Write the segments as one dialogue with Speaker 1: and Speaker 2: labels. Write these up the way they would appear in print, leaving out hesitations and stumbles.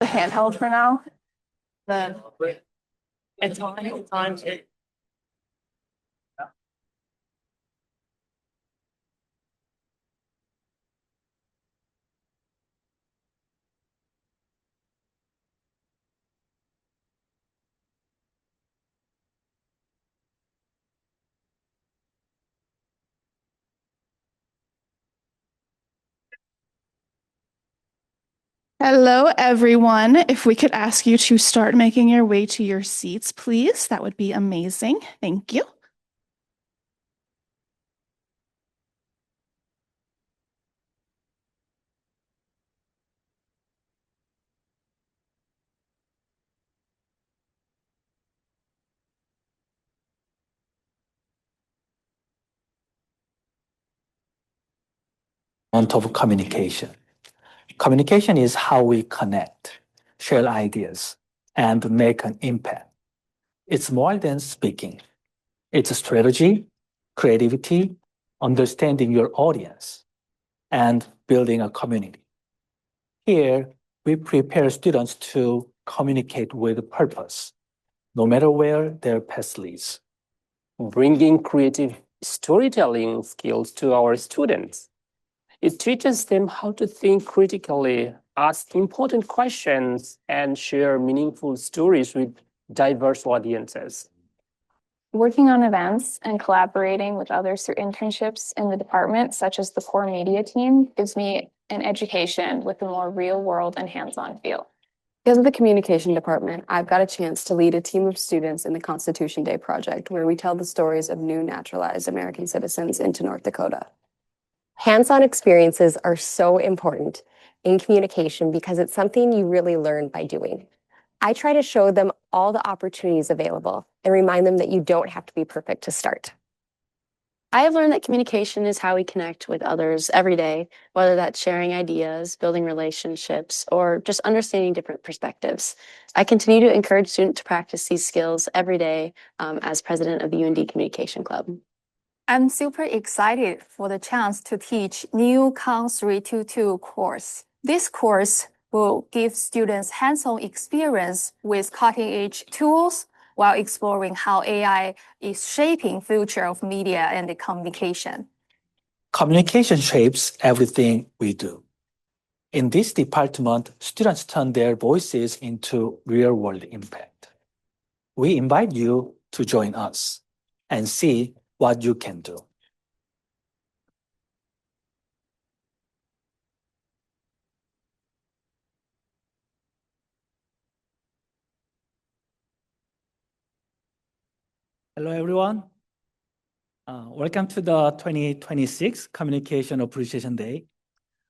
Speaker 1: the handheld for now. Then it's on. Hello, everyone. If we could ask you to start making your way to your seats, please, that would be amazing. Thank you.
Speaker 2: Of communication. Communication is how we connect, share ideas, and make an impact. It's more than speaking. It's a strategy, creativity, understanding your audience, and building a community. Here, we prepare students to communicate with purpose, no matter where their path leads.
Speaker 3: Bringing creative storytelling skills to our students. It teaches them how to think critically, ask important questions, and share meaningful stories with diverse audiences.
Speaker 4: Working on events and collaborating with others through internships in the department, such as the core media team, gives me an education with a more real-world and hands-on feel.
Speaker 5: Because of the communication department, I've got a chance to lead a team of students in the Constitution Day project, where we tell the stories of new naturalized American citizens into North Dakota.
Speaker 6: Hands-on experiences are so important in communication because it's something you really learn by doing. I try to show them all the opportunities available and remind them that you don't have to be perfect to start.
Speaker 7: I have learned that communication is how we connect with others every day, whether that's sharing ideas, building relationships, or just understanding different perspectives. I continue to encourage students to practice these skills every day as president of the UND Communication Club.
Speaker 1: I'm super excited for the chance to teach new COM 322 course. This course will give students hands-on experience with cutting-edge tools while exploring how AI is shaping future of media and the communication.
Speaker 2: Communication shapes everything we do. In this department, students turn their voices into real-world impact. We invite you to join us and see what you can do. Hello, everyone. Welcome to the 2026 Communication Appreciation Day.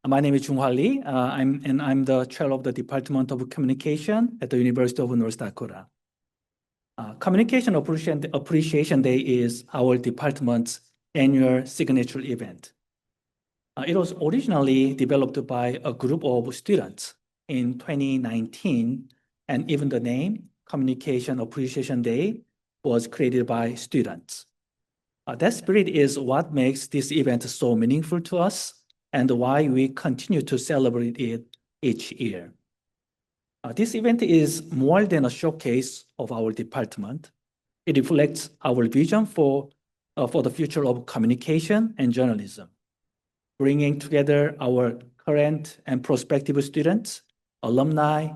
Speaker 2: My name is Joonghwa Lee. I'm the chair of the Department of Communication at the University of North Dakota. Communication Appreciation Day is our department's annual signature event. It was originally developed by a group of students in 2019, and even the name Communication Appreciation Day was created by students. That spirit is what makes this event so meaningful to us and why we continue to celebrate it each year. This event is more than a showcase of our department. It reflects our vision for the future of communication and journalism, bringing together our current and prospective students, alumni,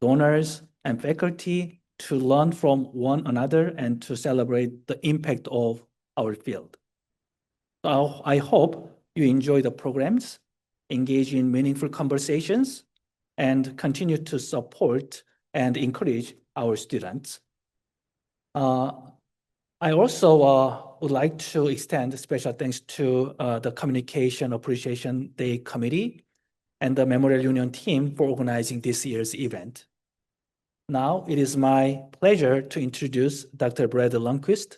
Speaker 2: donors, and faculty to learn from one another and to celebrate the impact of our field. So I hope you enjoy the programs, engage in meaningful conversations, and continue to support and encourage our students. I also would like to extend special thanks to the Communication Appreciation Day Committee and the Memorial Union team for organizing this year's event. Now it is my pleasure to introduce Dr. Brad Rundquist,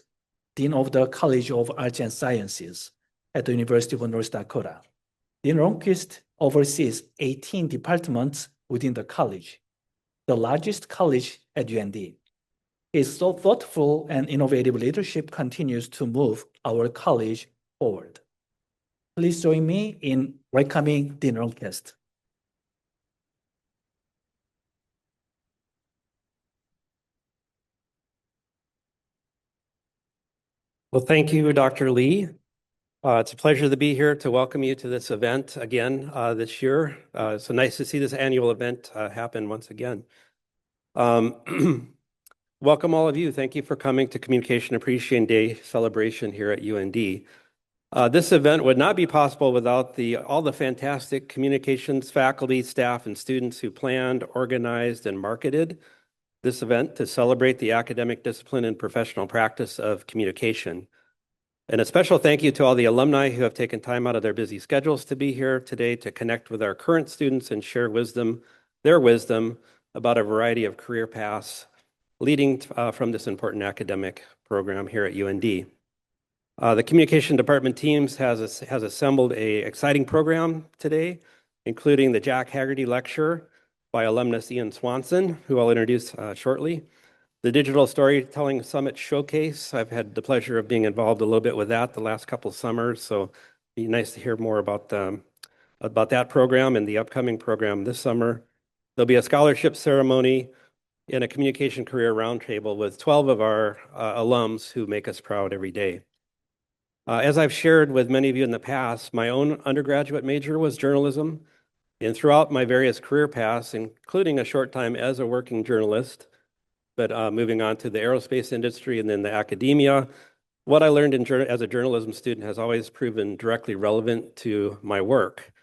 Speaker 2: Dean of the College of Arts and Sciences at the University of North Dakota. Dean Rundquist oversees 18 departments within the college, the largest college at UND. His so thoughtful and innovative leadership continues to move our college forward. Please join me in welcoming Dean Rundquist.
Speaker 8: Well, thank you, Dr. Lee. It's a pleasure to be here to welcome you to this event again this year. It's so nice to see this annual event happen once again. Welcome all of you. Thank you for coming to Communication Appreciation Day celebration here at UND. This event would not be possible without all the fantastic communications faculty, staff, and students who planned, organized, and marketed this event to celebrate the academic discipline and professional practice of communication. And a special thank you to all the alumni who have taken time out of their busy schedules to be here today to connect with our current students and share their wisdom about a variety of career paths leading from this important academic program here at UND. The communication department teams has assembled an exciting program today, including the Jack Hagerty Lecture by alumnus Ian Swanson, who I'll introduce shortly. The Digital Storytelling Summit Showcase, I've had the pleasure of being involved a little bit with that the last couple of summers, so it'd be nice to hear more about that program and the upcoming program this summer. There'll be a scholarship ceremony and a communication career roundtable with 12 of our alums who make us proud every day. As I've shared with many of you in the past, my own undergraduate major was journalism, and throughout my various career paths, including a short time as a working journalist, but moving on to the aerospace industry and then the academia, what I learned as a journalism student has always proven directly relevant to my work.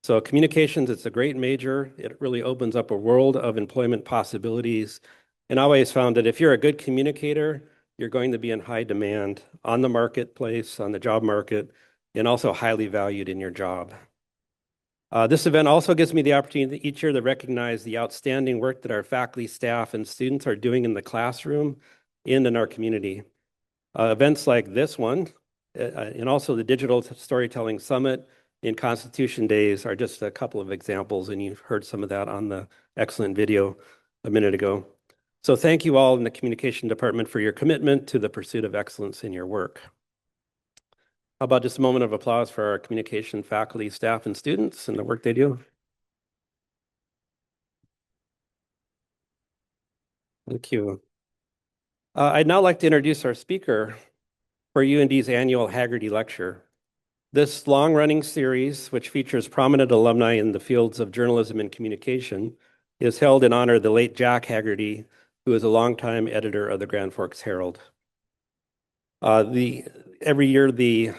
Speaker 8: So communications, it's a great major. It really opens up a world of employment possibilities. And I always found that if you're a good communicator, you're going to be in high demand on the marketplace, on the job market, and also highly valued in your job. This event also gives me the opportunity each year to recognize the outstanding work that our faculty, staff, and students are doing in the classroom and in our community. Events like this one, and also the Digital Storytelling Summit and Constitution Days are just a couple of examples, and you've heard some of that on the excellent video a minute ago. So thank you all in the communication department for your commitment to the pursuit of excellence in your work. How about just a moment of applause for our communication faculty, staff, and students and the work they do? Thank you. I'd now like to introduce our speaker for UND's annual Hagerty Lecture. This long-running series, which features prominent alumni in the fields of journalism and communication, is held in honor of the late Jack Hagerty, who is a longtime editor of the Grand Forks Herald. Every year, the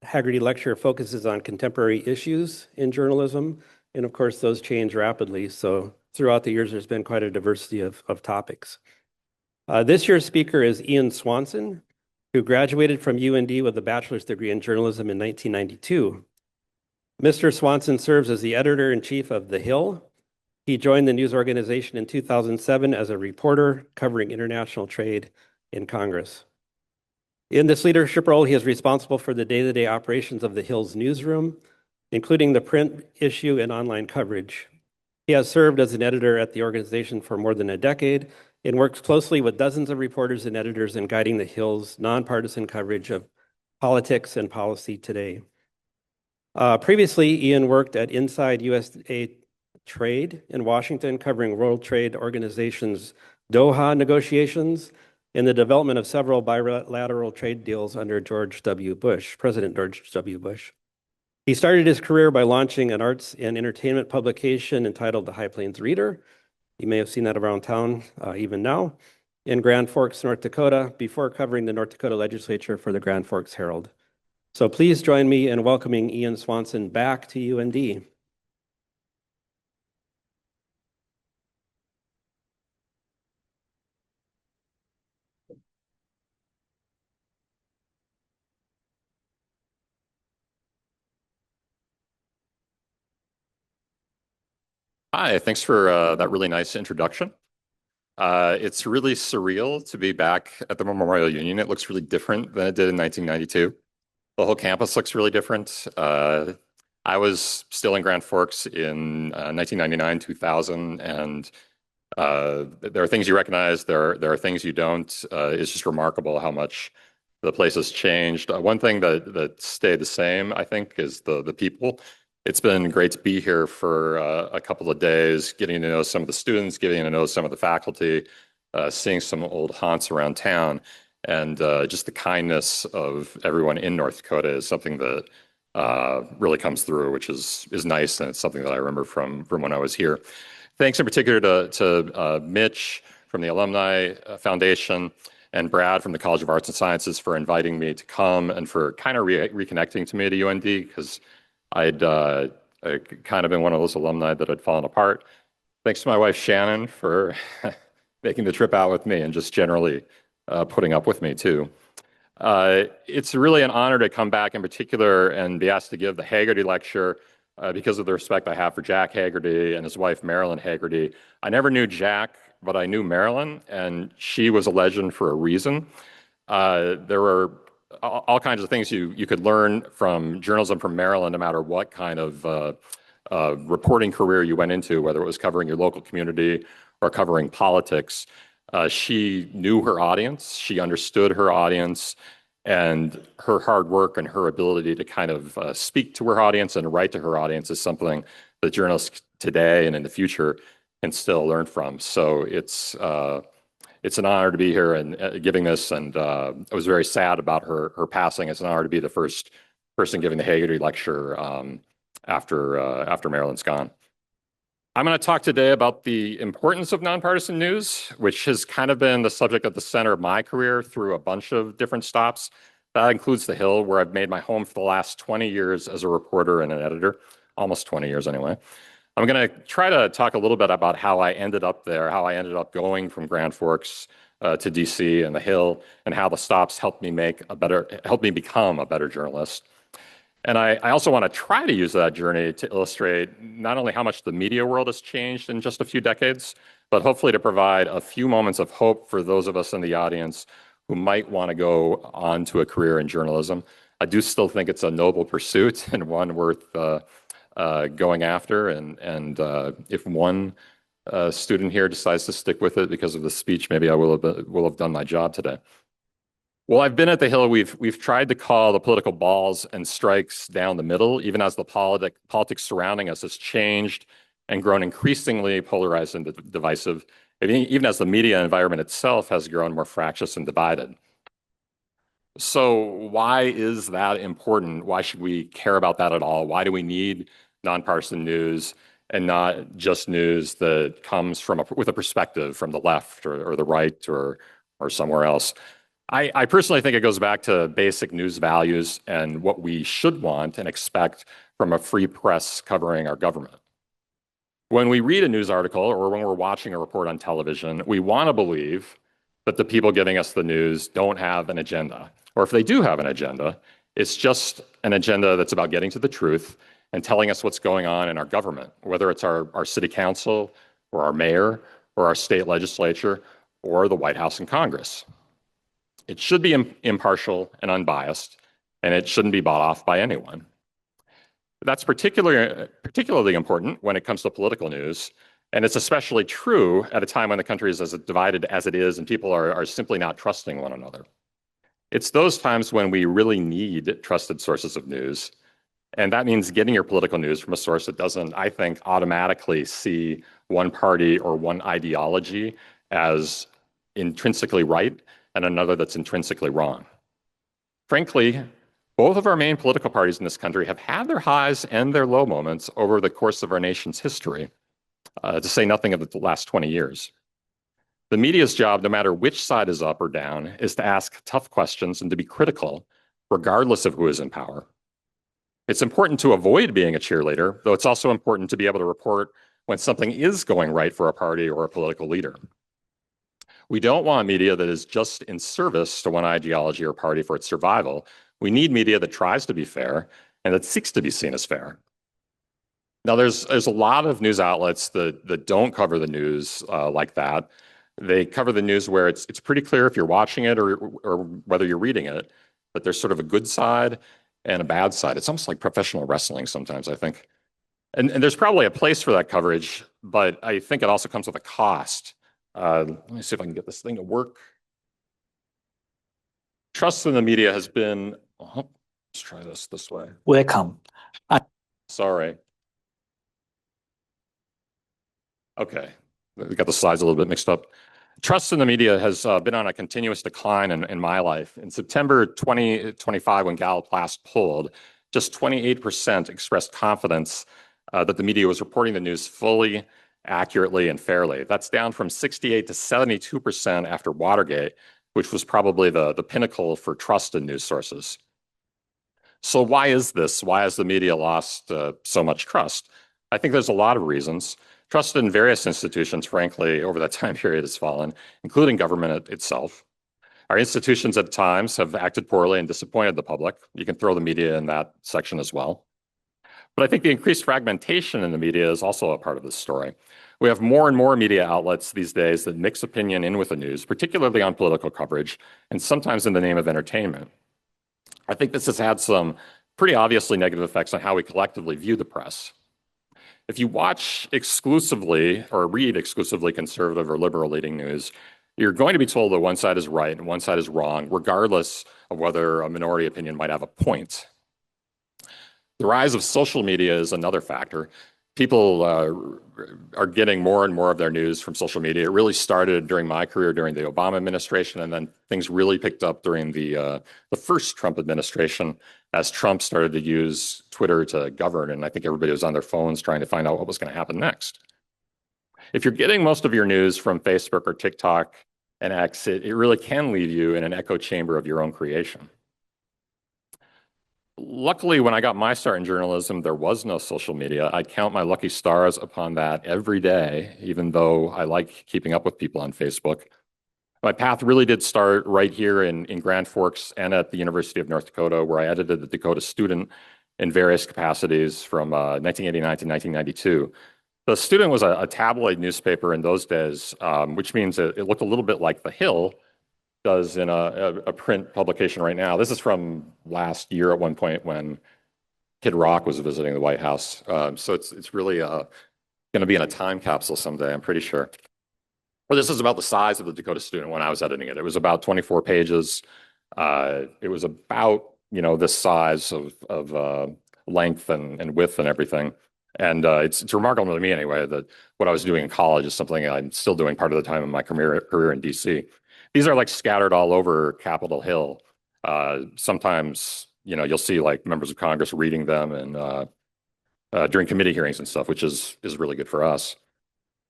Speaker 8: Hagerty Lecture focuses on contemporary issues in journalism, and of course, those change rapidly. So throughout the years, there's been quite a diversity of topics. This year's speaker is Ian Swanson, who graduated from UND with a bachelor's degree in journalism in 1992. Mr. Swanson serves as the editor-in-chief of The Hill. He joined the news organization in 2007 as a reporter covering international trade in Congress. In this leadership role, he is responsible for the day-to-day operations of The Hill's newsroom, including the print issue and online coverage. He has served as an editor at the organization for more than a decade and works closely with dozens of reporters and editors in guiding The Hill's nonpartisan coverage of politics and policy today. Previously, Ian worked at Inside USA Trade in Washington, covering World Trade Organization's Doha negotiations and the development of several bilateral trade deals under President George W. Bush. He started his career by launching an arts and entertainment publication entitled The High Plains Reader. You may have seen that around town even now, in Grand Forks, North Dakota, before covering the North Dakota legislature for the Grand Forks Herald. So please join me in welcoming Ian Swanson back to UND.
Speaker 9: Hi, thanks for that really nice introduction. It's really surreal to be back at the Memorial Union. It looks really different than it did in 1992. The whole campus looks really different. I was still in Grand Forks in 1999, 2000, and there are things you recognize, there are things you don't. It's just remarkable how much the place has changed. One thing that stayed the same, I think, is the people. It's been great to be here for a couple of days, getting to know some of the students, getting to know some of the faculty, seeing some old haunts around town. And just the kindness of everyone in North Dakota is something that really comes through, which is nice, and it's something that I remember from when I was here. Thanks in particular to Mitch from the Alumni Foundation and Brad from the College of Arts and Sciences for inviting me to come and for kind of reconnecting to me to UND, because I'd kind of been one of those alumni that had fallen apart. Thanks to my wife, Shannon, for making the trip out with me and just generally putting up with me too. It's really an honor to come back in particular and be asked to give the Hagerty Lecture because of the respect I have for Jack Hagerty and his wife, Marilyn Hagerty. I never knew Jack, but I knew Marilyn, and she was a legend for a reason. There were all kinds of things you could learn from journalism from Marilyn, no matter what kind of reporting career you went into, whether it was covering your local community or covering politics. She knew her audience, she understood her audience, and her hard work and her ability to kind of speak to her audience and write to her audience is something that journalists today and in the future can still learn from. So it's an honor to be here and giving this, and I was very sad about her passing. It's an honor to be the first person giving the Hagerty Lecture after Marilyn's gone. I'm going to talk today about the importance of nonpartisan news, which has kind of been the subject at the center of my career through a bunch of different stops. That includes The Hill, where I've made my home for the last 20 years as a reporter and an editor, almost 20 years anyway. I'm going to try to talk a little bit about how I ended up there, how I ended up going from Grand Forks to DC and The Hill, and how the stops helped me become a better journalist. And I also want to try to use that journey to illustrate not only how much the media world has changed in just a few decades, but hopefully to provide a few moments of hope for those of us in the audience who might want to go on to a career in journalism. I do still think it's a noble pursuit and one worth going after. And if one student here decides to stick with it because of the speech, maybe I will have done my job today. Well, I've been at The Hill. We've tried to call the political balls and strikes down the middle, even as the politics surrounding us has changed and grown increasingly polarized and divisive, even as the media environment itself has grown more fractious and divided. So why is that important? Why should we care about that at all? Why do we need nonpartisan news and not just news that comes with a perspective from the left or the right or somewhere else? I personally think it goes back to basic news values and what we should want and expect from a free press covering our government. When we read a news article or when we're watching a report on television, we want to believe that the people giving us the news don't have an agenda. Or if they do have an agenda, it's just an agenda that's about getting to the truth and telling us what's going on in our government, whether it's our city council or our mayor or our state legislature or the White House and Congress. It should be impartial and unbiased, and it shouldn't be bought off by anyone. That's particularly important when it comes to political news, and it's especially true at a time when the country is as divided as it is and people are simply not trusting one another. It's those times when we really need trusted sources of news, and that means getting your political news from a source that doesn't, I think, automatically see one party or one ideology as intrinsically right and another that's intrinsically wrong. Frankly, both of our main political parties in this country have had their highs and their low moments over the course of our nation's history, to say nothing of the last 20 years. The media's job, no matter which side is up or down, is to ask tough questions and to be critical, regardless of who is in power. It's important to avoid being a cheerleader, though it's also important to be able to report when something is going right for a party or a political leader. We don't want media that is just in service to one ideology or party for its survival. We need media that tries to be fair and that seeks to be seen as fair. Now, there's a lot of news outlets that don't cover the news like that. They cover the news where it's pretty clear if you're watching it or whether you're reading it, that there's sort of a good side and a bad side. It's almost like professional wrestling sometimes, I think. And there's probably a place for that coverage, but I think it also comes with a cost. Let me see if I can get this thing to work. Trust in the media has been, let's try this way.
Speaker 2: Welcome.
Speaker 9: Sorry. Okay, we got the slides a little bit mixed up. Trust in the media has been on a continuous decline in my life. In September 2025, when Gallup last polled, just 28% expressed confidence that the media was reporting the news fully, accurately, and fairly. That's down from 68 to 72% after Watergate, which was probably the pinnacle for trust in news sources. So why is this? Why has the media lost so much trust? I think there's a lot of reasons. Trust in various institutions, frankly, over that time period has fallen, including government itself. Our institutions at times have acted poorly and disappointed the public. You can throw the media in that section as well. But I think the increased fragmentation in the media is also a part of this story. We have more and more media outlets these days that mix opinion in with the news, particularly on political coverage, and sometimes in the name of entertainment. I think this has had some pretty obviously negative effects on how we collectively view the press. If you watch exclusively or read exclusively conservative or liberal leading news, you're going to be told that one side is right and one side is wrong, regardless of whether a minority opinion might have a point. The rise of social media is another factor. People are getting more and more of their news from social media. It really started during my career during the Obama administration, and then things really picked up during the first Trump administration as Trump started to use Twitter to govern, and I think everybody was on their phones trying to find out what was going to happen next. If you're getting most of your news from Facebook or TikTok and X, it really can leave you in an echo chamber of your own creation. Luckily, when I got my start in journalism, there was no social media. I count my lucky stars upon that every day, even though I like keeping up with people on Facebook. My path really did start right here in Grand Forks and at the University of North Dakota, where I edited the Dakota Student in various capacities from 1989 to 1992. The Student was a tabloid newspaper in those days, which means it looked a little bit like The Hill does in a print publication right now. This is from last year at one point when Kid Rock was visiting the White House. So it's really going to be in a time capsule someday, I'm pretty sure. Well, this is about the size of the Dakota Student when I was editing it. It was about 24 pages. It was about, this size of length and width and everything. And it's remarkable to me anyway that what I was doing in college is something I'm still doing part of the time in my career in DC. These are like scattered all over Capitol Hill. Sometimes, you'll see like members of Congress reading them and during committee hearings and stuff, which is really good for us.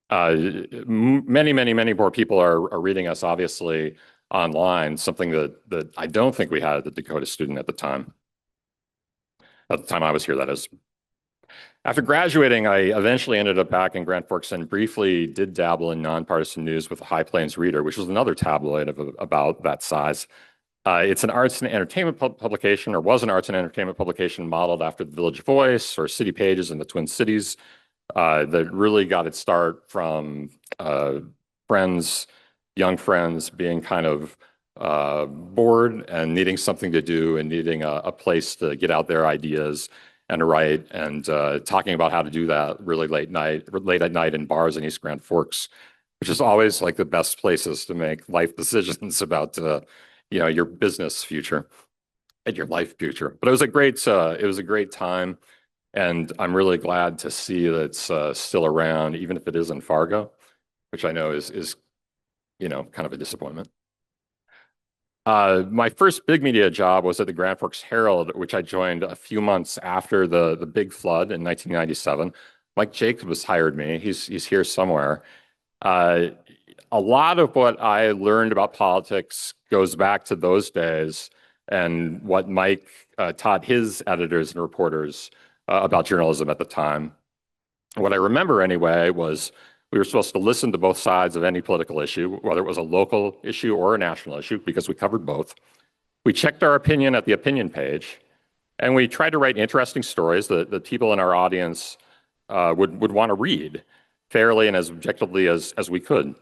Speaker 9: Many more people are reading us, obviously, online, something that I don't think we had at the Dakota Student at the time. At the time I was here, that is. After graduating, I eventually ended up back in Grand Forks and briefly did dabble in nonpartisan news with the High Plains Reader, which was another tabloid of about that size. It's an arts and entertainment publication, or was an arts and entertainment publication modeled after the Village Voice or City Pages in the Twin Cities, that really got its start from young friends being kind of bored and needing something to do and needing a place to get out their ideas and write, and talking about how to do that really late at night in bars in East Grand Forks, which is always like the best places to make life decisions about your business future and your life future. But it was a great time, and I'm really glad to see that it's still around, even if it is in Fargo, which I know is kind of a disappointment. My first big media job was at the Grand Forks Herald, which I joined a few months after the big flood in 1997. Mike Jacobs hired me. He's here somewhere. A lot of what I learned about politics goes back to those days and what Mike taught his editors and reporters about journalism at the time. What I remember anyway was we were supposed to listen to both sides of any political issue, whether it was a local issue or a national issue, because we covered both. We checked our opinion at the opinion page, and we tried to write interesting stories that people in our audience would want to read fairly and as objectively as we could.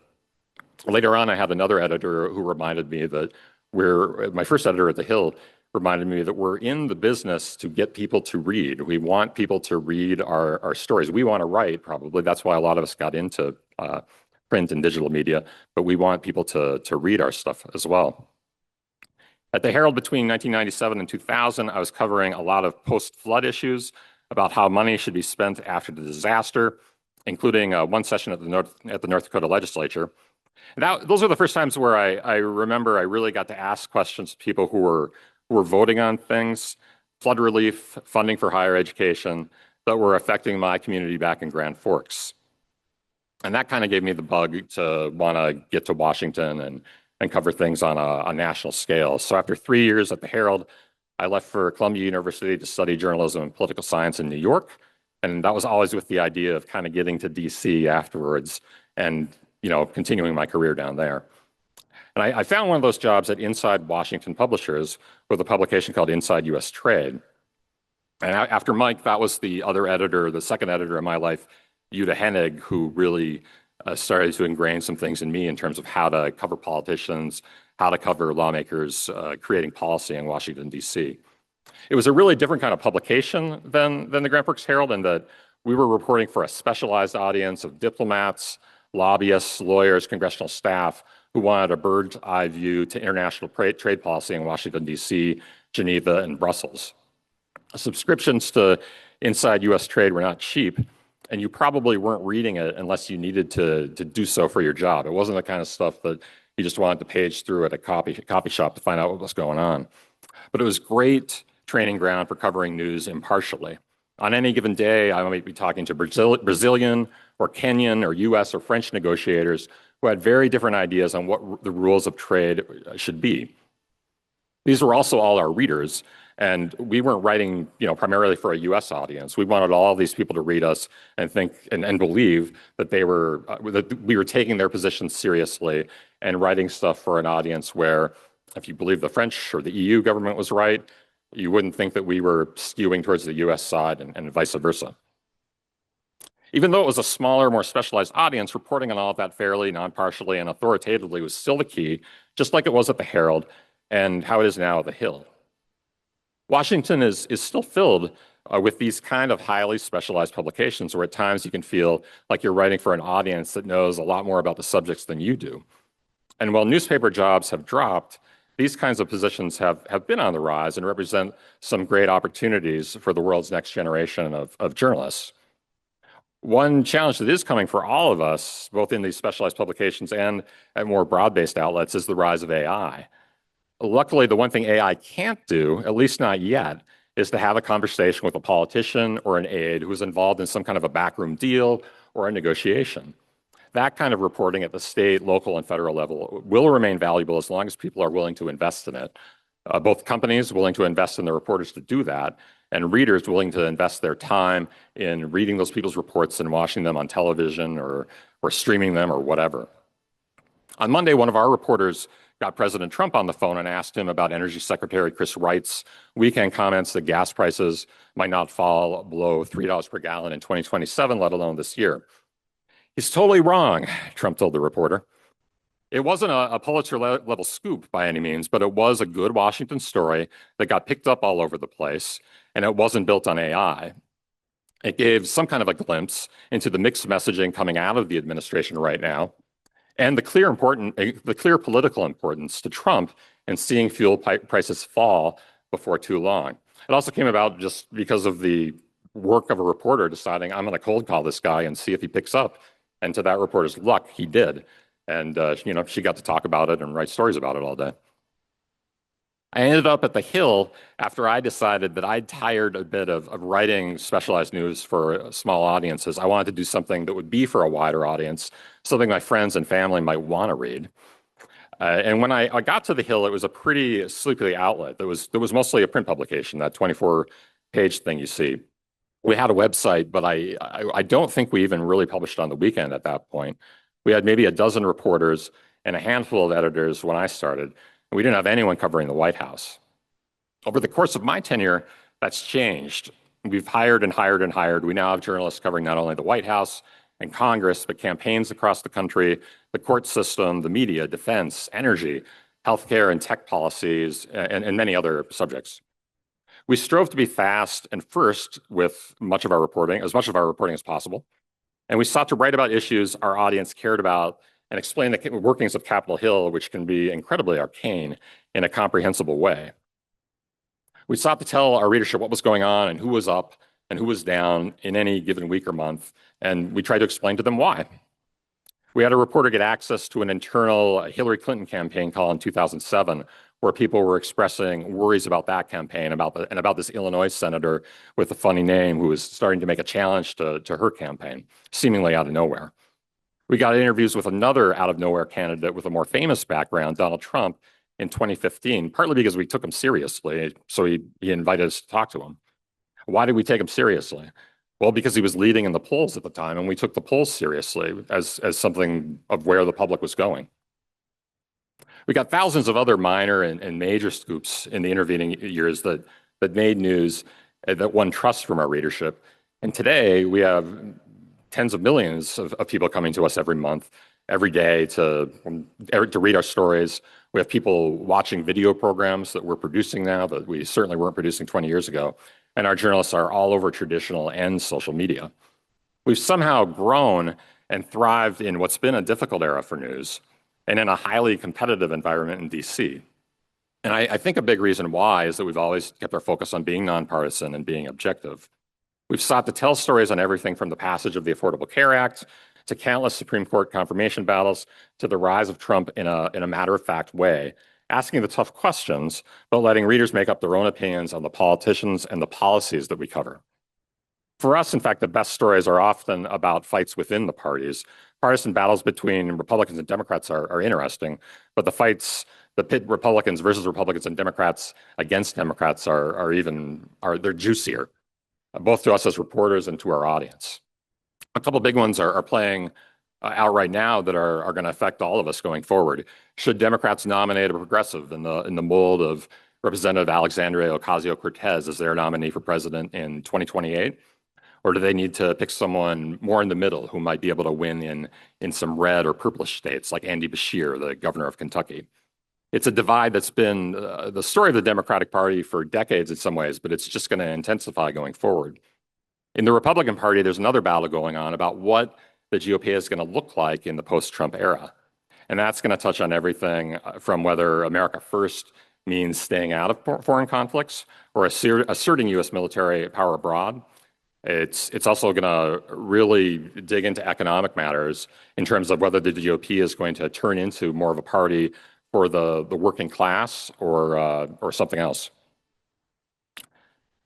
Speaker 9: Later on, I had another editor who reminded me that my first editor at The Hill reminded me that we're in the business to get people to read. We want people to read our stories. We want to write, probably. That's why a lot of us got into print and digital media, but we want people to read our stuff as well. At the Herald between 1997 and 2000, I was covering a lot of post-flood issues about how money should be spent after the disaster, including one session at the North Dakota legislature. Those are the first times where I remember I really got to ask questions to people who were voting on things, flood relief, funding for higher education, that were affecting my community back in Grand Forks. And that kind of gave me the bug to want to get to Washington and cover things on a national scale. So after 3 years at the Herald, I left for Columbia University to study journalism and political science in New York. And that was always with the idea of kind of getting to DC afterwards and, continuing my career down there. And I found one of those jobs at Inside Washington Publishers with a publication called Inside US Trade. And after Mike, that was the other editor, the second editor in my life, Uta Hennig, who really started to ingrain some things in me in terms of how to cover politicians, how to cover lawmakers creating policy in Washington, D.C. It was a really different kind of publication than the Grand Forks Herald, in that we were reporting for a specialized audience of diplomats, lobbyists, lawyers, congressional staff who wanted a bird's eye view to international trade policy in Washington, D.C., Geneva, and Brussels. Subscriptions to Inside U.S. Trade were not cheap, and you probably weren't reading it unless you needed to do so for your job. It wasn't the kind of stuff that you just wanted to page through at a coffee shop to find out what was going on. But it was great training ground for covering news impartially. On any given day, I might be talking to Brazilian or Kenyan or US or French negotiators who had very different ideas on what the rules of trade should be. These were also all our readers, and we weren't writing, primarily for a US audience. We wanted all these people to read us and think and believe that that we were taking their positions seriously and writing stuff for an audience where, if you believe the French or the EU government was right, you wouldn't think that we were skewing towards the US side and vice versa. Even though it was a smaller, more specialized audience, reporting on all of that fairly, non-partially, and authoritatively was still the key, just like it was at the Herald and how it is now at the Hill. Washington is still filled with these kind of highly specialized publications where at times you can feel like you're writing for an audience that knows a lot more about the subjects than you do. And while newspaper jobs have dropped, these kinds of positions have been on the rise and represent some great opportunities for the world's next generation of journalists. One challenge that is coming for all of us, both in these specialized publications and at more broad-based outlets, is the rise of AI. Luckily, the one thing AI can't do, at least not yet, is to have a conversation with a politician or an aide who's involved in some kind of a backroom deal or a negotiation. That kind of reporting at the state, local, and federal level will remain valuable as long as people are willing to invest in it. Both companies willing to invest in the reporters to do that, and readers willing to invest their time in reading those people's reports and watching them on television or streaming them or whatever. On Monday, one of our reporters got President Trump on the phone and asked him about Energy Secretary Chris Wright's weekend comments that gas prices might not fall below $3 per gallon in 2027, let alone this year. He's totally wrong, Trump told the reporter. It wasn't a Pulitzer-level scoop by any means, but it was a good Washington story that got picked up all over the place, and it wasn't built on AI. It gave some kind of a glimpse into the mixed messaging coming out of the administration right now, and the clear political importance to Trump in seeing fuel prices fall before too long. It also came about just because of the work of a reporter deciding, I'm going to cold call this guy and see if he picks up. And to that reporter's luck, he did. And, she got to talk about it and write stories about it all day. I ended up at the Hill after I decided that I'd tired a bit of writing specialized news for small audiences. I wanted to do something that would be for a wider audience, something my friends and family might want to read. And when I got to the Hill, it was a pretty sleepy outlet. There was mostly a print publication, that 24-page thing you see. We had a website, but I don't think we even really published on the weekend at that point. We had maybe a dozen reporters and a handful of editors when I started, and we didn't have anyone covering the White House. Over the course of my tenure, that's changed. We've hired and hired and hired. We now have journalists covering not only the White House and Congress, but campaigns across the country, the court system, the media, defense, energy, healthcare and tech policies, and many other subjects. We strove to be fast and first with much of our reporting as possible. And we sought to write about issues our audience cared about and explain the workings of Capitol Hill, which can be incredibly arcane, in a comprehensible way. We sought to tell our readership what was going on and who was up and who was down in any given week or month, and we tried to explain to them why. We had a reporter get access to an internal Hillary Clinton campaign call in 2007, where people were expressing worries about that campaign and about this Illinois senator with a funny name who was starting to make a challenge to her campaign, seemingly out of nowhere. We got interviews with another out of nowhere candidate with a more famous background, Donald Trump, in 2015, partly because we took him seriously. So he invited us to talk to him. Why did we take him seriously? Well, because he was leading in the polls at the time, and we took the polls seriously as something of where the public was going. We got thousands of other minor and major scoops in the intervening years that made news that won trust from our readership. And today we have tens of millions of people coming to us every month, every day to read our stories. We have people watching video programs that we're producing now that we certainly weren't producing 20 years ago. And our journalists are all over traditional and social media. We've somehow grown and thrived in what's been a difficult era for news and in a highly competitive environment in DC. And I think a big reason why is that we've always kept our focus on being nonpartisan and being objective. We've sought to tell stories on everything from the passage of the Affordable Care Act to countless Supreme Court confirmation battles to the rise of Trump in a matter-of-fact way, asking the tough questions, but letting readers make up their own opinions on the politicians and the policies that we cover. For us, in fact, the best stories are often about fights within the parties. Partisan battles between Republicans and Democrats are interesting, but the pit Republicans versus Republicans and Democrats against Democrats they're juicier, both to us as reporters and to our audience. A couple big ones are playing out right now that are going to affect all of us going forward. Should Democrats nominate a progressive in the mold of Representative Alexandria Ocasio-Cortez as their nominee for president in 2028? Or do they need to pick someone more in the middle who might be able to win in some red or purplish states like Andy Beshear, the governor of Kentucky? It's a divide that's been the story of the Democratic Party for decades in some ways, but it's just going to intensify going forward. In the Republican Party, there's another battle going on about what the GOP is going to look like in the post-Trump era. And that's going to touch on everything from whether America first means staying out of foreign conflicts or asserting U.S. military power abroad. It's also going to really dig into economic matters in terms of whether the GOP is going to turn into more of a party for the working class or something else.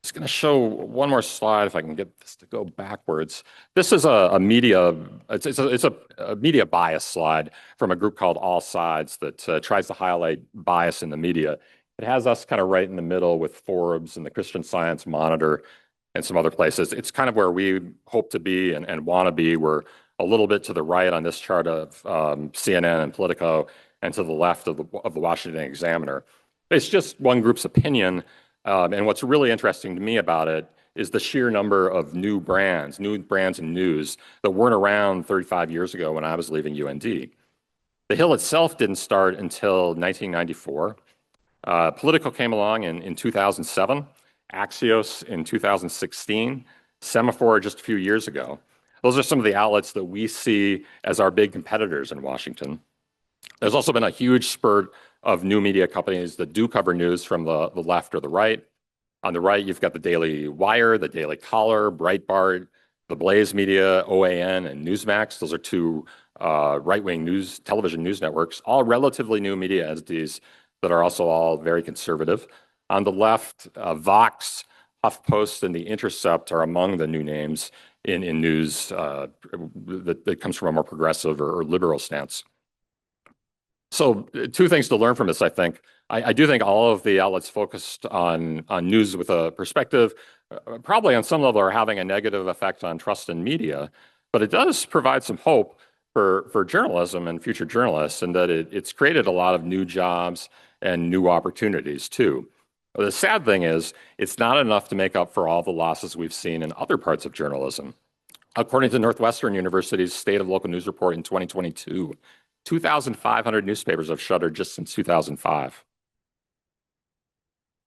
Speaker 9: Just going to show one more slide if I can get this to go backwards. This is a media bias slide from a group called All Sides that tries to highlight bias in the media. It has us kind of right in the middle with Forbes and the Christian Science Monitor and some other places. It's kind of where we hope to be and want to be. We're a little bit to the right on this chart of CNN and Politico, and to the left of the Washington Examiner. It's just one group's opinion. And what's really interesting to me about it is the sheer number of new brands in news that weren't around 35 years ago when I was leaving UND. The Hill itself didn't start until 1994. Politico came along in 2007, Axios in 2016, Semaphore just a few years ago. Those are some of the outlets that we see as our big competitors in Washington. There's also been a huge spurt of new media companies that do cover news from the left or the right. On the right, you've got the Daily Wire, the Daily Caller, Breitbart, the Blaze Media, OAN, and Newsmax. Those are two right-wing television news networks, all relatively new media entities that are also all very conservative. On the left, Vox, HuffPost, and The Intercept are among the new names in news that comes from a more progressive or liberal stance. So two things to learn from this, I think. I do think all of the outlets focused on news with a perspective, probably on some level are having a negative effect on trust in media, but it does provide some hope for journalism and future journalists, and that it's created a lot of new jobs and new opportunities too. The sad thing is, it's not enough to make up for all the losses we've seen in other parts of journalism. According to Northwestern University's State of Local News Report in 2022, 2,500 newspapers have shuttered just since 2005.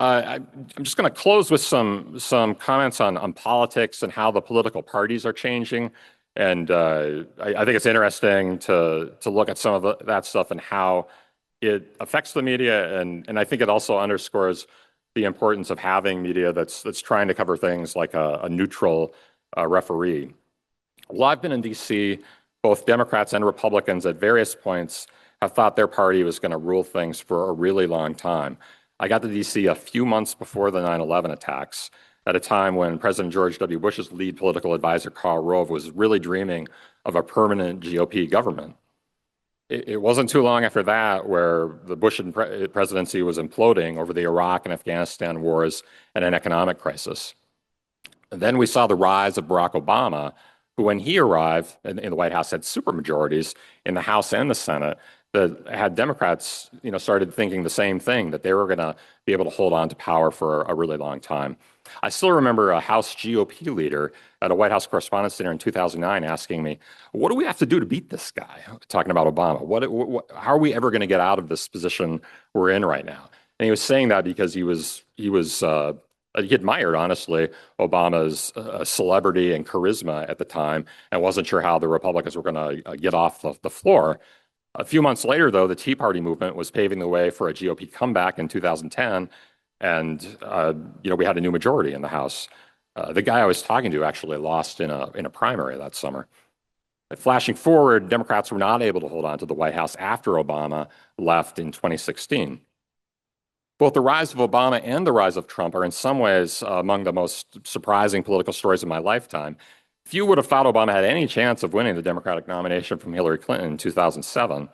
Speaker 9: I'm just going to close with some comments on politics and how the political parties are changing. And I think it's interesting to look at some of that stuff and how it affects the media. And I think it also underscores the importance of having media that's trying to cover things like a neutral referee. Well, I've been in DC Both Democrats and Republicans at various points have thought their party was going to rule things for a really long time. I got to DC a few months before the 9/11 attacks, at a time when President George W. Bush's lead political advisor, Karl Rove, was really dreaming of a permanent GOP government. It wasn't too long after that where the Bush presidency was imploding over the Iraq and Afghanistan wars and an economic crisis. And then we saw the rise of Barack Obama, who, when he arrived in the White House, had supermajorities in the House and the Senate that had Democrats, started thinking the same thing, that they were going to be able to hold on to power for a really long time. I still remember a House GOP leader at a White House Correspondents' Dinner in 2009 asking me, "What do we have to do to beat this guy?" Talking about Obama. How are we ever going to get out of this position we're in right now? And he was saying that because he admired, honestly, Obama's celebrity and charisma at the time, and wasn't sure how the Republicans were going to get off the floor. A few months later, though, the Tea Party movement was paving the way for a GOP comeback in 2010, and we had a new majority in the House. The guy I was talking to actually lost in a primary that summer. Flashing forward, Democrats were not able to hold on to the White House after Obama left in 2016. Both the rise of Obama and the rise of Trump are in some ways among the most surprising political stories of my lifetime. Few would have thought Obama had any chance of winning the Democratic nomination from Hillary Clinton in 2007.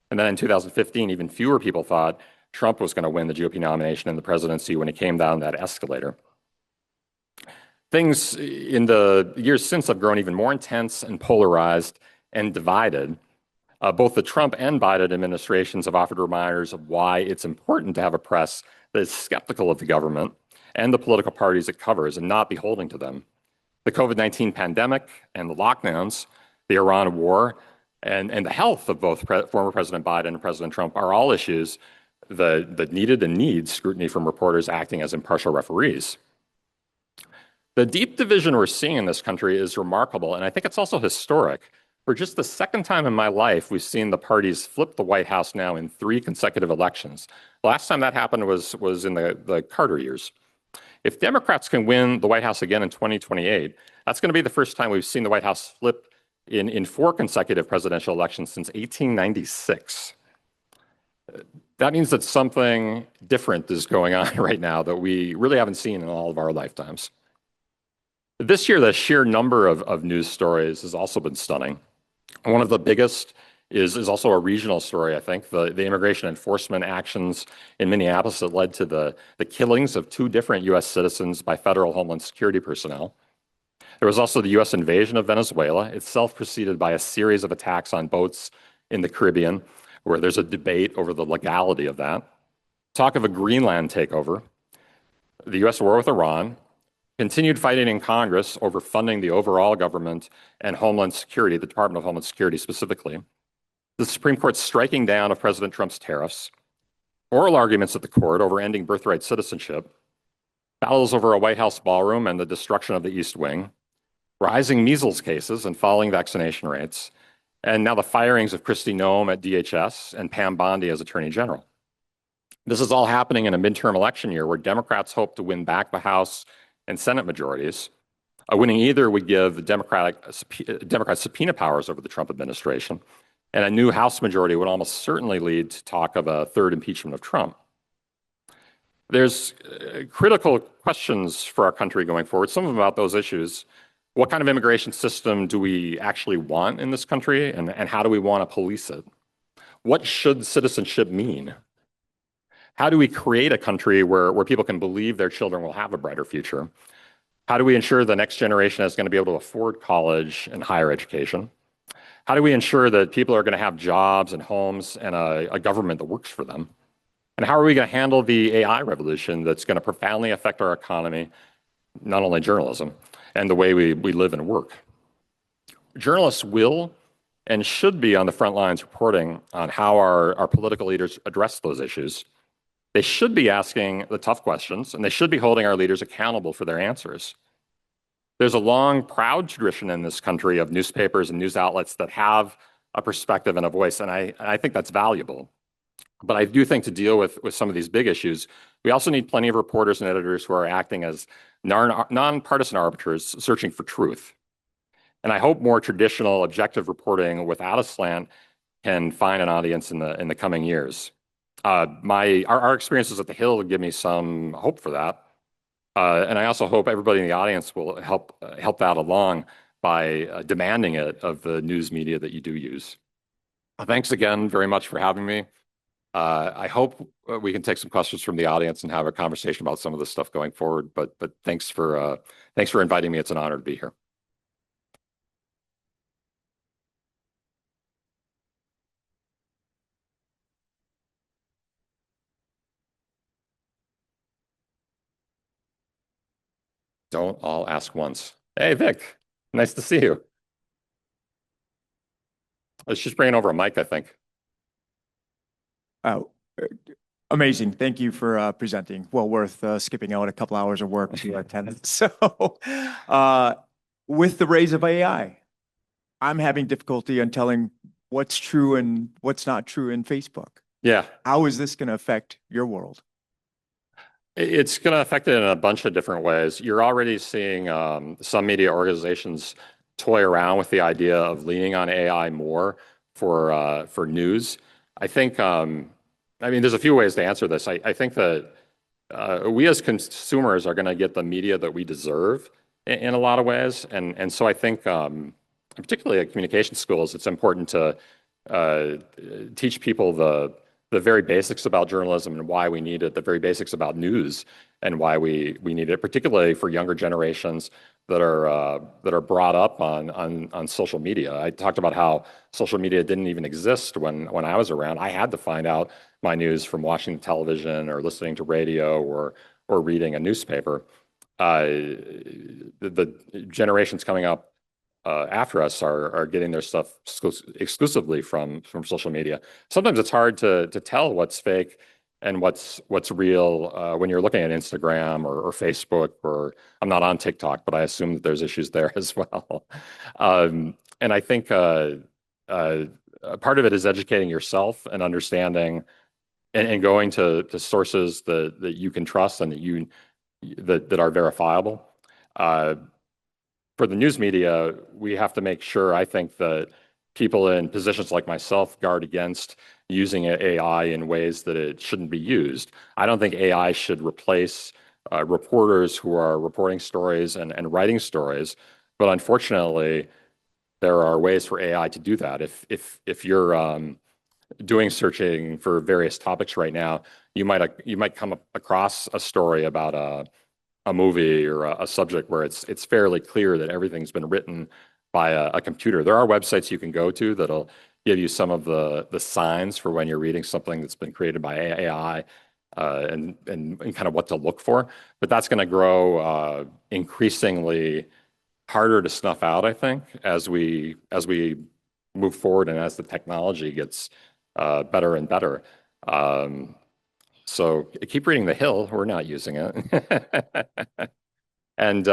Speaker 9: And then in 2015, even fewer people thought Trump was going to win the GOP nomination in the presidency when he came down that escalator. Things in the years since have grown even more intense and polarized and divided. Both the Trump and Biden administrations have offered reminders of why it's important to have a press that is skeptical of the government and the political parties it covers and not beholden to them. The COVID-19 pandemic and the lockdowns, the Iran war, and the health of both former President Biden and President Trump are all issues that needed and need scrutiny from reporters acting as impartial referees. The deep division we're seeing in this country is remarkable, and I think it's also historic. For just the second time in my life, we've seen the parties flip the White House now in 3 consecutive elections. The last time that happened was in the Carter years. If Democrats can win the White House again in 2028, that's going to be the first time we've seen the White House flip in 4 consecutive presidential elections since 1896. That means that something different is going on right now that we really haven't seen in all of our lifetimes. This year, the sheer number of news stories has also been stunning. One of the biggest is also a regional story, I think, the immigration enforcement actions in Minneapolis that led to the killings of 2 different U.S. citizens by federal Homeland Security personnel. There was also the U.S. invasion of Venezuela, itself preceded by a series of attacks on boats in the Caribbean, where there's a debate over the legality of that. Talk of a Greenland takeover, the U.S. war with Iran, continued fighting in Congress over funding the overall government and Homeland Security, the Department of Homeland Security specifically, the Supreme Court striking down of President Trump's tariffs, oral arguments at the court over ending birthright citizenship, battles over a White House ballroom and the destruction of the East Wing, rising measles cases and falling vaccination rates, and now the firings of Kristi Noem at DHS and Pam Bondi as Attorney General. This is all happening in a midterm election year where Democrats hope to win back the House and Senate majorities. Winning either would give the Democrats subpoena powers over the Trump administration, and a new House majority would almost certainly lead to talk of a 3rd impeachment of Trump. There's critical questions for our country going forward, some of them about those issues. What kind of immigration system do we actually want in this country, and how do we want to police it? What should citizenship mean? How do we create a country where people can believe their children will have a brighter future? How do we ensure the next generation is going to be able to afford college and higher education? How do we ensure that people are going to have jobs and homes and a government that works for them? And how are we going to handle the AI revolution that's going to profoundly affect our economy, not only journalism, and the way we live and work? Journalists will and should be on the front lines reporting on how our political leaders address those issues. They should be asking the tough questions, and they should be holding our leaders accountable for their answers. There's a long, proud tradition in this country of newspapers and news outlets that have a perspective and a voice, and I think that's valuable. But I do think to deal with some of these big issues, we also need plenty of reporters and editors who are acting as nonpartisan arbiters searching for truth. And I hope more traditional objective reporting without a slant can find an audience in the coming years. Our experiences at the Hill give me some hope for that. And I also hope everybody in the audience will help that along by demanding it of the news media that you do use. Thanks again very much for having me. I hope we can take some questions from the audience and have a conversation about some of this stuff going forward. But thanks for inviting me. It's an honor to be here. Don't all ask once. Hey, Vic, nice to see you. Let's just bring over a mic, I think.
Speaker 10: Oh, amazing. Thank you for presenting. Well worth skipping out a couple hours of work to attend it. So with the rise of AI, I'm having difficulty in telling what's true and what's not true in Facebook.
Speaker 9: Yeah.
Speaker 10: How is this going to affect your world?
Speaker 9: It's going to affect it in a bunch of different ways. You're already seeing some media organizations toy around with the idea of leaning on AI more for news. I think, I mean, there's a few ways to answer this. I think that we as consumers are going to get the media that we deserve in a lot of ways. And so I think, particularly at communication schools, it's important to teach people the very basics about journalism and why we need it, the very basics about news and why we need it, particularly for younger generations that are brought up on social media. I talked about how social media didn't even exist when I was around. I had to find out my news from watching television or listening to radio or reading a newspaper. The generations coming up after us are getting their stuff exclusively from social media. Sometimes it's hard to tell what's fake and what's real when you're looking at Instagram or Facebook, or I'm not on TikTok, but I assume that there's issues there as well. And I think part of it is educating yourself and understanding and going to sources that you can trust and that are verifiable. For the news media, we have to make sure, I think, that people in positions like myself guard against using AI in ways that it shouldn't be used. I don't think AI should replace reporters who are reporting stories and writing stories, but unfortunately, there are ways for AI to do that. If you're doing searching for various topics right now, you might come across a story about a movie or a subject where it's fairly clear that everything's been written by a computer. There are websites you can go to that'll give you some of the signs for when you're reading something that's been created by AI and kind of what to look for. But that's going to grow increasingly harder to snuff out, I think, as we move forward and as the technology gets better and better. So keep reading The Hill. We're not using it. And,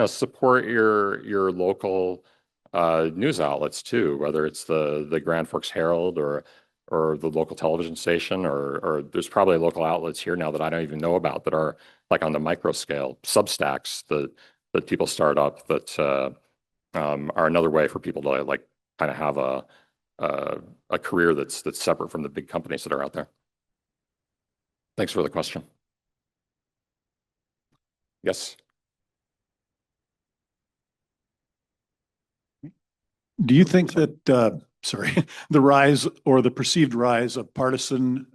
Speaker 9: support your local news outlets too, whether it's the Grand Forks Herald or the local television station, or there's probably local outlets here now that I don't even know about that are like on the micro scale, Substacks that people start up that are another way for people to like kind of have a career that's separate from the big companies that are out there. Thanks for the question. Yes.
Speaker 11: Do you think that, the rise or the perceived rise of partisan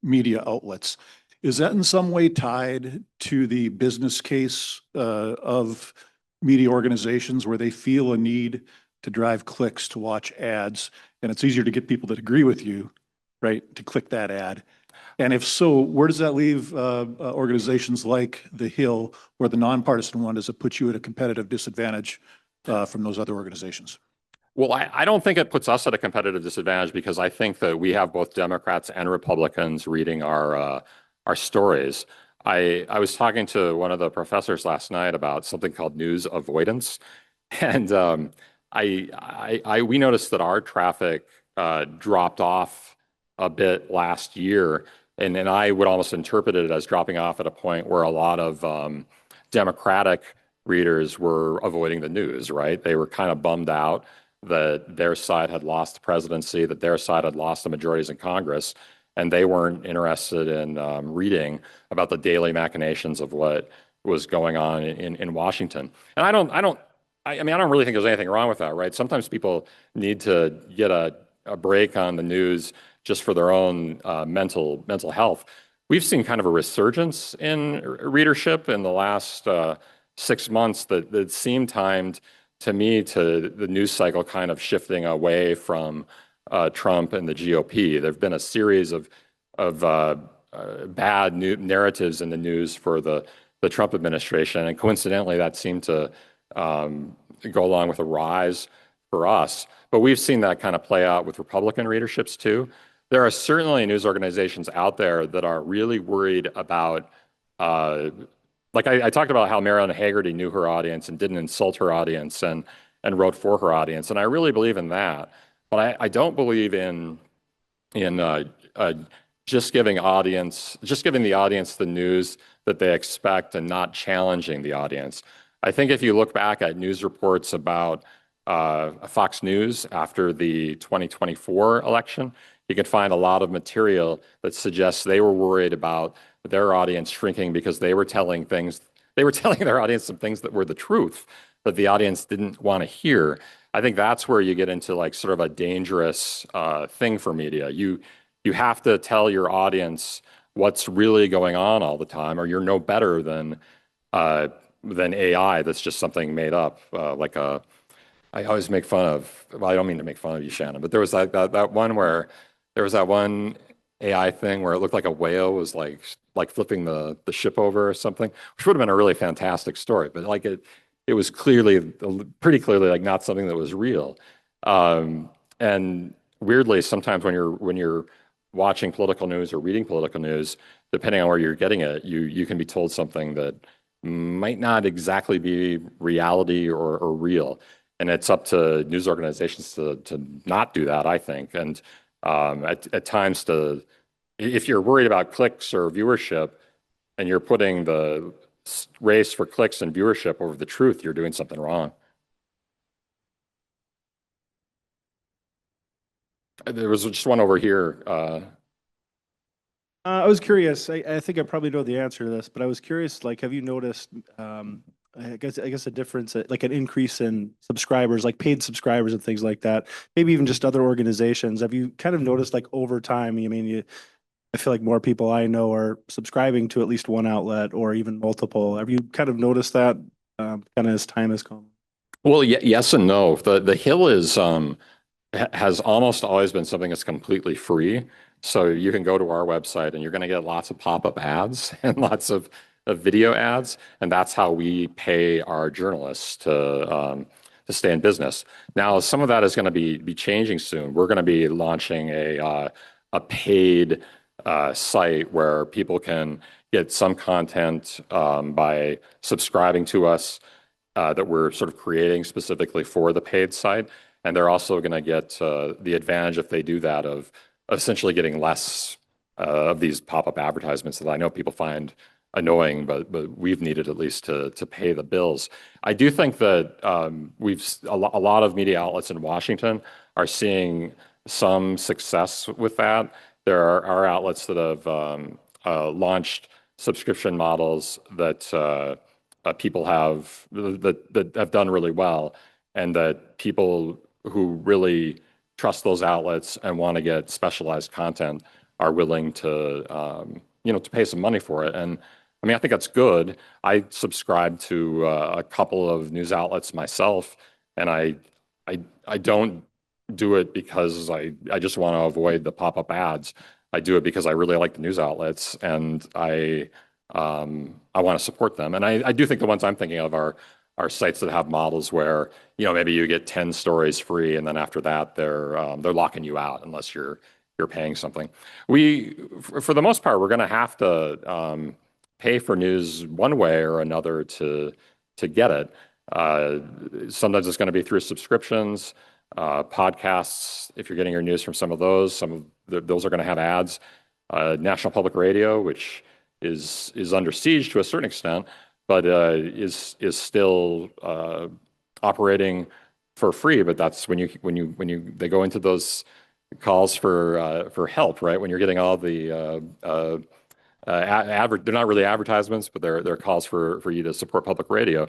Speaker 11: media outlets, is that in some way tied to the business case of media organizations where they feel a need to drive clicks to watch ads, and it's easier to get people that agree with you, right, to click that ad? And if so, where does that leave organizations like The Hill, where the nonpartisan one, does it put you at a competitive disadvantage from those other organizations?
Speaker 9: Well, I don't think it puts us at a competitive disadvantage because I think that we have both Democrats and Republicans reading our stories. I was talking to one of the professors last night about something called news avoidance, and we noticed that our traffic dropped off a bit last year, and I would almost interpret it as dropping off at a point where a lot of Democratic readers were avoiding the news, right? They were kind of bummed out that their side had lost the presidency, that their side had lost the majorities in Congress, and they weren't interested in reading about the daily machinations of what was going on in Washington. And I mean, I don't really think there's anything wrong with that, right? Sometimes people need to get a break on the news just for their own mental health. We've seen kind of a resurgence in readership in the last 6 months that seemed timed to me to the news cycle kind of shifting away from Trump and the GOP. There've been a series of bad narratives in the news for the Trump administration, and coincidentally, that seemed to go along with a rise for us. But we've seen that kind of play out with Republican readerships too. There are certainly news organizations out there that are really worried about, like I talked about how Marilyn Hagerty knew her audience and didn't insult her audience and wrote for her audience, and I really believe in that. But I don't believe in just giving the audience the news that they expect and not challenging the audience. I think if you look back at news reports about Fox News after the 2024 election, you can find a lot of material that suggests they were worried about their audience shrinking because they were telling their audience some things that were the truth that the audience didn't want to hear. I think that's where you get into like sort of a dangerous thing for media. You have to tell your audience what's really going on all the time, or you're no better than AI that's just something made up. I always make fun of, well, I don't mean to make fun of you, Shannon, but there was that one where there was that one AI thing where it looked like a whale was like flipping the ship over or something, which would have been a really fantastic story, but like it was pretty clearly like not something that was real. And weirdly, sometimes when you're watching political news or reading political news, depending on where you're getting it, you can be told something that might not exactly be reality or real. And it's up to news organizations to not do that, I think. And at times if you're worried about clicks or viewership and you're putting the race for clicks and viewership over the truth, you're doing something wrong. There was just one over here.
Speaker 12: I was curious. I think I probably know the answer to this, but I was curious. Like, have you noticed? I guess a difference, like an increase in subscribers, like paid subscribers and things like that. Maybe even just other organizations. Have you kind of noticed, like over time? I mean, I feel like more people I know are subscribing to at least one outlet or even multiple. Have you kind of noticed that kind of as time has gone?
Speaker 9: Well, yes and no. The Hill has almost always been something that's completely free. So you can go to our website and you're going to get lots of pop-up ads and lots of video ads, and that's how we pay our journalists to stay in business. Now, some of that is going to be changing soon. We're going to be launching a paid site where people can get some content by subscribing to us that we're sort of creating specifically for the paid site. And they're also going to get the advantage, if they do that, of essentially getting less of these pop-up advertisements that I know people find annoying, but we've needed at least to pay the bills. I do think that a lot of media outlets in Washington are seeing some success with that. There are outlets that have launched subscription models that people have that have done really well, and that people who really trust those outlets and want to get specialized content are willing to to pay some money for it. And I mean, I think that's good. I subscribe to a couple of news outlets myself, and I don't do it because I just want to avoid the pop-up ads. I do it because I really like the news outlets, and I want to support them. And I do think the ones I'm thinking of are sites that have models where maybe you get 10 stories free, and then after that they're locking you out unless you're paying something. For the most part, we're going to have to pay for news one way or another to get it. Sometimes it's going to be through subscriptions, podcasts. If you're getting your news from some of those are going to have ads. National Public Radio, which is under siege to a certain extent, but is still operating for free. But that's when they go into those calls for help, right? When you're getting all the they're not really advertisements, but they're calls for you to support public radio.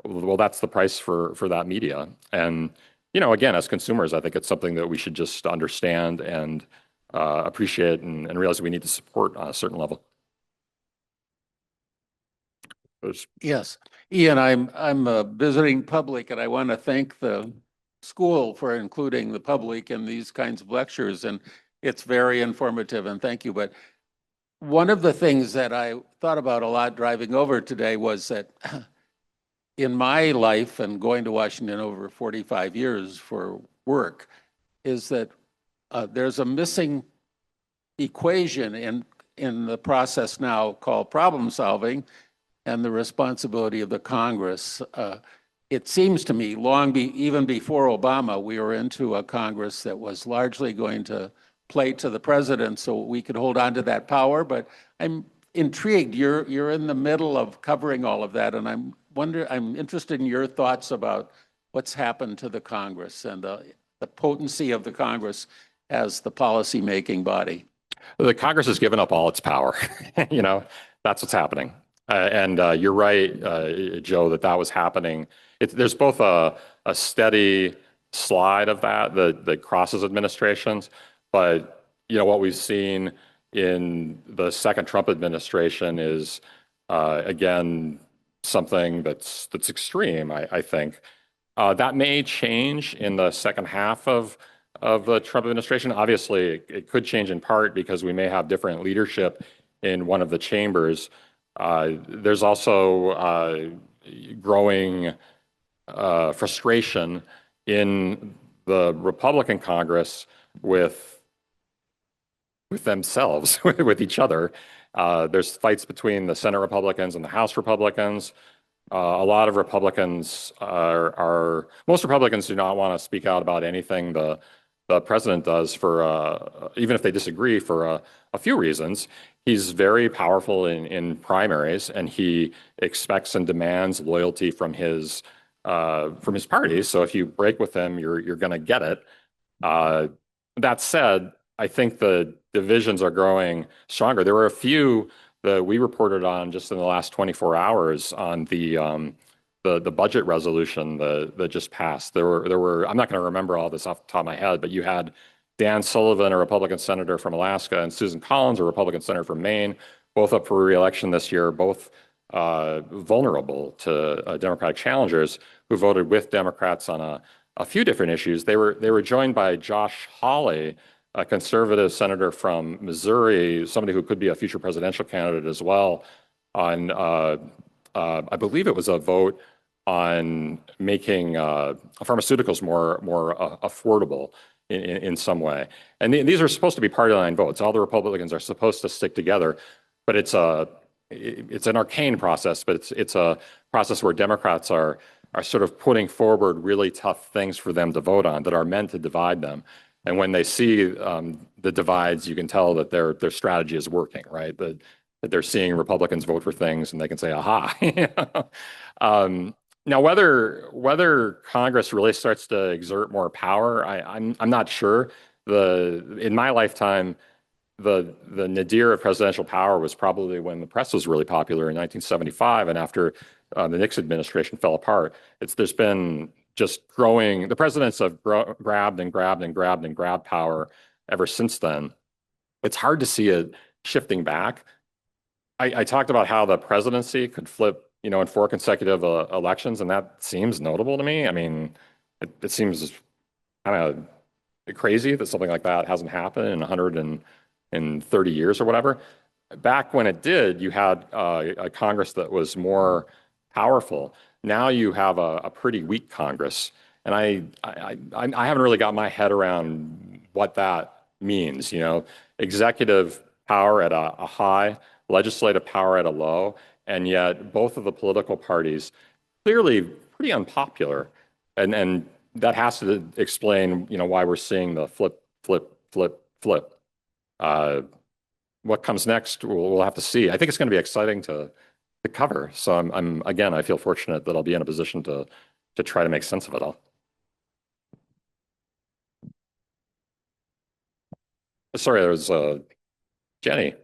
Speaker 9: Well, that's the price for that media. And again, as consumers, I think it's something that we should just understand and appreciate and realize we need to support on a certain level.
Speaker 13: Yes, Ian, I'm a visiting public, and I want to thank the school for including the public in these kinds of lectures, and it's very informative, and thank you. But one of the things that I thought about a lot driving over today was that in my life and going to Washington over 45 years for work is that there's a missing equation in the process now called problem solving and the responsibility of the Congress. It seems to me even before Obama, we were into a Congress that was largely going to play to the president so we could hold on to that power. But I'm intrigued. You're in the middle of covering all of that, and I'm interested in your thoughts about what's happened to the Congress and the potency of the Congress as the policy-making body.
Speaker 9: The Congress has given up all its power. That's what's happening. And you're right, Joe, that was happening. There's both a steady slide of that crosses administrations, but what we've seen in the second Trump administration is again something that's extreme. I think that may change in the second half of the Trump administration. Obviously, it could change in part because we may have different leadership in one of the chambers. There's also growing frustration in the Republican Congress with themselves, with each other. There's fights between the Senate Republicans and the House Republicans. A lot of Republicans most Republicans do not want to speak out about anything the president does for even if they disagree for a few reasons. He's very powerful in primaries, and he expects and demands loyalty from his party. So if you break with him, you're going to get it. That said, I think the divisions are growing stronger. There were a few that we reported on just in the last 24 hours on the budget resolution that just passed. There were I'm not going to remember all this off the top of my head, but you had Dan Sullivan, a Republican senator from Alaska, and Susan Collins, a Republican senator from Maine, both up for re-election this year, both vulnerable to Democratic challengers who voted with Democrats on a few different issues. They were joined by Josh Hawley, a conservative senator from Missouri, somebody who could be a future presidential candidate as well, on I believe it was a vote on making pharmaceuticals more affordable in some way. And these are supposed to be party line votes. All the Republicans are supposed to stick together, but it's an arcane process, but it's a process where Democrats are sort of putting forward really tough things for them to vote on that are meant to divide them. And when they see the divides, you can tell that their strategy is working, right? That they're seeing Republicans vote for things and they can say, aha. Now, whether Congress really starts to exert more power, I'm not sure. In my lifetime, the nadir of presidential power was probably when the press was really popular in 1975, and after the Nixon administration fell apart. There's been just growing. The presidents have grabbed and grabbed and grabbed and grabbed power ever since then. It's hard to see it shifting back. I talked about how the presidency could flip, in 4 consecutive elections, and that seems notable to me. I mean, it seems kind of crazy that something like that hasn't happened in 130 years or whatever. Back when it did, you had a Congress that was more powerful. Now you have a pretty weak Congress, and I haven't really got my head around what that means. Executive power at a high, legislative power at a low, and yet both of the political parties clearly pretty unpopular, and that has to explain why we're seeing the flip. What comes next, we'll have to see. I think it's going to be exciting to cover. So I'm again, I feel fortunate that I'll be in a position to try to make sense of it all. Sorry, there was Jenny.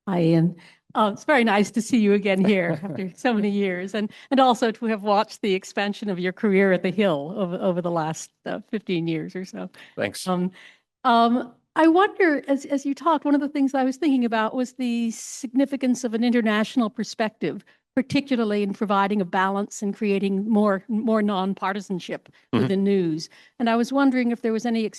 Speaker 14: Hi, Ian. It's very nice to see you again here after so many years, and also to have watched the expansion of your career at the Hill over the last 15 years or so.
Speaker 9: Thanks.
Speaker 14: I wonder, as you talked, one of the things I was thinking about was the significance of an international perspective, particularly in providing a balance and creating more nonpartisanship within news. And I was wondering if there was any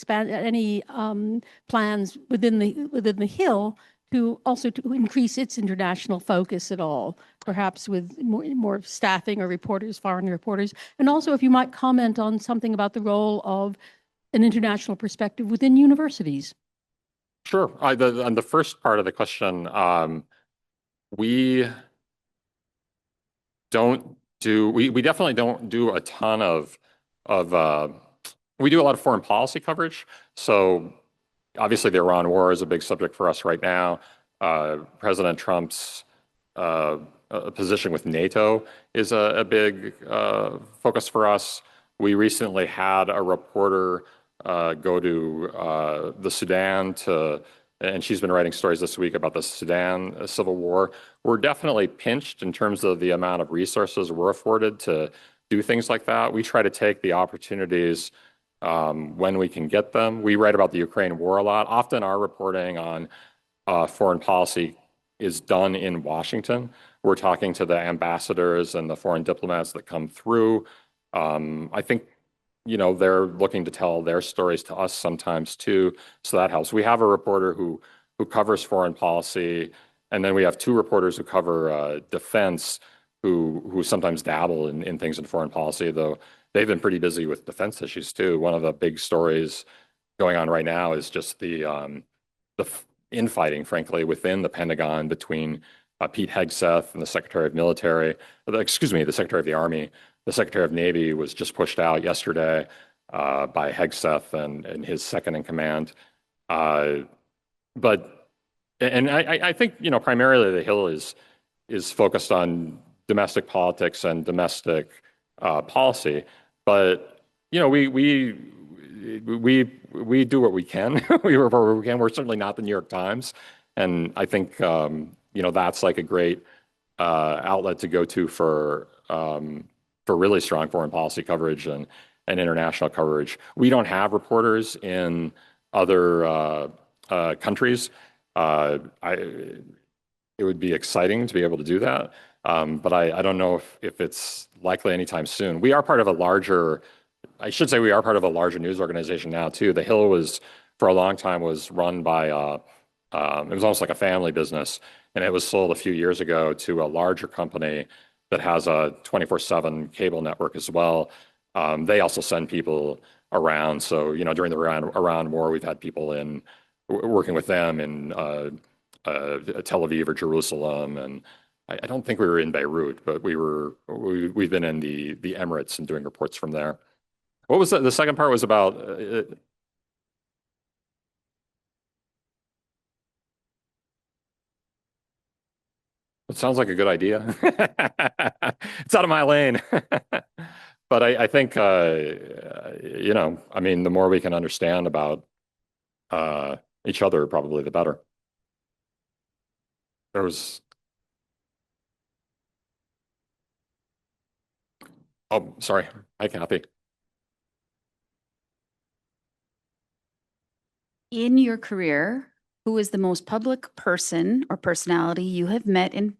Speaker 14: plans within the Hill to also to increase its international focus at all, perhaps with more staffing or reporters, foreign reporters, and also if you might comment on something about the role of an international perspective within universities.
Speaker 9: Sure. On the first part of the question, we definitely don't do a ton of we do a lot of foreign policy coverage. So obviously the Iran war is a big subject for us right now. President Trump's position with NATO is a big focus for us. We recently had a reporter go to the Sudan and she's been writing stories this week about the Sudan civil war. We're definitely pinched in terms of the amount of resources we're afforded to do things like that. We try to take the opportunities when we can get them. We write about the Ukraine war a lot. Often our reporting on foreign policy is done in Washington. We're talking to the ambassadors and the foreign diplomats that come through. I think, they're looking to tell their stories to us sometimes too, so that helps. We have a reporter who covers foreign policy, and then we have two reporters who cover defense, who sometimes dabble in things in foreign policy, though they've been pretty busy with defense issues too. One of the big stories going on right now is just the infighting, frankly, within the Pentagon between Pete Hegseth and the Secretary of the Secretary of the Army. The Secretary of Navy was just pushed out yesterday by Hegseth and his second in command. I think, primarily the Hill is focused on domestic politics and domestic policy, but we do what we can. We report what we can. We're certainly not the New York Times, and I think that's like a great outlet to go to for really strong foreign policy coverage and international coverage. We don't have reporters in other countries. It would be exciting to be able to do that, but I don't know if it's likely anytime soon. We are part of a larger news organization now too. The Hill was, for a long time, was run by, it was almost like a family business, and it was sold a few years ago to a larger company that has a 24/7 cable network as well. They also send people around. So, during the Iran war, we've had people working with them in Tel Aviv or Jerusalem, and I don't think we were in Beirut, but we've been in the Emirates and doing reports from there. What was the second part was about? It sounds like a good idea. It's out of my lane. But I think, the more we can understand about each other, probably the better. Oh, sorry. Hi, Kathy.
Speaker 15: In your career, who is the most public person or personality you have met and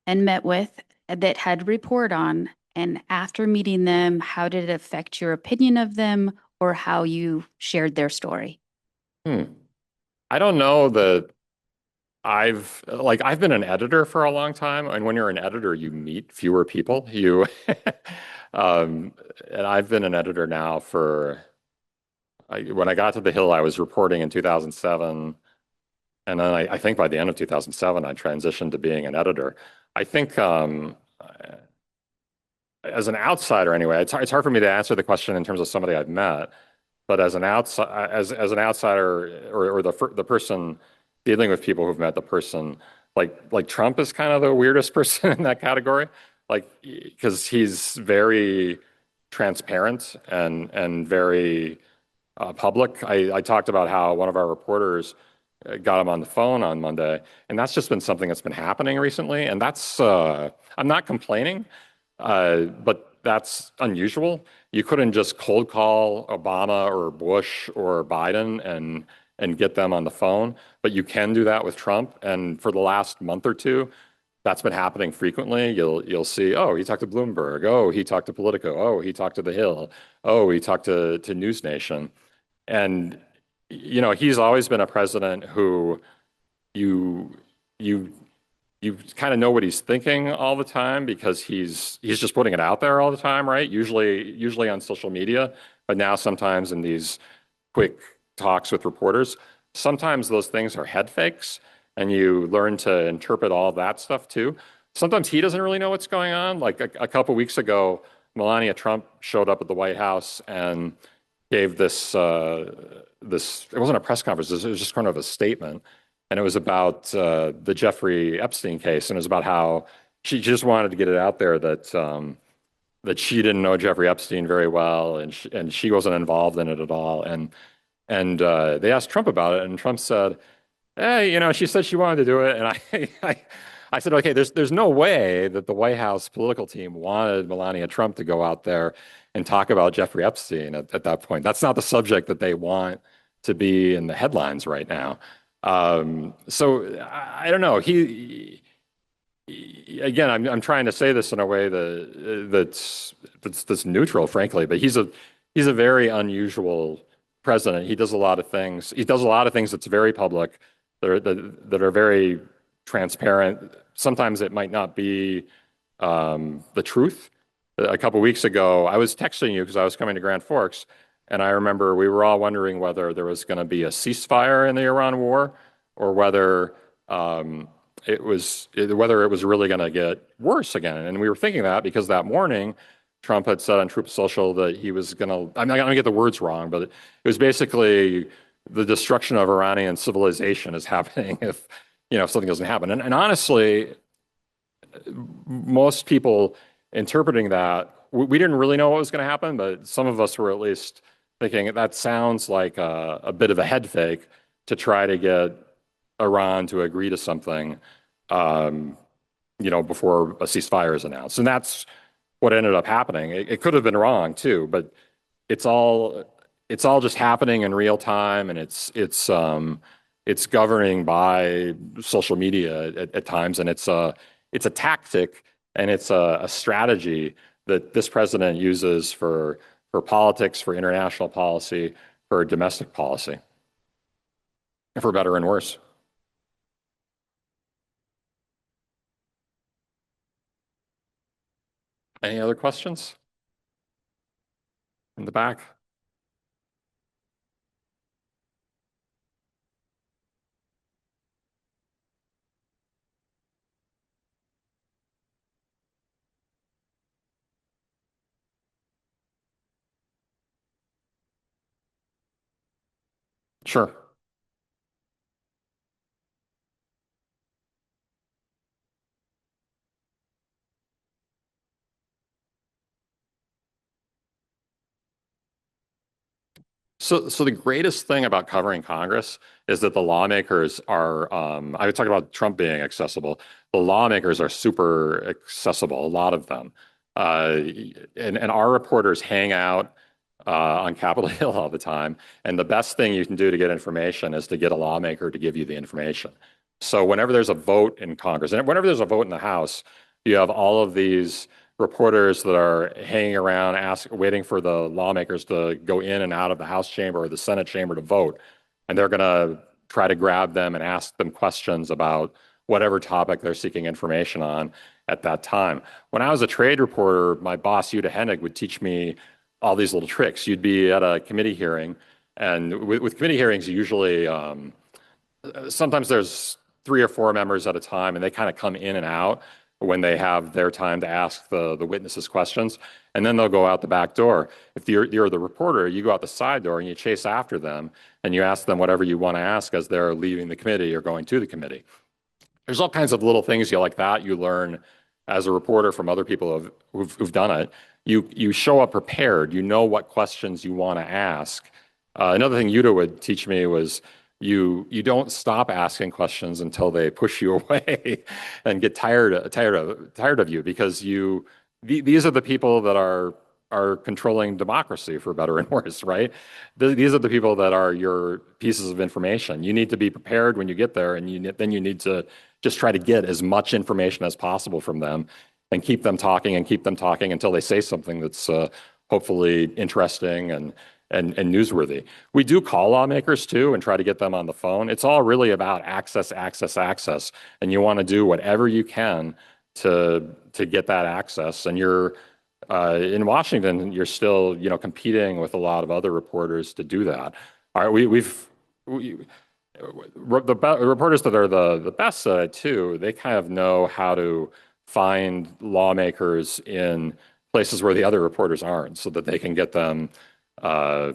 Speaker 15: met with that had a report on? And after meeting them, how did it affect your opinion of them or how you shared their story?
Speaker 9: I don't know that I've been an editor for a long time, and when you're an editor, you meet fewer people. And I've been an editor now when I got to the Hill, I was reporting in 2007. And then I think by the end of 2007, I transitioned to being an editor. I think as an outsider anyway, it's hard for me to answer the question in terms of somebody I've met. But as an outsider or the person dealing with people who've met the person, like Trump is kind of the weirdest person in that category, like because he's very transparent and very public. I talked about how one of our reporters got him on the phone on Monday, and that's just been something that's been happening recently. And that's I'm not complaining, but that's unusual. You couldn't just cold call Obama or Bush or Biden and get them on the phone, but you can do that with Trump. And for the last month or two, that's been happening frequently. You'll see, oh, he talked to Bloomberg. Oh, he talked to Politico. Oh, he talked to The Hill. Oh, he talked to News Nation. And you know, he's always been a president who you kind of know what he's thinking all the time because he's just putting it out there all the time, right? Usually on social media, but now sometimes in these quick talks with reporters, sometimes those things are head fakes, and you learn to interpret all of that stuff too. Sometimes he doesn't really know what's going on. Like a couple weeks ago, Melania Trump showed up at the White House and gave this, it wasn't a press conference, it was just kind of a statement. And it was about the Jeffrey Epstein case. And it was about how she just wanted to get it out there that that she didn't know Jeffrey Epstein very well, and she wasn't involved in it at all. And they asked Trump about it, and Trump said, "Hey, you know, she said she wanted to do it." And I said, "Okay, there's no way that the White House political team wanted Melania Trump to go out there and talk about Jeffrey Epstein at that point. That's not the subject that they want to be in the headlines right now." So I don't know. Again, I'm trying to say this in a way that's neutral, frankly, but he's a very unusual president. He does a lot of things. He does a lot of things that's very public, that are very transparent. Sometimes it might not be the truth. A couple weeks ago, I was texting you because I was coming to Grand Forks, and I remember we were all wondering whether there was going to be a ceasefire in the Iran war, or whether it was really going to get worse again. And we were thinking that because that morning, Trump had said on Truth Social that he was going to, I'm not going to get the words wrong, but it was basically the destruction of Iranian civilization is happening if something doesn't happen. And honestly, most people interpreting that, we didn't really know what was going to happen, but some of us were at least thinking that sounds like a bit of a head fake to try to get Iran to agree to something, before a ceasefire is announced. And that's what ended up happening. It could have been wrong too, but it's all just happening in real time, and it's governing by social media at times, and it's a tactic, and it's a strategy that this president uses for politics, for international policy, for domestic policy, for better and worse. Any other questions? In the back. Sure. So the greatest thing about covering Congress is that the lawmakers are, I was talking about Trump being accessible. The lawmakers are super accessible, a lot of them. And our reporters hang out on Capitol Hill all the time. And the best thing you can do to get information is to get a lawmaker to give you the information. So whenever there's a vote in Congress, and whenever there's a vote in the House, you have all of these reporters that are hanging around waiting for the lawmakers to go in and out of the House chamber or the Senate chamber to vote. And they're going to try to grab them and ask them questions about whatever topic they're seeking information on at that time. When I was a trade reporter, my boss, Uta Hennig, would teach me all these little tricks. You'd be at a committee hearing, and with committee hearings, usually sometimes there's 3 or 4 members at a time, and they kind of come in and out when they have their time to ask the witnesses questions, and then they'll go out the back door. If you're the reporter, you go out the side door and you chase after them, and you ask them whatever you want to ask as they're leaving the committee or going to the committee. there's all kinds of little things like that you learn as a reporter from other people who've done it. You show up prepared. You know what questions you want to ask. Another thing Yuta would teach me was you don't stop asking questions until they push you away and get tired of you, because these are the people that are controlling democracy, for better and worse, right? These are the people that are your pieces of information. You need to be prepared when you get there, and then you need to just try to get as much information as possible from them and keep them talking until they say something that's hopefully interesting and newsworthy. We do call lawmakers too and try to get them on the phone. It's all really about access, and you want to do whatever you can to get that access. And you're in Washington, you're still competing with a lot of other reporters to do that. All right, the reporters that are the best at it too, they kind of know how to find lawmakers in places where the other reporters aren't, so that they can get them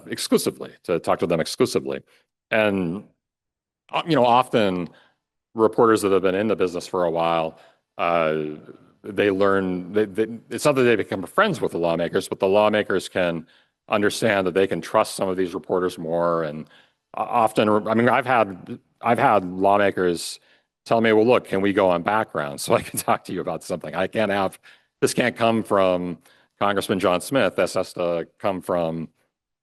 Speaker 9: exclusively, to talk to them exclusively. And often reporters that have been in the business for a while, they learn it's not that they become friends with the lawmakers, but the lawmakers can understand that they can trust some of these reporters more. And often, I mean, I've had lawmakers tell me, well, look, can we go on background so I can talk to you about something? This can't come from Congressman John Smith. This has to come from,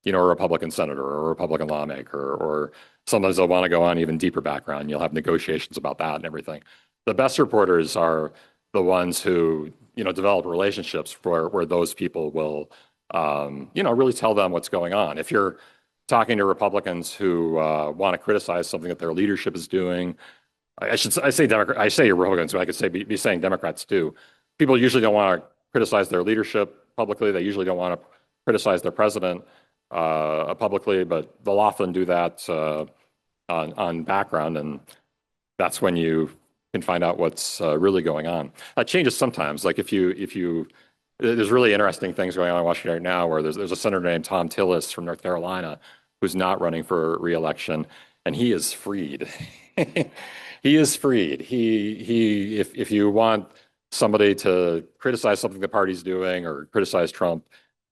Speaker 9: a Republican senator or a Republican lawmaker, or sometimes they'll want to go on even deeper background. You'll have negotiations about that and everything. The best reporters are the ones who, develop relationships where those people will, really tell them what's going on. If you're talking to Republicans who want to criticize something that their leadership is doing, I say Republicans, but I could be saying Democrats too. People usually don't want to criticize their leadership publicly. They usually don't want to criticize their president publicly, but they'll often do that on background, and that's when you can find out what's really going on. That changes sometimes. Like if you there's really interesting things going on in Washington right now, where there's a senator named Tom Tillis from North Carolina who's not running for re-election, and he is freed. He is freed. If you want somebody to criticize something the party's doing or criticize Trump,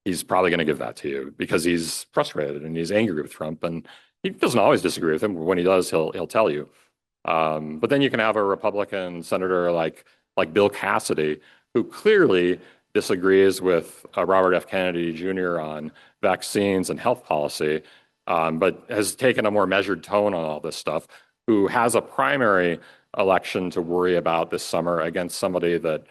Speaker 9: he's probably going to give that to you, because he's frustrated and he's angry with Trump, and he doesn't always disagree with him. When he does, he'll tell you. But then you can have a Republican senator like Bill Cassidy, who clearly disagrees with Robert F. Kennedy Jr. on vaccines and health policy, but has taken a more measured tone on all this stuff, who has a primary election to worry about this summer against somebody that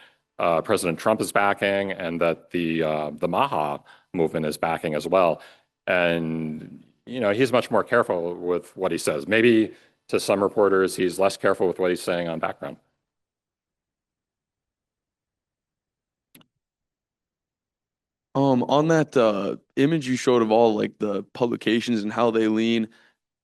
Speaker 9: President Trump is backing, and that the Maha movement is backing as well. And, he's much more careful with what he says. Maybe to some reporters, he's less careful with what he's saying on background.
Speaker 16: On that image you showed of all like the publications and how they lean,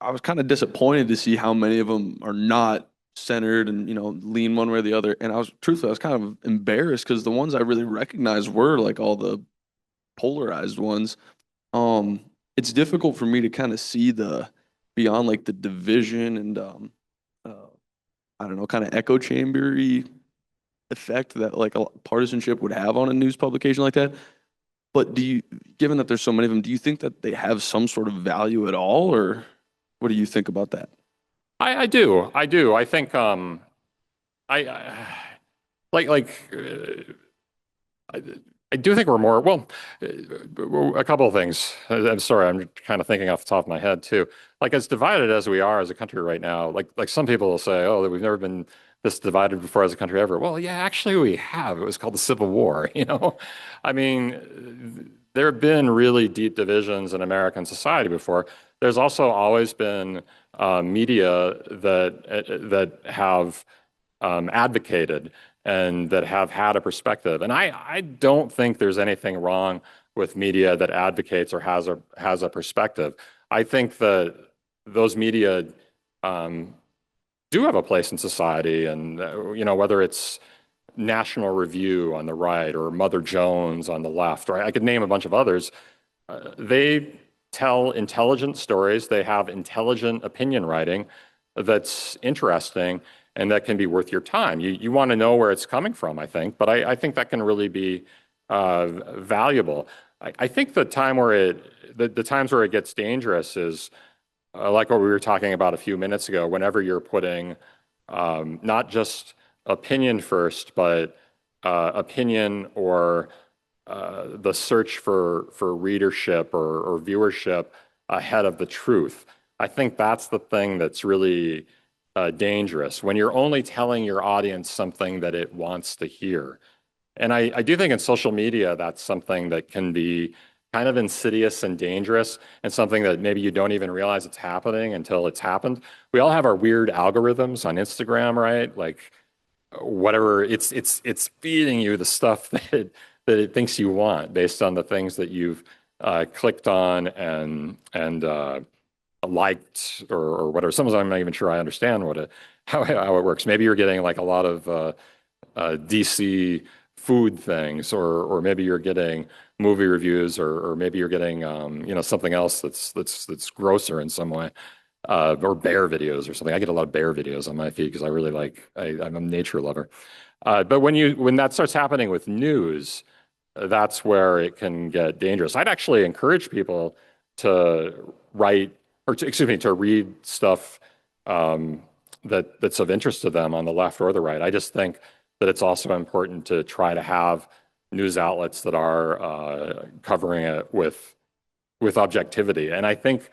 Speaker 16: I was kind of disappointed to see how many of them are not centered and lean one way or the other. And I was kind of embarrassed, because the ones I really recognized were like all the polarized ones. It's difficult for me to kind of see beyond like the division and I don't know, kind of echo chambery effect that like a partisanship would have on a news publication like that. But given that there's so many of them, do you think that they have some sort of value at all, or what do you think about that?
Speaker 9: I do. I think I do think we're more, well, a couple of things. I'm sorry, I'm kind of thinking off the top of my head too. Like, as divided as we are as a country right now, like some people will say, oh, we've never been this divided before as a country ever. Well, yeah, actually we have. It was called the Civil War, I mean, there have been really deep divisions in American society before. There's also always been media that have advocated and that have had a perspective. And I don't think there's anything wrong with media that advocates or has a perspective. I think that those media do have a place in society, and whether it's National Review on the right or Mother Jones on the left, or I could name a bunch of others. They tell intelligent stories. They have intelligent opinion writing that's interesting, and that can be worth your time. You want to know where it's coming from, I think, but I think that can really be valuable. I think the times where it gets dangerous is like what we were talking about a few minutes ago, whenever you're putting not just opinion first, but opinion or the search for readership or viewership ahead of the truth. I think that's the thing that's really dangerous, when you're only telling your audience something that it wants to hear. And I do think in social media, that's something that can be kind of insidious and dangerous, and something that maybe you don't even realize it's happening until it's happened. We all have our weird algorithms on Instagram, right? Like whatever, it's feeding you the stuff that it thinks you want based on the things that you've clicked on and liked or whatever. Sometimes I'm not even sure I understand how it works. Maybe you're getting like a lot of DC food things, or maybe you're getting movie reviews, or maybe you're getting something else that's grosser in some way, or bear videos or something. I get a lot of bear videos on my feed because I really I'm a nature lover. But when that starts happening with news, that's where it can get dangerous. I'd actually encourage people to read stuff that's of interest to them on the left or the right. I just think that it's also important to try to have news outlets that are covering it with objectivity. And I think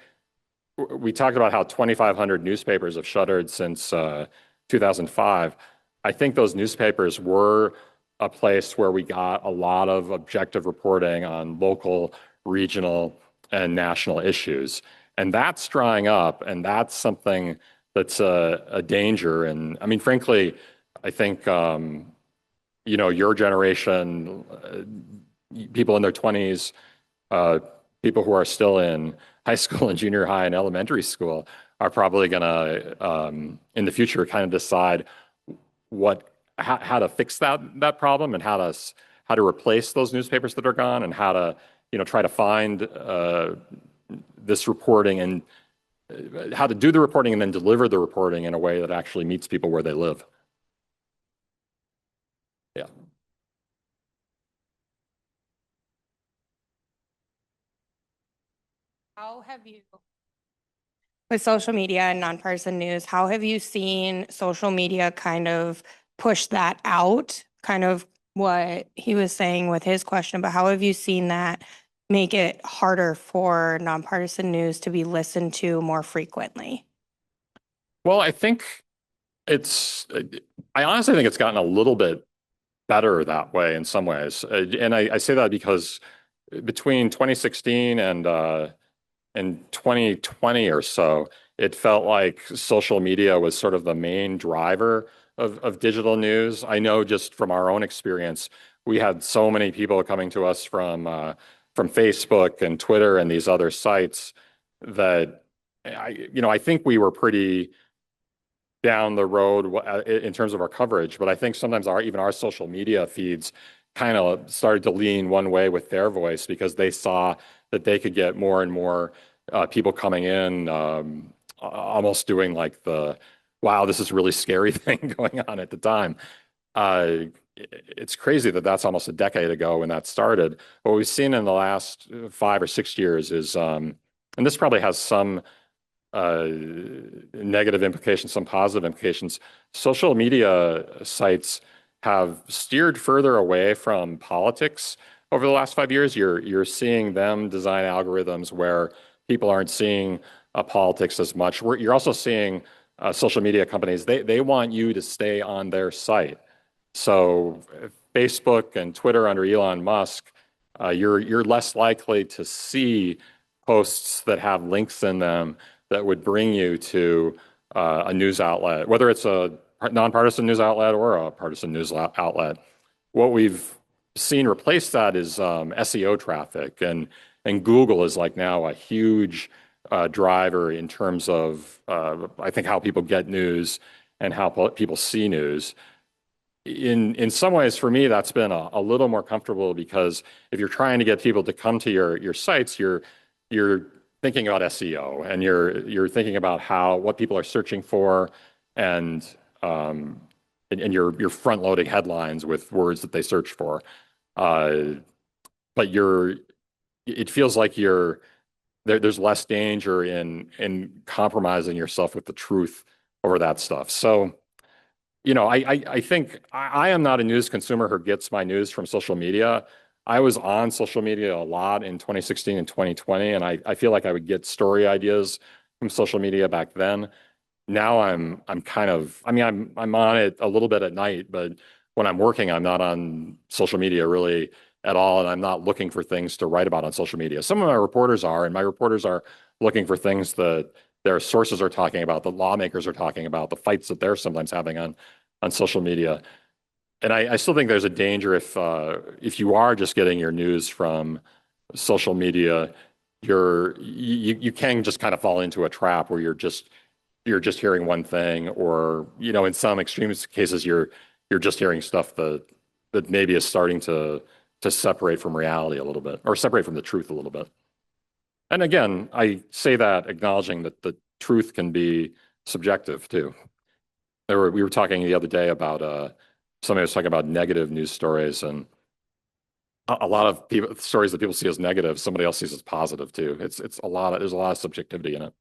Speaker 9: we talked about how 2,500 newspapers have shuttered since 2005. I think those newspapers were a place where we got a lot of objective reporting on local, regional, and national issues. And that's drying up, and that's something that's a danger. And I mean, frankly, I think, your generation, people in their 20s, people who are still in high school and junior high and elementary school are probably going to, in the future, kind of decide how to fix that problem, and how to replace those newspapers that are gone, and how to try to find this reporting, and how to do the reporting and then deliver the reporting in a way that actually meets people where they live. Yeah.
Speaker 17: How have you, with social media and nonpartisan news, how have you seen social media kind of push that out? Kind of what he was saying with his question, but how have you seen that make it harder for nonpartisan news to be listened to more frequently?
Speaker 9: Well, I honestly think it's gotten a little bit better that way in some ways. And I say that because between 2016 and 2020 or so, it felt like social media was sort of the main driver of digital news. I know just from our own experience, we had so many people coming to us from Facebook and Twitter and these other sites that I think we were pretty down the road in terms of our coverage. But I think sometimes even our social media feeds kind of started to lean one way with their voice, because they saw that they could get more and more people coming in, almost doing like the, wow, this is a really scary thing going on at the time. It's crazy that that's almost a decade ago when that started. What we've seen in the last 5 or 6 years is, and this probably has some negative implications, some positive implications. Social media sites have steered further away from politics over the last 5 years. You're seeing them design algorithms where people aren't seeing politics as much. You're also seeing social media companies, they want you to stay on their site. So Facebook and Twitter under Elon Musk, you're less likely to see posts that have links in them that would bring you to a news outlet, whether it's a nonpartisan news outlet or a partisan news outlet. What we've seen replace that is SEO traffic, and Google is like now a huge driver in terms of I think how people get news and how people see news. In some ways, for me, that's been a little more comfortable, because if you're trying to get people to come to your sites, you're thinking about SEO, and you're thinking about what people are searching for, and and you're front loading headlines with words that they search for. But it feels like there's less danger in compromising yourself with the truth over that stuff. So, I think I am not a news consumer who gets my news from social media. I was on social media a lot in 2016 and 2020, and I feel like I would get story ideas from social media back then. Now I'm on it a little bit at night, but when I'm working, I'm not on social media really at all, and I'm not looking for things to write about on social media. Some of my reporters are, and my reporters are looking for things that their sources are talking about, the lawmakers are talking about, the fights that they're sometimes having on social media. And I still think there's a danger if you are just getting your news from social media, you can just kind of fall into a trap where you're just hearing one thing, or in some extreme cases you're just hearing stuff that maybe is starting to separate from reality a little bit, or separate from the truth a little bit. And again, I say that acknowledging that the truth can be subjective too. We were talking the other day about somebody was talking about negative news stories, and a lot of stories that people see as negative, somebody else sees as positive too. There's a lot of subjectivity in it.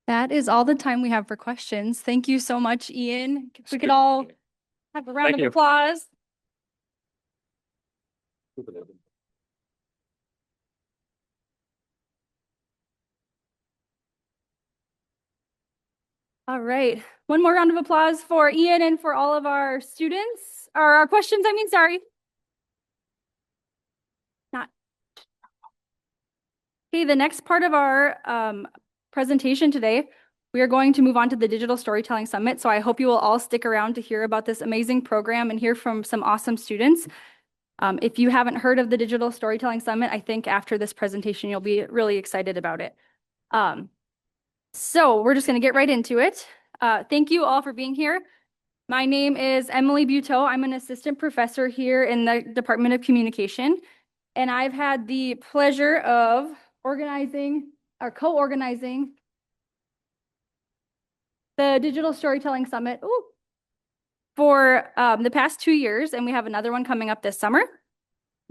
Speaker 18: That is all the time we have for questions. Thank you so much, Ian. If we could all have a round of applause. All right. One more round of applause for Ian and for all of our students, or our questions, sorry. Okay, the next part of our presentation today, we are going to move on to the Digital Storytelling Summit. So I hope you will all stick around to hear about this amazing program and hear from some awesome students. If you haven't heard of the Digital Storytelling Summit, I think after this presentation, you'll be really excited about it. So we're just going to get right into it. Thank you all for being here. My name is Emily Buteau. I'm an assistant professor here in the Department of Communication, and I've had the pleasure of co-organizing the Digital Storytelling Summit for the past 2 years, and we have another one coming up this summer.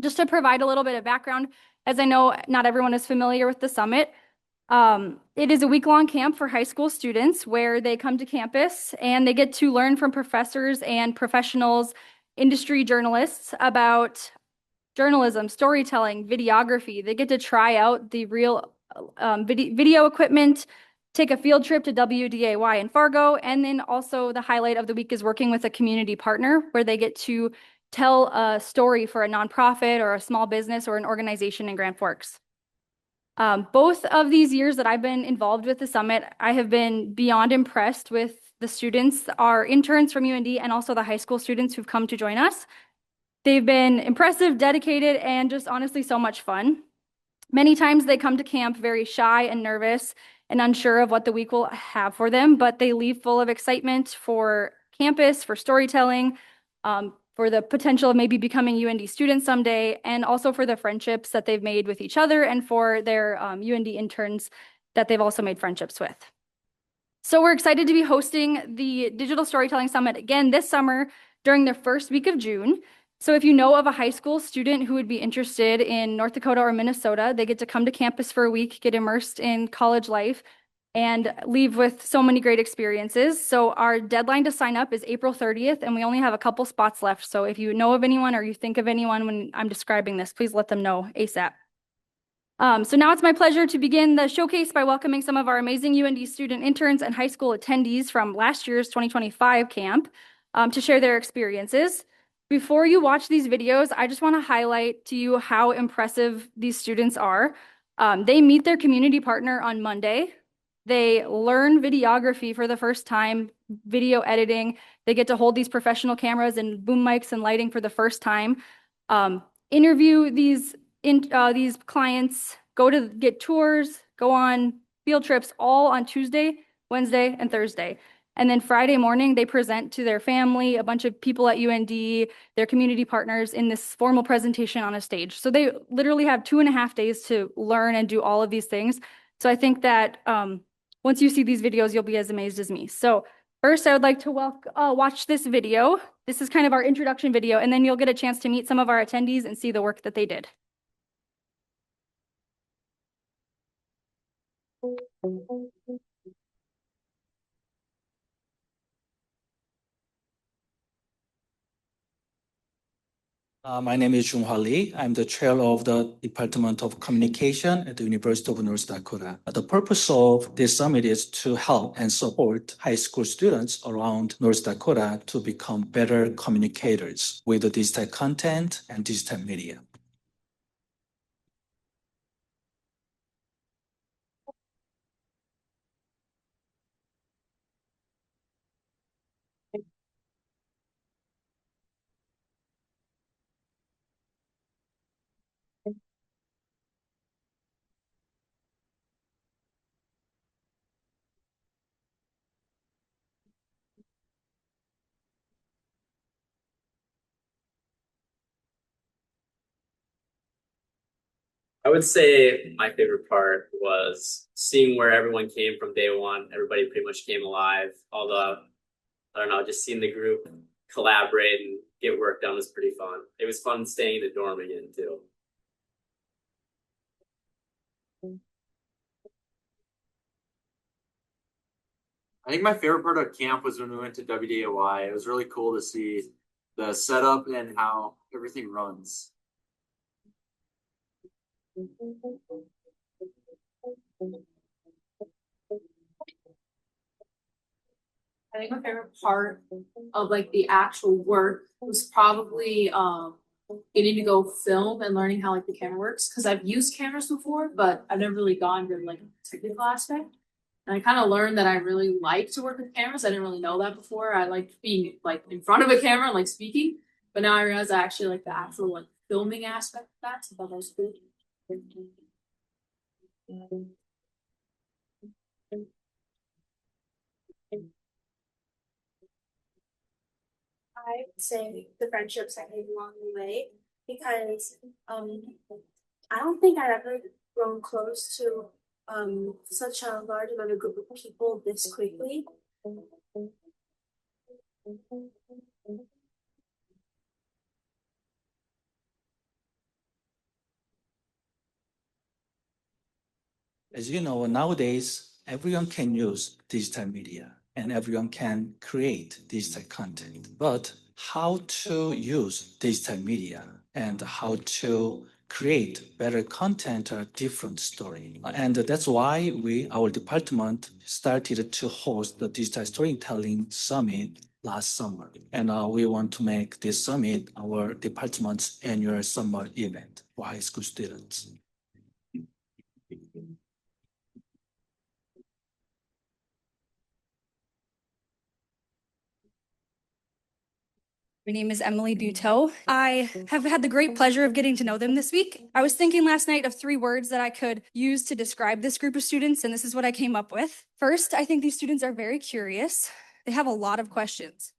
Speaker 18: Just to provide a little bit of background, as I know not everyone is familiar with the summit, it is a week-long camp for high school students where they come to campus and they get to learn from professors and professionals, industry journalists about journalism, storytelling, videography. They get to try out the real video equipment, take a field trip to WDAY in Fargo, and then also the highlight of the week is working with a community partner where they get to tell a story for a nonprofit or a small business or an organization in Grand Forks. Both of these years that I've been involved with the summit, I have been beyond impressed with the students, our interns from UND, and also the high school students who've come to join us. They've been impressive, dedicated, and just honestly so much fun. Many times they come to camp very shy and nervous and unsure of what the week will have for them, but they leave full of excitement for campus, for storytelling, for the potential of maybe becoming UND students someday, and also for the friendships that they've made with each other and for their UND interns that they've also made friendships with. So we're excited to be hosting the Digital Storytelling Summit again this summer during the first week of June. So if you know of a high school student who would be interested in North Dakota or Minnesota, they get to come to campus for a week, get immersed in college life, and leave with so many great experiences. So our deadline to sign up is April 30th, and we only have a couple spots left. So if you know of anyone or you think of anyone when I'm describing this, please let them know ASAP. So now it's my pleasure to begin the showcase by welcoming some of our amazing UND student interns and high school attendees from last year's 2025 camp to share their experiences. Before you watch these videos, I just want to highlight to you how impressive these students are. They meet their community partner on Monday. They learn videography for the first time, video editing. They get to hold these professional cameras and boom mics and lighting for the first time. Interview these clients, go to get tours, go on field trips, all on Tuesday, Wednesday, and Thursday. And then Friday morning, they present to their family, a bunch of people at UND, their community partners in this formal presentation on a stage. So they literally have 2.5 days to learn and do all of these things. So I think that Once you see these videos, you'll be as amazed as me. So first, I would like to watch this video. This is kind of our introduction video, and then you'll get a chance to meet some of our attendees and see the work that they did.
Speaker 2: My name is Joonghwa Lee. I'm the chair of the Department of Communication at the University of North Dakota. The purpose of this summit is to help and support high school students around North Dakota to become better communicators with the digital content and digital media.
Speaker 19: I would say my favorite part was seeing where everyone came from day one. Everybody pretty much came alive. Although, I don't know, just seeing the group collaborate and get work done was pretty fun. It was fun staying in the dorm again, too.
Speaker 20: I think my favorite part of camp was when we went to WDAY. It was really cool to see the setup and how everything runs.
Speaker 21: I think my favorite part of like the actual work was probably getting to go film and learning how like the camera works, because I've used cameras before, but I've never really gone to like a technical aspect. And I kind of learned that I really like to work with cameras. I didn't really know that before. I liked being like in front of a camera and like speaking, but now I realize I actually like the actual like filming aspect of that. So that was cool.
Speaker 22: I would say the friendships I made along the way, because I don't think I've ever grown close to such a large amount of group of people this quickly.
Speaker 2: As you know, nowadays, everyone can use digital media and everyone can create digital content. But how to use digital media and how to create better content are different story. And that's why our department started to host the Digital Storytelling Summit last summer. And we want to make this summit our department's annual summer event for high school students.
Speaker 18: My name is Emily Duteau. I have had the great pleasure of getting to know them this week. I was thinking last night of 3 words that I could use to describe this group of students, and this is what I came up with. First, I think these students are very curious. They have a lot of questions,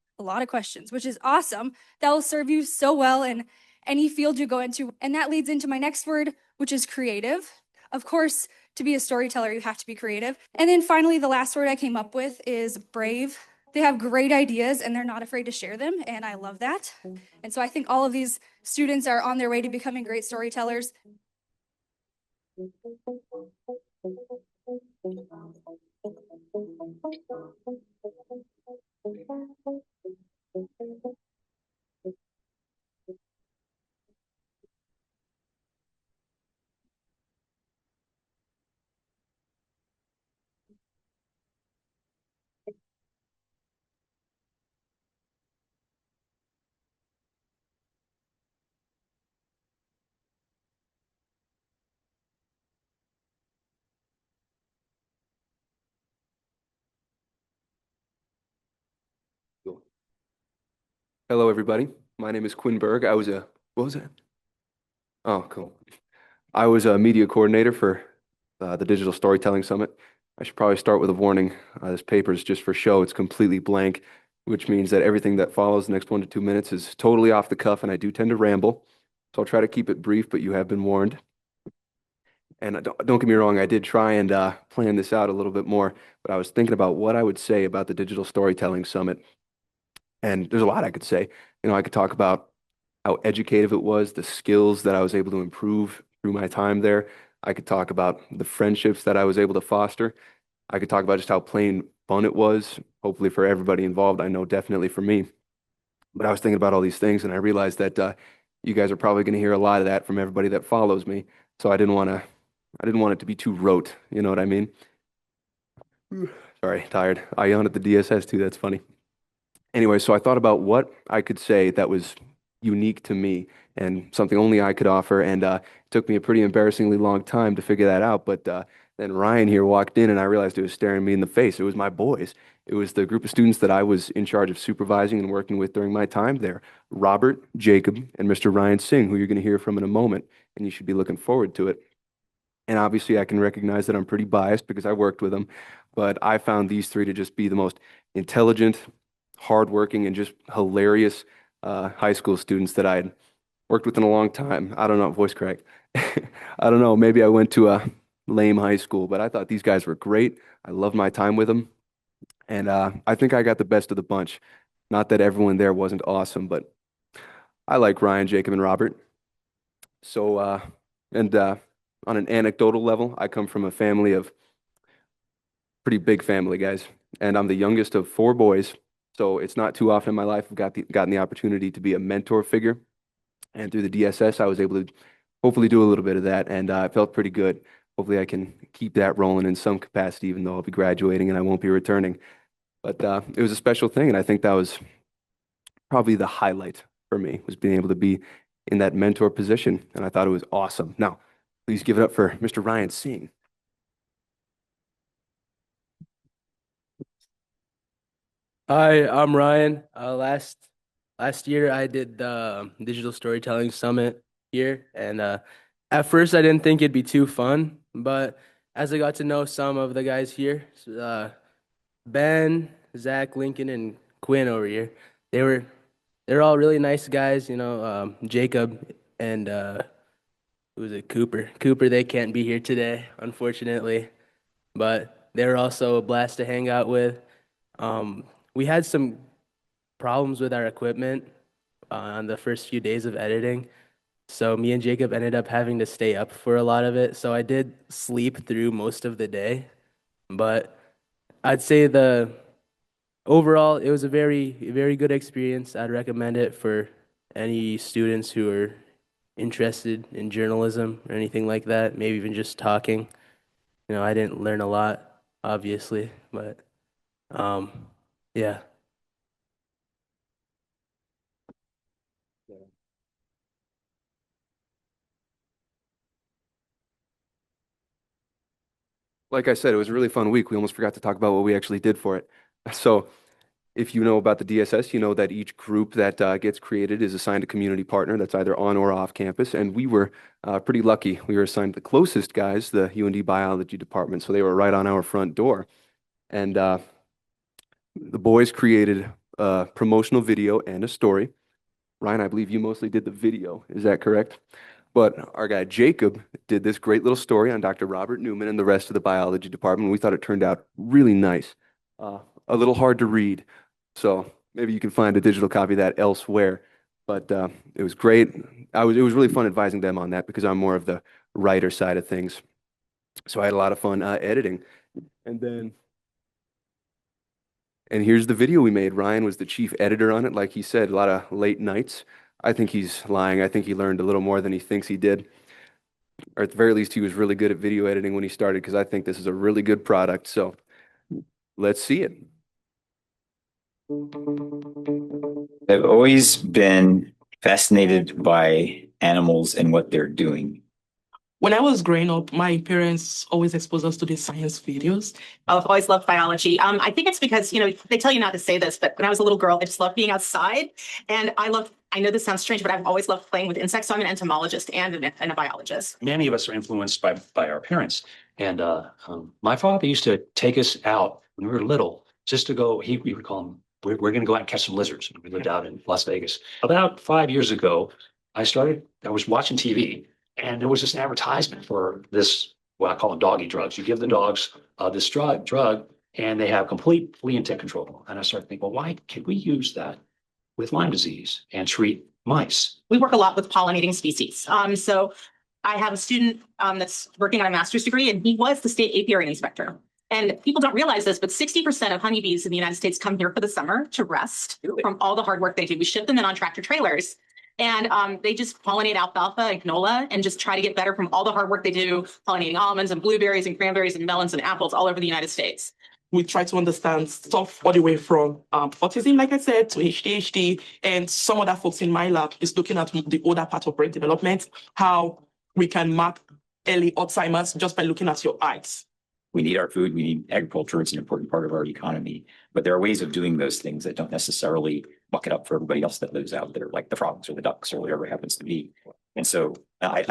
Speaker 18: which is awesome. That will serve you so well in any field you go into. And that leads into my next word, which is creative. Of course, to be a storyteller, you have to be creative. And then finally, the last word I came up with is brave. They have great ideas and they're not afraid to share them, and I love that. And so I think all of these students are on their way to becoming great storytellers.
Speaker 23: Hello, everybody. My name is Quinn Berg. What was that? Oh, cool. I was a media coordinator for the Digital Storytelling Summit. I should probably start with a warning. This paper is just for show. It's completely blank, which means that everything that follows the next 1 to 2 minutes is totally off the cuff, and I do tend to ramble. So I'll try to keep it brief, but you have been warned. And don't get me wrong, I did try and plan this out a little bit more, but I was thinking about what I would say about the Digital Storytelling Summit. And there's a lot I could say. I could talk about how educative it was, the skills that I was able to improve through my time there. I could talk about the friendships that I was able to foster. I could talk about just how plain fun it was, hopefully for everybody involved. I know definitely for me. But I was thinking about all these things, and I realized that you guys are probably going to hear a lot of that from everybody that follows me. So I didn't want it to be too rote. You know what I mean? Sorry, tired. I yawned at the DSS too. That's funny. Anyway, so I thought about what I could say that was unique to me and something only I could offer. And it took me a pretty embarrassingly long time to figure that out. But then Ryan here walked in, and I realized he was staring me in the face. It was my boys. It was the group of students that I was in charge of supervising and working with during my time there. Robert, Jacob, and Mr. Ryan Singh, who you're going to hear from in a moment, and you should be looking forward to it. And obviously, I can recognize that I'm pretty biased because I worked with them, but I found these three to just be the most intelligent, hardworking, and just hilarious high school students that I'd worked with in a long time. I don't know, voice crack. I don't know, maybe I went to a lame high school, but I thought these guys were great. I loved my time with them. And I think I got the best of the bunch. Not that everyone there wasn't awesome, but I like Ryan, Jacob, and Robert. So, on an anecdotal level, I come from a family of pretty big family, guys. And I'm the youngest of 4 boys. So it's not too often in my life I've gotten the opportunity to be a mentor figure. And through the DSS, I was able to hopefully do a little bit of that. And I felt pretty good. Hopefully I can keep that rolling in some capacity, even though I'll be graduating and I won't be returning. But it was a special thing. And I think that was probably the highlight for me, was being able to be in that mentor position. And I thought it was awesome. Now, please give it up for Mr. Ryan Singh.
Speaker 3: Hi, I'm Ryan. Last year I did the Digital Storytelling Summit here, and at first I didn't think it'd be too fun, but as I got to know some of the guys here, Ben, Zach, Lincoln, and Quinn over here, they're all really nice guys. Jacob and who was it, Cooper? Cooper, they can't be here today, unfortunately, but they're also a blast to hang out with. We had some problems with our equipment on the first few days of editing. So me and Jacob ended up having to stay up for a lot of it. So I did sleep through most of the day. But I'd say overall, it was a very, very good experience. I'd recommend it for any students who are interested in journalism or anything like that, maybe even just talking. I didn't learn a lot, obviously, but yeah.
Speaker 23: Like I said, it was a really fun week. We almost forgot to talk about what we actually did for it. So if you know about the DSS, you know that each group that gets created is assigned a community partner that's either on or off campus. And we were pretty lucky. We were assigned the closest guys, the UND Biology Department. So they were right on our front door. And the boys created a promotional video and a story. Ryan, I believe you mostly did the video. Is that correct? But our guy Jacob did this great little story on Dr. Robert Newman and the rest of the biology department. We thought it turned out really nice. A little hard to read, so maybe you can find a digital copy of that elsewhere. But it was great. It was really fun advising them on that because I'm more of the writer side of things. So I had a lot of fun editing. And here's the video we made. Ryan was the chief editor on it. Like he said, a lot of late nights. I think he's lying. I think he learned a little more than he thinks he did. Or at the very least, he was really good at video editing when he started, because I think this is a really good product. So let's see it.
Speaker 4: I've always been fascinated by animals and what they're doing.
Speaker 5: When I was growing up, my parents always exposed us to these science videos.
Speaker 24: I've always loved biology. I think it's because, they tell you not to say this, but when I was a little girl, I just loved being outside. And I know this sounds strange, but I've always loved playing with insects. So I'm an entomologist and a biologist.
Speaker 25: Many of us are influenced by our parents. And my father used to take us out when we were little, just to go, we would call them, we're going to go out and catch some lizards. We lived out in Las Vegas. About 5 years ago, I was watching TV. And there was this advertisement for this, what I call them doggy drugs. You give the dogs this drug, and they have complete flea and tick control. And I started thinking, well, why can't we use that with Lyme disease and treat mice?
Speaker 24: We work a lot with pollinating species. So I have a student that's working on a master's degree, and he was the state apiary inspector. And people don't realize this, but 60% of honeybees in the United States come here for the summer to rest from all the hard work they do. We ship them in on tractor trailers, and they just pollinate alfalfa and canola and just try to get better from all the hard work they do, pollinating almonds and blueberries and cranberries and melons and apples all over the United States.
Speaker 5: We try to understand stuff all the way from autism, like I said, to ADHD. And some other folks in my lab is looking at the older part of brain development, how we can mark early Alzheimer's just by looking at your eyes.
Speaker 4: We need our food. We need agriculture. It's an important part of our economy. But there are ways of doing those things that don't necessarily buck it up for everybody else that lives out there, like the frogs or the ducks or whatever it happens to be. And so I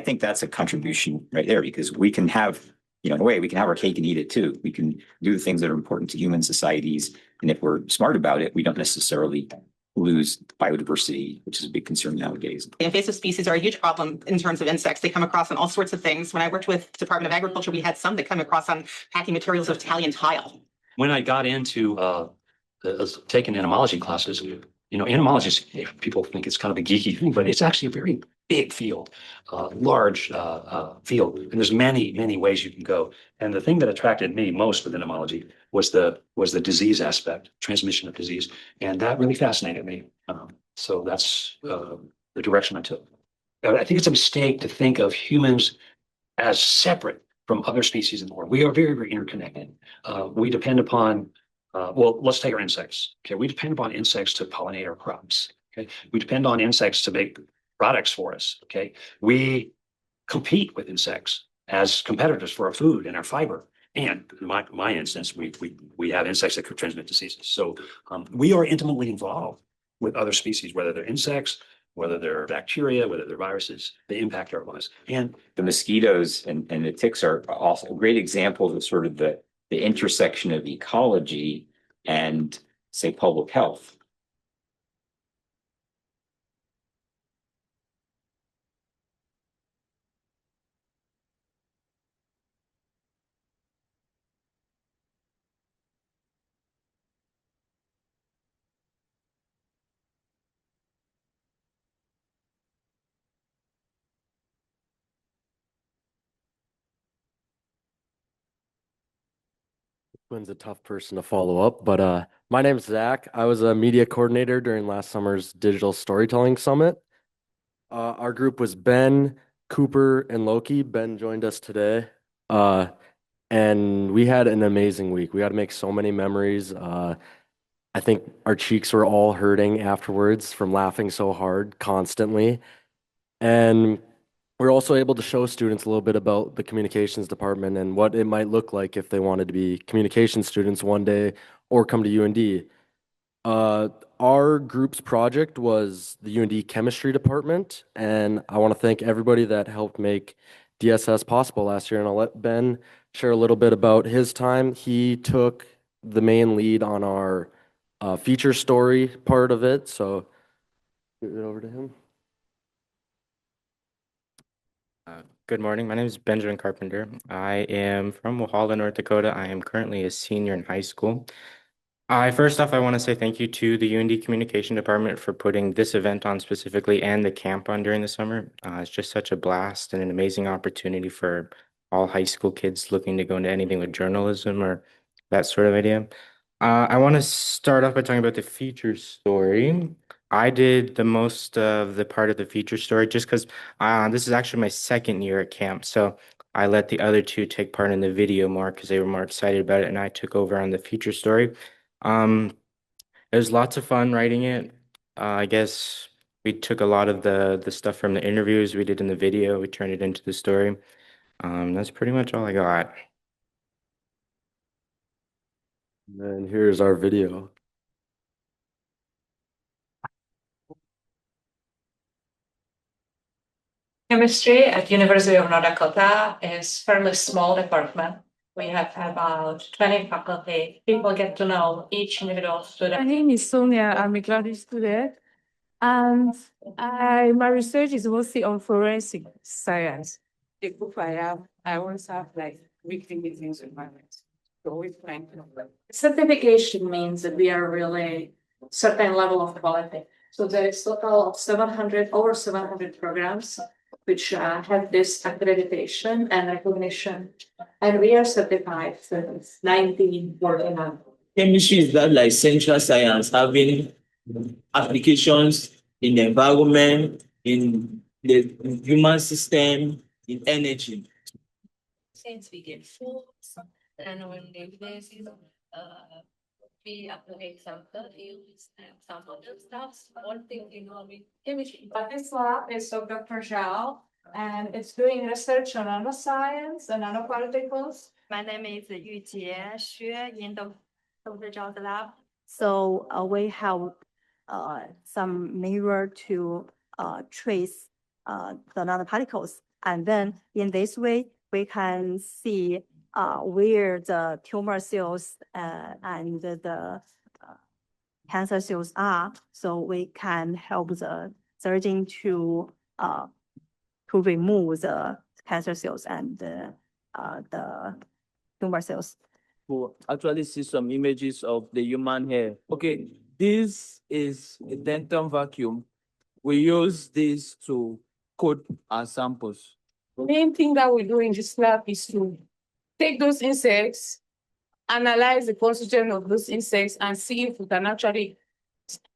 Speaker 4: think that's a contribution right there, because we can have, in a way, we can have our cake and eat it too. We can do the things that are important to human societies. And if we're smart about it, we don't necessarily lose biodiversity, which is a big concern nowadays.
Speaker 24: Invasive species are a huge problem in terms of insects. They come across on all sorts of things. When I worked with Department of Agriculture, we had some that come across on packing materials of Italian tile.
Speaker 25: When I got into taking entomology classes, entomology, people think it's kind of a geeky thing, but it's actually a very big field, large field, and there's many ways you can go. And the thing that attracted me most with entomology was the disease aspect, transmission of disease, and that really fascinated me. So that's the direction I took. I think it's a mistake to think of humans as separate from other species in the world. We are very interconnected. We depend upon well, let's take our insects. Okay, we depend upon insects to pollinate our crops. Okay, we depend on insects to make products for us. Okay, we compete with insects as competitors for our food and our fiber. And in my instance, we have insects that could transmit diseases. So we are intimately involved with other species, whether they're insects, whether they're bacteria, whether they're viruses. They impact our lives.
Speaker 4: And the mosquitoes and the ticks are also great examples of sort of the intersection of ecology and, say, public health.
Speaker 1: Quinn's a tough person to follow up, but my name's Zach. I was a media coordinator during last summer's Digital Storytelling Summit. Our group was Ben, Cooper, and Loki. Ben joined us today, and we had an amazing week. We got to make so many memories. I think our cheeks were all hurting afterwards from laughing so hard constantly, and we're also able to show students a little bit about the communications department and what it might look like if they wanted to be communication students one day or come to UND. Our group's project was the UND chemistry department, and I want to thank everybody that helped make DSS possible last year. And I'll let Ben share a little bit about his time. He took the main lead on our feature story part of it, so give it over to him.
Speaker 6: Good morning. My name is Benjamin Carpenter. I am from Walhalla, North Dakota. I am currently a senior in high school. First off, I want to say thank you to the UND Communication Department for putting this event on specifically and the camp on during the summer. It's just such a blast and an amazing opportunity for all high school kids looking to go into anything with journalism or that sort of idea. I want to start off by talking about the feature story. I did the most of the part of the feature story just because this is actually my second year at camp. So I let the other two take part in the video more because they were more excited about it, and I took over on the feature story. It was lots of fun writing it. I guess we took a lot of the stuff from the interviews we did in the video, we turned it into the story. That's pretty much all I got.
Speaker 1: And here's our video.
Speaker 7: Chemistry at University of North Dakota is fairly small department. We have about 20 faculty. People get to know each individual student.
Speaker 8: My name is Sonia. I'm a graduate student. And my research is mostly on forensic science. The group I always have like weekly meetings with my mates. So we plan. Certification means that we are really certain level of quality. So there is total of over 700 programs which have this accreditation and recognition, and we are certified since 1949.
Speaker 10: Chemistry is that like central science having applications in the environment, in the human system, in energy.
Speaker 11: Since we get foods and on daily basis, we apply some perfumes and some other stuff, all things involving chemistry.
Speaker 8: But this lab is of Dr. Zhao, and it's doing research on nanoscience and nanoparticles.
Speaker 12: My name is Yujie Xue in Dr. Zhao's lab.
Speaker 13: So we have some mirror to trace the nanoparticles. And then in this way, we can see where the tumor cells and the cancer cells are. So we can help the surgeon to remove the cancer cells and the tumor cells.
Speaker 10: We'll actually see some images of the human hair. Okay, this is a dental vacuum. We use this to coat our samples.
Speaker 8: The main thing that we do in this lab is to take those insects, analyze the constituent of those insects, and see if we can actually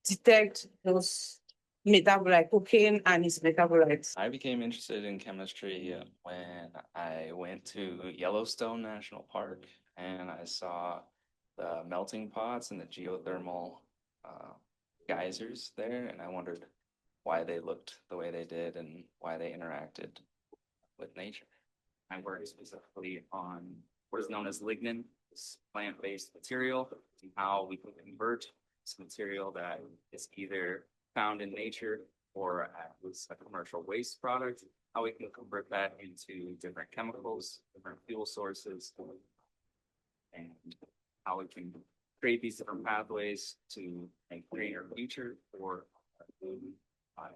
Speaker 8: detect those metabolites, cocaine and its metabolites.
Speaker 26: I became interested in chemistry when I went to Yellowstone National Park and I saw the melting pots and the geothermal geysers there, and I wondered why they looked the way they did and why they interacted with nature. I worked specifically on what is known as lignin, this plant-based material, and how we can convert this material that is either found in nature or as a commercial waste product, how we can convert that into different chemicals, different fuel sources, and how we can create these different pathways to make a greener future for the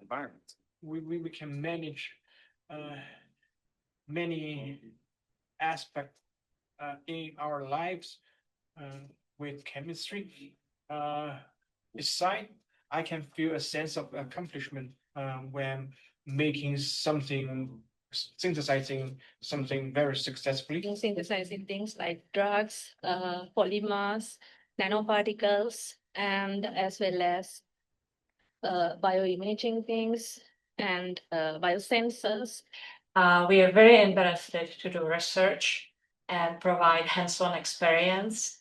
Speaker 26: environment.
Speaker 27: We can manage many aspects in our lives with chemistry. Besides, I can feel a sense of accomplishment when making something, synthesizing something very successfully.
Speaker 11: Synthesizing things like drugs, polymers, nanoparticles, and as well as bioimaging things and biosensors. We are very interested to do research and provide hands-on experience.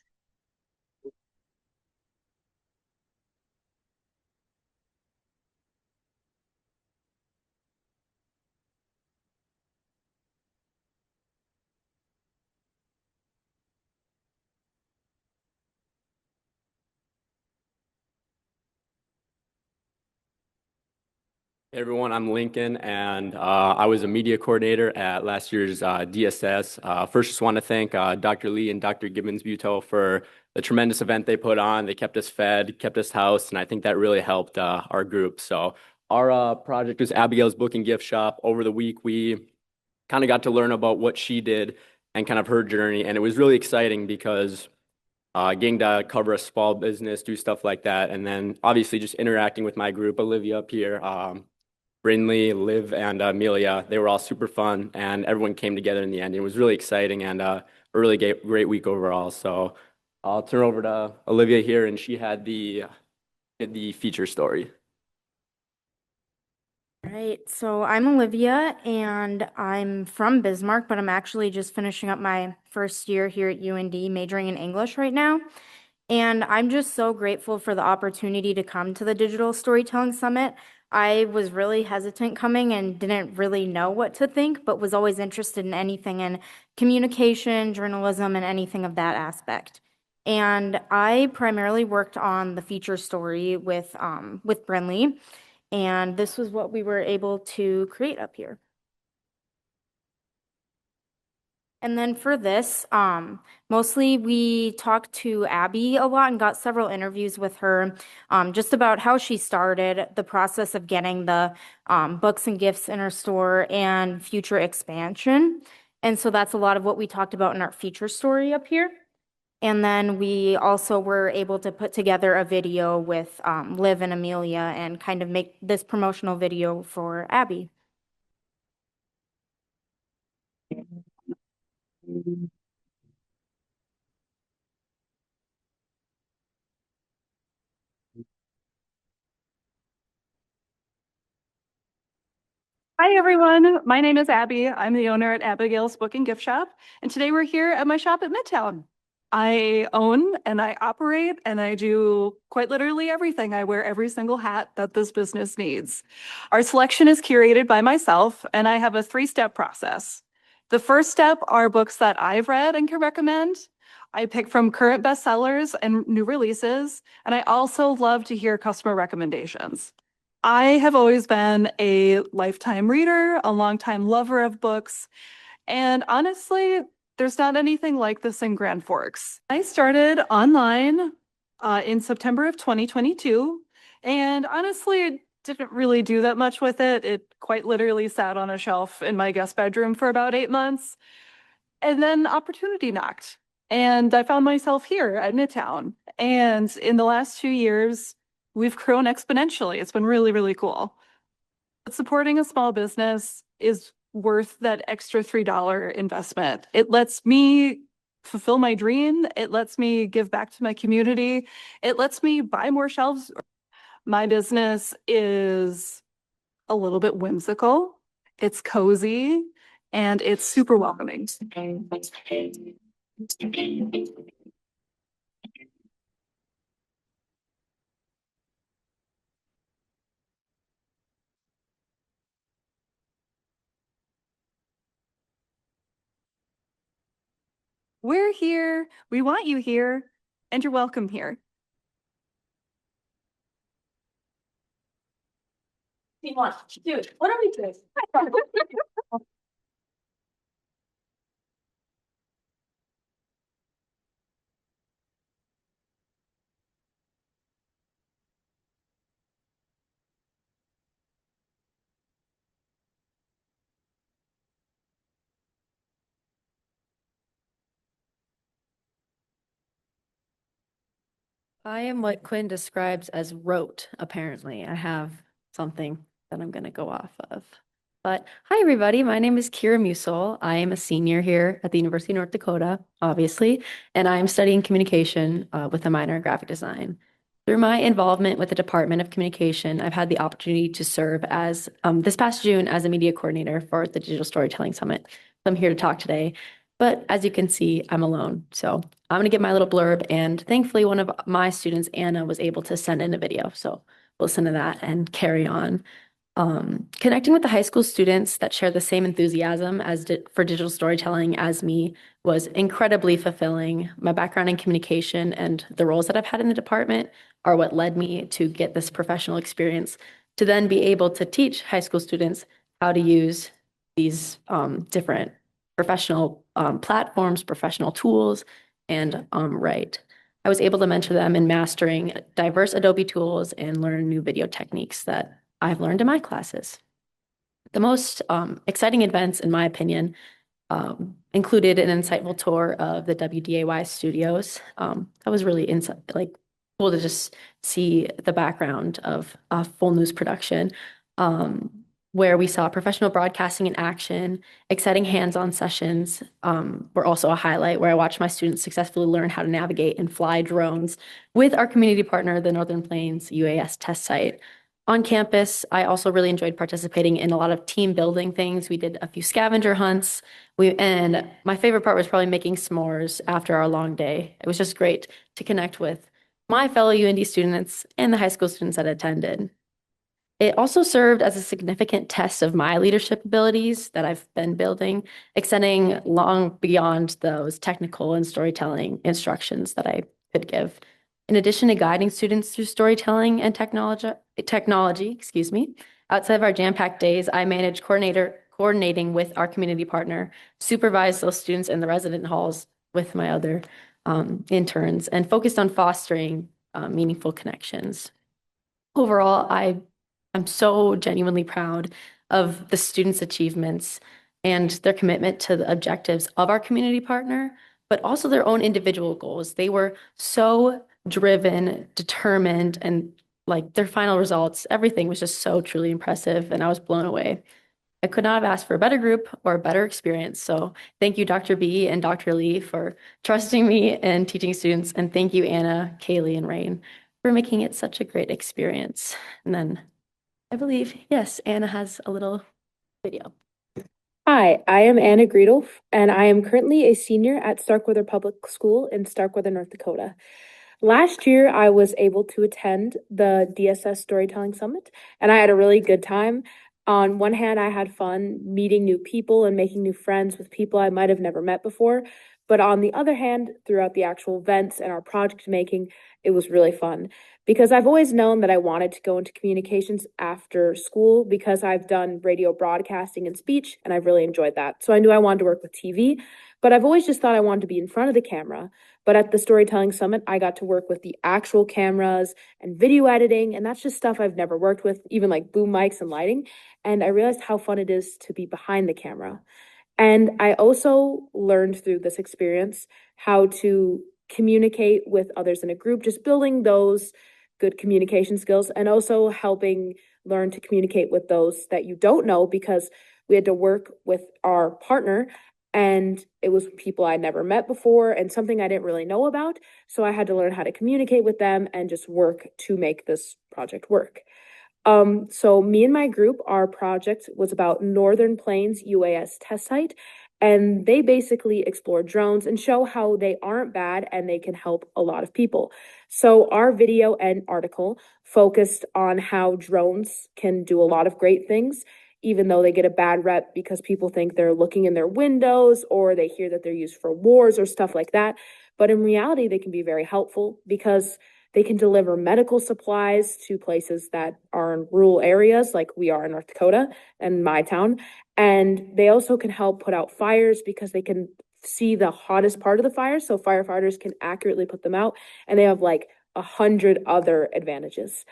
Speaker 28: Hey everyone, I'm Lincoln, and I was a media coordinator at last year's DSS. First, just want to thank Dr. Lee and Dr. Gibbens Buto for the tremendous event they put on. They kept us fed, kept us housed, and I think that really helped our group. So our project was Abigail's Book and Gift Shop. Over the week, we kind of got to learn about what she did and kind of her journey, and it was really exciting because getting to cover a small business, do stuff like that, and then obviously just interacting with my group, Olivia up here, Brindley, Liv, and Amelia. They were all super fun, and everyone came together in the end. It was really exciting and a really great week overall. So I'll turn over to Olivia here, and she had the feature story.
Speaker 22: All right, so I'm Olivia, and I'm from Bismarck, but I'm actually just finishing up my first year here at UND, majoring in English right now. And I'm just so grateful for the opportunity to come to the Digital Storytelling Summit. I was really hesitant coming and didn't really know what to think, but was always interested in anything in communication, journalism, and anything of that aspect. And I primarily worked on the feature story with Brindley, and this was what we were able to create up here.
Speaker 9: And then for this, mostly we talked to Abby a lot and got several interviews with her, just about how she started, the process of getting the books and gifts in her store and future expansion. And so that's a lot of what we talked about in our feature story up here. And then we also were able to put together a video with Liv and Amelia and kind of make this promotional video for Abby.
Speaker 14: Hi, everyone. My name is Abby. I'm the owner at Abigail's Book and Gift Shop, and today we're here at my shop at Midtown. I own and I operate and I do quite literally everything. I wear every single hat that this business needs. Our selection is curated by myself, and I have a 3-step process. The first step are books that I've read and can recommend. I pick from current bestsellers and new releases, and I also love to hear customer recommendations. I have always been a lifetime reader, a longtime lover of books, and honestly, there's not anything like this in Grand Forks. I started online in September of 2022, and honestly, didn't really do that much with it. It quite literally sat on a shelf in my guest bedroom for about 8 months, and then opportunity knocked, and I found myself here at Midtown. And in the last 2 years, we've grown exponentially. It's been really, really cool. But supporting a small business is worth that extra $3 investment. It lets me fulfill my dream. It lets me give back to my community. It lets me buy more shelves. My business is a little bit whimsical. It's cozy and it's super welcoming. We're here, we want you here, and you're welcome here. Dude, what are we doing?
Speaker 15: I am what Quinn describes as rote, apparently. I have something that I'm going to go off of. But hi, everybody. My name is Kira Musel. I am a senior here at the University of North Dakota, obviously, and I'm studying communication with a minor in graphic design. Through my involvement with the Department of Communication, I've had the opportunity to serve as, this past June, as a media coordinator for the Digital Storytelling Summit. So I'm here to talk today. But as you can see, I'm alone. So I'm going to give my little blurb. And thankfully, one of my students, Anna, was able to send in a video. So listen to that and carry on. Connecting with the high school students that share the same enthusiasm for digital storytelling as me was incredibly fulfilling. My background in communication and the roles that I've had in the department are what led me to get this professional experience to then be able to teach high school students how to use these different professional platforms, professional tools, and write. I was able to mentor them in mastering diverse Adobe tools and learn new video techniques that I've learned in my classes. The most exciting events, in my opinion, included an insightful tour of the WDAY studios. That was really cool to just see the background of a full news production, where we saw professional broadcasting in action. Exciting hands-on sessions were also a highlight, where I watched my students successfully learn how to navigate and fly drones with our community partner, the Northern Plains UAS test site. On campus, I also really enjoyed participating in a lot of team building things. We did a few scavenger hunts. And my favorite part was probably making s'mores after our long day. It was just great to connect with my fellow UND students and the high school students that attended. It also served as a significant test of my leadership abilities that I've been building, extending long beyond those technical and storytelling instructions that I could give. In addition to guiding students through storytelling and technology, outside of our jam-packed days, I manage coordinating with our community partner, supervised those students in the resident halls with my other interns, and focused on fostering meaningful connections. Overall, I'm so genuinely proud of the students' achievements and their commitment to the objectives of our community partner, but also their own individual goals. They were so driven, determined, and like their final results, everything was just so truly impressive, and I was blown away. I could not have asked for a better group or a better experience. So thank you, Dr. B and Dr. Lee, for trusting me and teaching students. And thank you, Anna, Kaylee, and Rain, for making it such a great experience. And then I believe, yes, Anna has a little video.
Speaker 2: Hi, I am Anna Greedolf, and I am currently a senior at Starkweather Public School in Starkweather, North Dakota. Last year, I was able to attend the DSS Storytelling Summit, and I had a really good time. On one hand, I had fun meeting new people and making new friends with people I might have never met before. But on the other hand, throughout the actual events and our project making, it was really fun because I've always known that I wanted to go into communications after school because I've done radio broadcasting and speech, and I've really enjoyed that. So I knew I wanted to work with TV, but I've always just thought I wanted to be in front of the camera. But at the Storytelling Summit, I got to work with the actual cameras and video editing, and that's just stuff I've never worked with, even like boom mics and lighting. And I realized how fun it is to be behind the camera. And I also learned through this experience how to communicate with others in a group, just building those good communication skills and also helping learn to communicate with those that you don't know because we had to work with our partner and it was people I'd never met before and something I didn't really know about. So I had to learn how to communicate with them and just work to make this project work. So me and my group, our project was about Northern Plains UAS test site, and they basically explore drones and show how they aren't bad and they can help a lot of people. So our video and article focused on how drones can do a lot of great things, even though they get a bad rep because people think they're looking in their windows or they hear that they're used for wars or stuff like that. But in reality, they can be very helpful because they can deliver medical supplies to places that are in rural areas like we are in North Dakota and my town. And they also can help put out fires because they can see the hottest part of the fire. So firefighters can accurately put them out. And they have like 100 other advantages.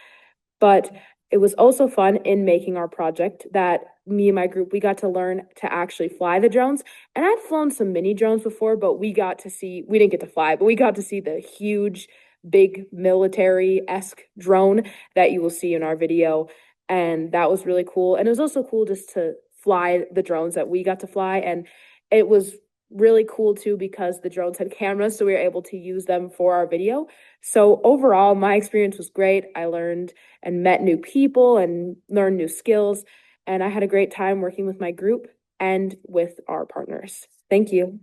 Speaker 2: But it was also fun in making our project that me and my group, we got to learn to actually fly the drones. And I'd flown some mini drones before, but we didn't get to fly, but we got to see the huge big military-esque drone that you will see in our video. And that was really cool. And it was also cool just to fly the drones that we got to fly. And it was really cool too because the drones had cameras, so we were able to use them for our video. So overall, my experience was great. I learned and met new people and learned new skills. And I had a great time working with my group and with our partners. Thank you.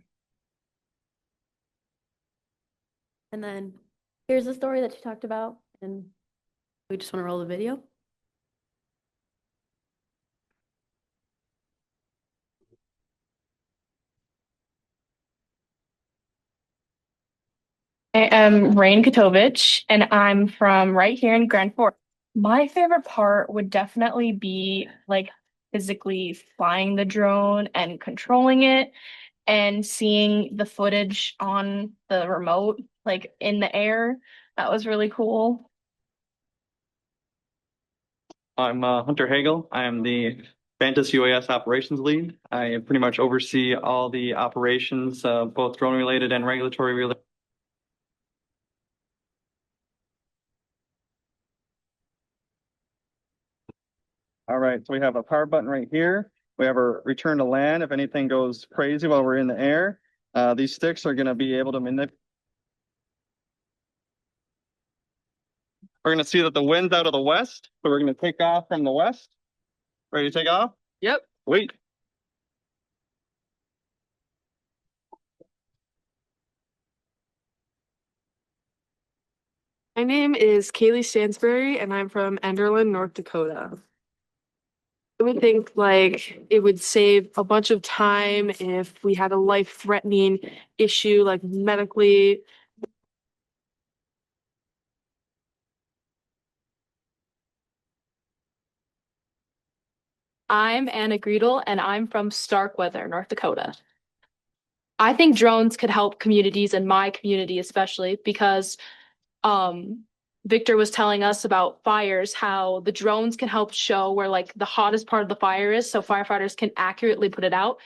Speaker 15: And then here's the story that you talked about, and we just want to roll the video.
Speaker 3: I am Rain Katovich, and I'm from right here in Grand Forks. My favorite part would definitely be like physically flying the drone and controlling it and seeing the footage on the remote, like in the air. That was really cool.
Speaker 16: I'm Hunter Hagel. I am the Vantas UAS operations lead. I pretty much oversee all the operations, both drone related and regulatory related. All right, so we have a power button right here. We have our return to land if anything goes crazy while we're in the air. These sticks are going to be able to manipulate. We're going to see that the wind's out of the west, so we're going to take off from the west. Ready to take off? Yep. Wait.
Speaker 17: My name is Kaylee Stansberry, and I'm from Enderlin, North Dakota. I would think like it would save a bunch of time if we had a life-threatening issue, like medically. I'm Anna Greedle, and I'm from Starkweather, North Dakota. I think drones could help communities and my community especially because Victor was telling us about fires, how the drones can help show where like the hottest part of the fire is so firefighters can accurately put it out.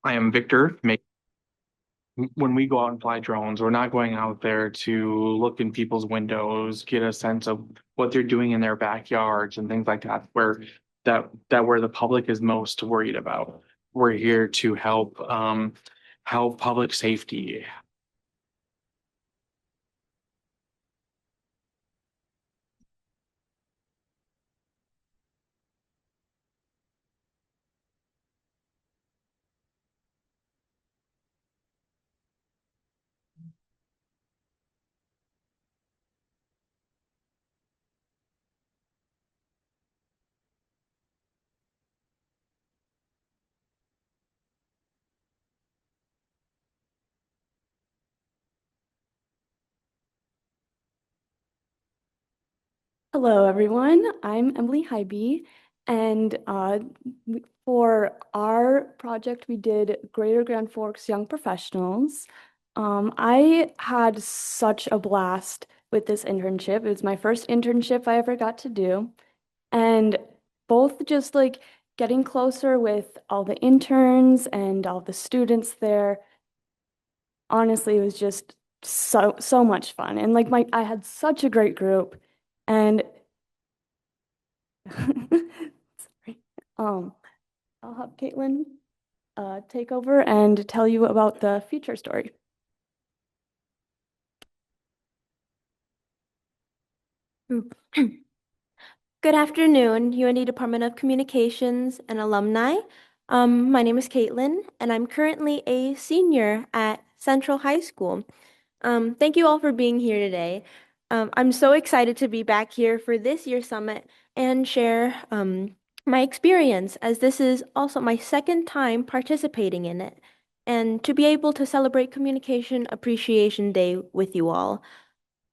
Speaker 5: I am Victor. When we go out and fly drones, we're not going out there to look in people's windows, get a sense of what they're doing in their backyards and things like that, where the public is most worried about. We're here to help public safety.
Speaker 18: Hello, everyone. I'm Emily Hybe, and for our project, we did Greater Grand Forks Young Professionals. I had such a blast with this internship. It was my first internship I ever got to do, and both just like getting closer with all the interns and all the students there. Honestly, it was just so much fun, and like I had such a great group. And sorry. I'll have Caitlin take over and tell you about the feature story.
Speaker 19: Good afternoon, UND Department of Communications and alumni. My name is Caitlin, and I'm currently a senior at Central High School. Thank you all for being here today. I'm so excited to be back here for this year's summit and share my experience, as this is also my second time participating in it, and to be able to celebrate Communication Appreciation Day with you all.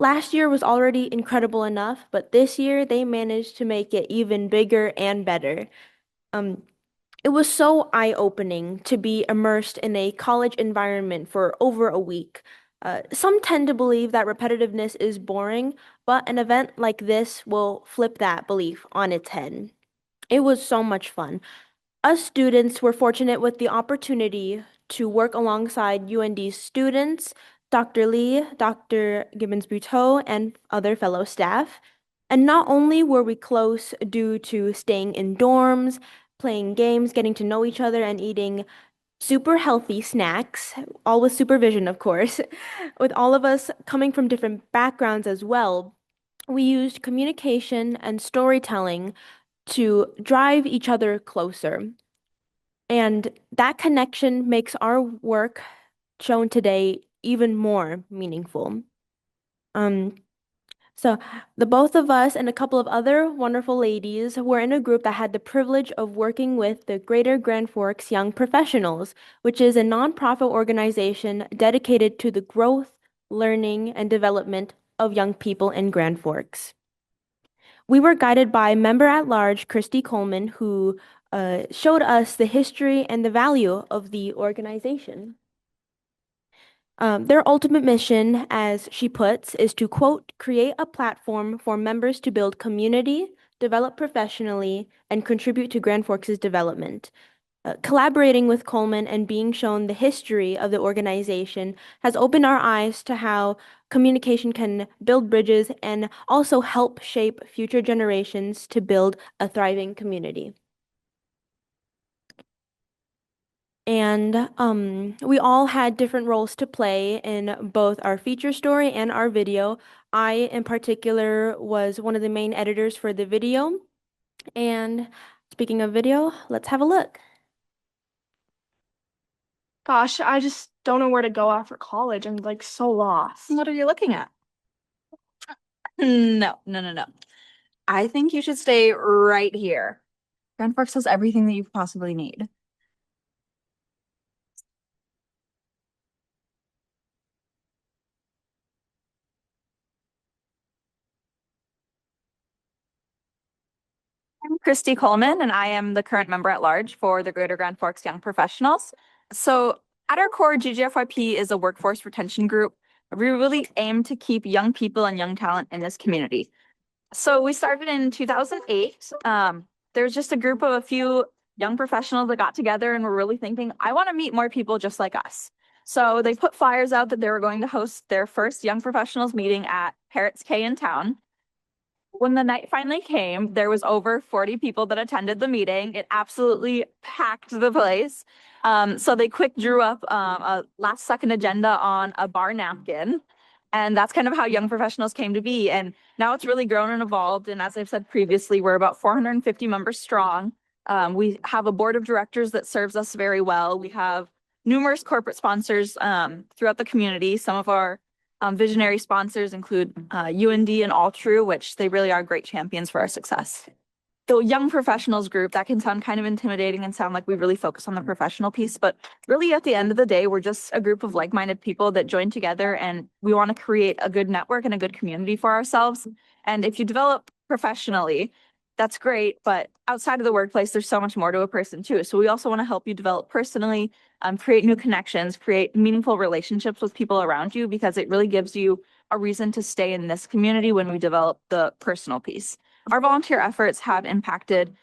Speaker 19: Last year was already incredible enough, but this year they managed to make it even bigger and better. Um, it was so eye-opening to be immersed in a college environment for over a week. Some tend to believe that repetitiveness is boring, but an event like this will flip that belief on its head. It was so much fun. Us students were fortunate with the opportunity to work alongside UND students, Dr. Lee, Dr. Gibbens-Buteau, and other fellow staff. And not only were we close due to staying in dorms, playing games, getting to know each other, and eating super healthy snacks, all with supervision, of course, with all of us coming from different backgrounds as well, we used communication and storytelling to drive each other closer. And that connection makes our work shown today even more meaningful. Um, so the both of us and a couple of other wonderful ladies were in a group that had the privilege of working with the Greater Grand Forks Young Professionals, which is a nonprofit organization dedicated to the growth, learning, and development of young people in Grand Forks. We were guided by member at large Christy Coleman, who showed us the history and the value of the organization. Their ultimate mission, as she puts, is to, quote, create a platform for members to build community, develop professionally, and contribute to Grand Forks' development. Collaborating with Coleman and being shown the history of the organization has opened our eyes to how communication can build bridges and also help shape future generations to build a thriving community. And we all had different roles to play in both our feature story and our video. I, in particular, was one of the main editors for the video. And speaking of video, let's have a look.
Speaker 3: Gosh, I just don't know where to go after college. I'm like so lost.
Speaker 20: What are you looking at? No. I think you should stay right here. Grand Forks has everything that you possibly need. Christy Coleman, and I am the current member at large for the Greater Grand Forks Young Professionals. So at our core, GGFYP is a workforce retention group. We really aim to keep young people and young talent in this community. So we started in 2008. There's just a group of a few young professionals that got together and were really thinking, I want to meet more people just like us. So they put flyers out that they were going to host their first young professionals meeting at Parrots Cay in town. When the night finally came, there was over 40 people that attended the meeting. It absolutely packed the place. So they quick drew up a last second agenda on a bar napkin. And that's kind of how young professionals came to be. And now it's really grown and evolved. And as I've said previously, we're about 450 members strong. We have a board of directors that serves us very well. We have numerous corporate sponsors throughout the community. Some of our visionary sponsors include UND and All True, which they really are great champions for our success. The young professionals group, that can sound kind of intimidating and sound like we really focus on the professional piece, but really at the end of the day, we're just a group of like-minded people that join together and we want to create a good network and a good community for ourselves. And if you develop professionally, that's great, but outside of the workplace, there's so much more to a person too. So we also want to help you develop personally, create new connections, create meaningful relationships with people around you, because it really gives you a reason to stay in this community when we develop the personal piece. Our volunteer efforts have impacted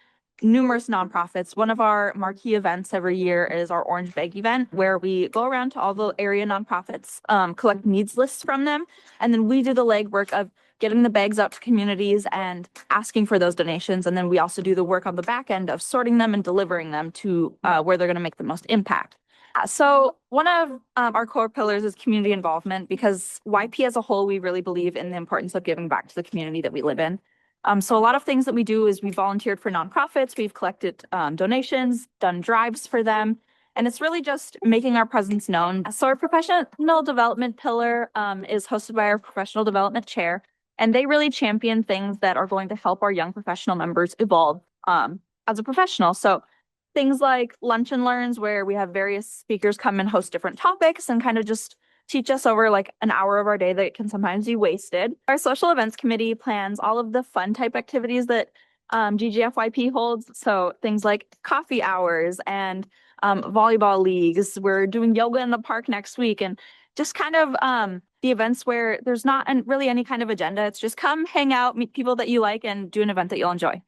Speaker 20: numerous nonprofits. One of our marquee events every year is our Orange Bag event, where we go around to all the area nonprofits, collect needs lists from them, and then we do the legwork of getting the bags out to communities and asking for those donations. And then we also do the work on the back end of sorting them and delivering them to where they're going to make the most impact. So one of our core pillars is community involvement, because YP as a whole, we really believe in the importance of giving back to the community that we live in. So a lot of things that we do is we volunteered for nonprofits, we've collected donations, done drives for them, and it's really just making our presence known. So our professional development pillar is hosted by our professional development chair, and they really champion things that are going to help our young professional members evolve as a professional. So things like lunch and learns, where we have various speakers come and host different topics and kind of just teach us over like an hour of our day that can sometimes be wasted. Our social events committee plans all of the fun type activities that GGFYP holds. So things like coffee hours and volleyball leagues. We're doing yoga in the park next week, and just kind of the events where there's not really any kind of agenda. It's just come, hang out, meet people that you like, and do an event that you'll enjoy.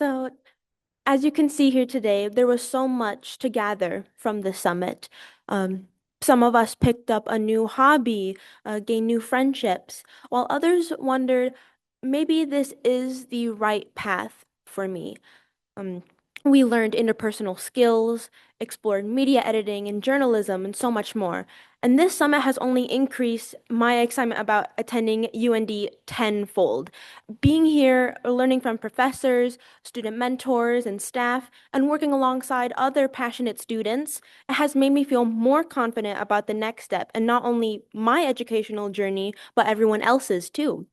Speaker 19: So, as you can see here today, there was so much to gather from the summit. Some of us picked up a new hobby, gained new friendships, while others wondered, maybe this is the right path for me. We learned interpersonal skills, explored media editing and journalism, and so much more. And this summit has only increased my excitement about attending UND tenfold. Being here, learning from professors, student mentors, and staff, and working alongside other passionate students, it has made me feel more confident about the next step, and not only my educational journey, but everyone else's too.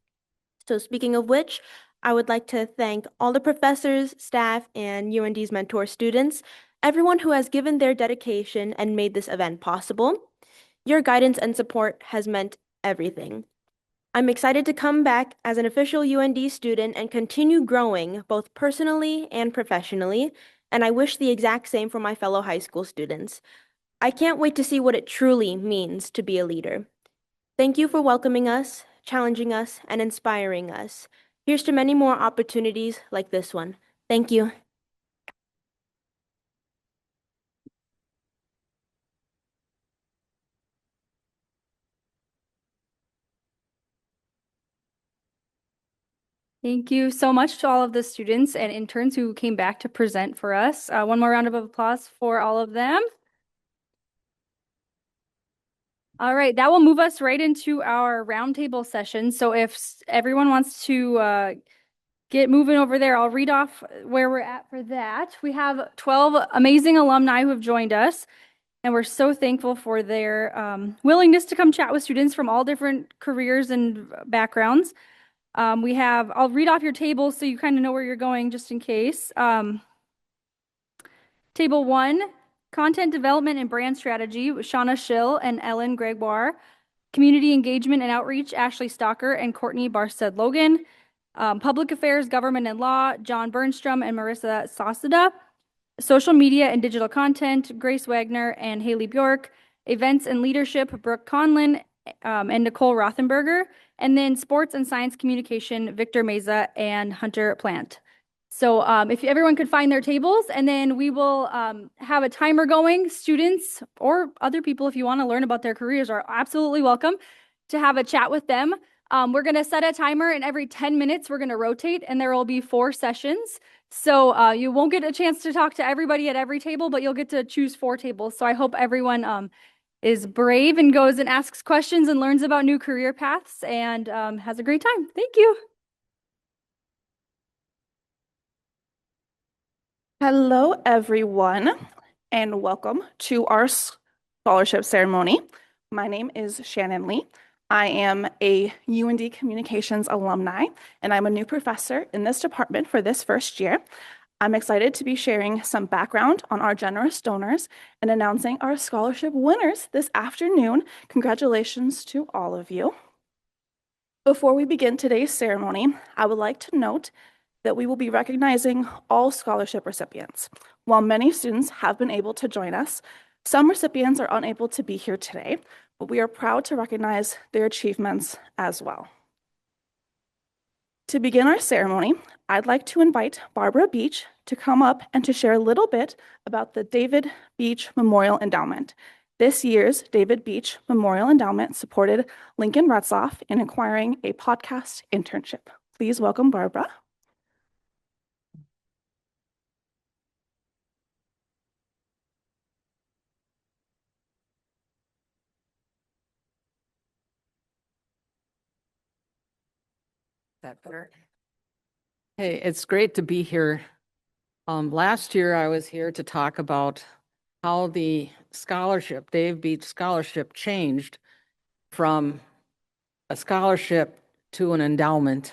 Speaker 19: So speaking of which, I would like to thank all the professors, staff, and UND's mentor students, everyone who has given their dedication and made this event possible. Your guidance and support has meant everything. I'm excited to come back as an official UND student and continue growing both personally and professionally, and I wish the exact same for my fellow high school students. I can't wait to see what it truly means to be a leader. Thank you for welcoming us, challenging us, and inspiring us. Here's to many more opportunities like this one. Thank you.
Speaker 1: Thank you so much to all of the students and interns who came back to present for us. One more round of applause for all of them. All right, that will move us right into our roundtable session. So if everyone wants to get moving over there, I'll read off where we're at for that. We have 12 amazing alumni who have joined us. And we're so thankful for their willingness to come chat with students from all different careers and backgrounds. I'll read off your tables so you kind of know where you're going just in case. Table 1, Content Development and Brand Strategy with Shauna Schill and Ellen Gregoire. Community Engagement and Outreach, Ashley Stalker and Courtney Barstead Logan. Public Affairs, Government and Law, John Bernstrom and Marissa Sauceda. Social Media and Digital Content, Grace Wagner and Haley Bjork. Events and Leadership, Brooke Conlin and Nicole Rothenberger. And then Sports and Science Communication, Victor Meza and Hunter Plant. So if everyone could find their tables, and then we will have a timer going. Students or other people, if you want to learn about their careers, are absolutely welcome to have a chat with them. We're going to set a timer, and every 10 minutes, we're going to rotate, and there will be 4 sessions. So you won't get a chance to talk to everybody at every table, but you'll get to choose 4 tables. So I hope everyone is brave and goes and asks questions and learns about new career paths and has a great time. Thank you.
Speaker 14: Hello, everyone, and welcome to our scholarship ceremony. My name is Shannon Lee. I am a UND Communications alumni, and I'm a new professor in this department for this first year. I'm excited to be sharing some background on our generous donors and announcing our scholarship winners this afternoon. Congratulations to all of you. Before we begin today's ceremony, I would like to note that we will be recognizing all scholarship recipients. While many students have been able to join us, some recipients are unable to be here today, but we are proud to recognize their achievements as well. To begin our ceremony, I'd like to invite Barbara Beach to come up and to share a little bit about the David Beach Memorial Endowment. This year's David Beach Memorial Endowment supported Lincoln Retzloff in acquiring a podcast internship. Please welcome Barbara.
Speaker 4: That better. Hey, it's great to be here. Last year I was here to talk about how the scholarship, Dave Beach Scholarship, changed from a scholarship to an endowment.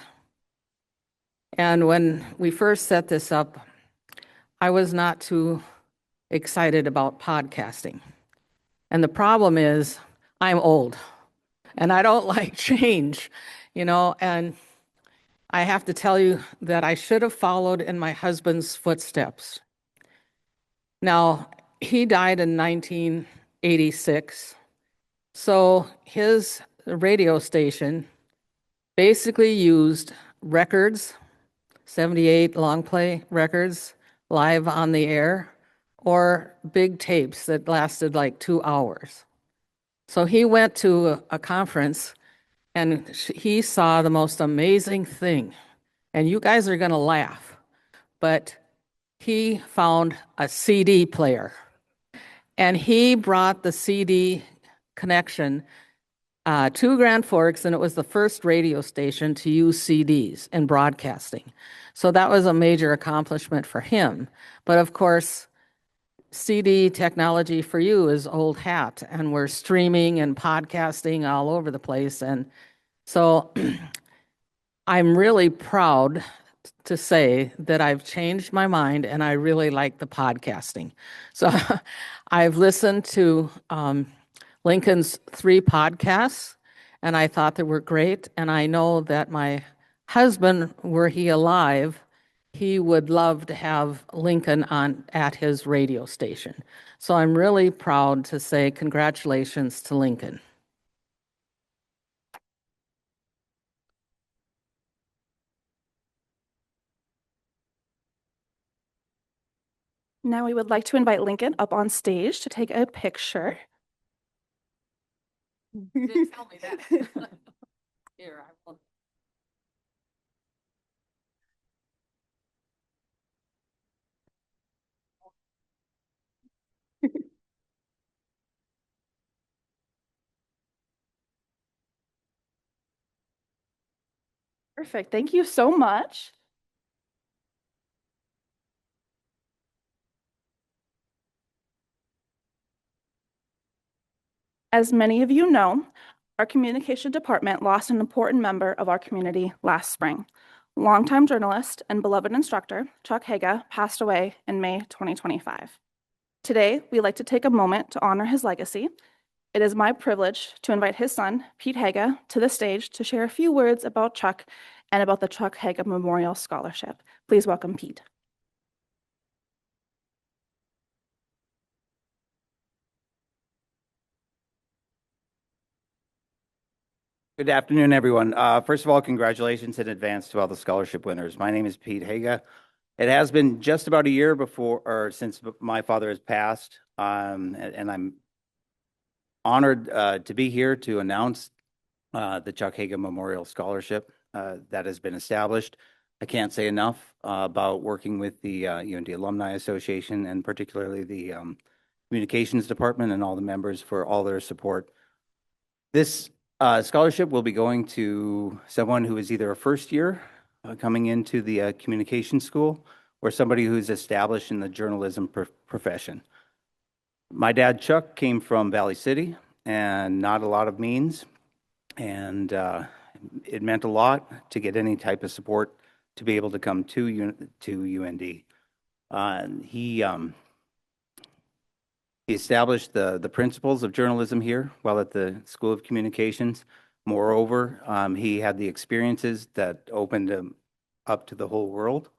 Speaker 4: And when we first set this up, I was not too excited about podcasting. And the problem is I'm old and I don't like change, and I have to tell you that I should have followed in my husband's footsteps. Now, he died in 1986, so his radio station basically used records, 78 long play records, live on the air, or big tapes that lasted like 2 hours. So he went to a conference and he saw the most amazing thing. And you guys are going to laugh, but he found a CD player. And he brought the CD connection to Grand Forks, and it was the first radio station to use CDs in broadcasting. So that was a major accomplishment for him. But of course, CD technology for you is old hat, and we're streaming and podcasting all over the place. And so I'm really proud to say that I've changed my mind and I really like the podcasting. So I've listened to Lincoln's 3 podcasts and I thought they were great. And I know that my husband, were he alive, he would love to have Lincoln on at his radio station. So I'm really proud to say congratulations to Lincoln.
Speaker 14: Now we would like to invite Lincoln up on stage to take a picture.
Speaker 4: You didn't tell me that. Here, I will.
Speaker 14: Perfect. Thank you so much. As many of you know, our communication department lost an important member of our community last spring. Longtime journalist and beloved instructor, Chuck Haga, passed away in May 2025. Today, we'd like to take a moment to honor his legacy. It is my privilege to invite his son, Pete Haga, to the stage to share a few words about Chuck and about the Chuck Haga Memorial Scholarship. Please welcome Pete.
Speaker 6: Good afternoon, everyone. First of all, congratulations in advance to all the scholarship winners. My name is Pete Haga. It has been just about a year since my father has passed, and I'm honored to be here to announce the Chuck Haga Memorial Scholarship that has been established. I can't say enough about working with the UND Alumni Association and particularly the Communications Department and all the members for all their support. This scholarship will be going to someone who is either a first year coming into the communication school or somebody who's established in the journalism profession. My dad, Chuck, came from Valley City and not a lot of means, and it meant a lot to get any type of support to be able to come to UND. He established the principles of journalism here while at the School of Communications. Moreover, he had the experiences that opened him up to the whole world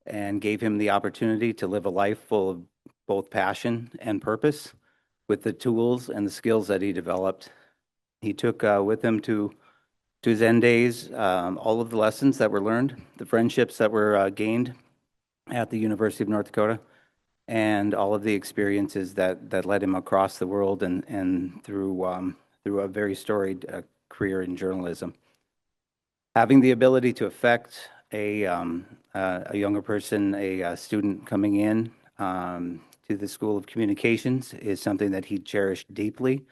Speaker 6: and gave him the opportunity to live a life full of both passion and purpose with the tools and the skills that he developed. He took with him to his end days all of the lessons that were learned, the friendships that were gained at the University of North Dakota, and all of the experiences that led him across the world and through a very storied career in journalism. Having the ability to affect a younger person, a student coming in to the School of Communications is something that he cherished deeply.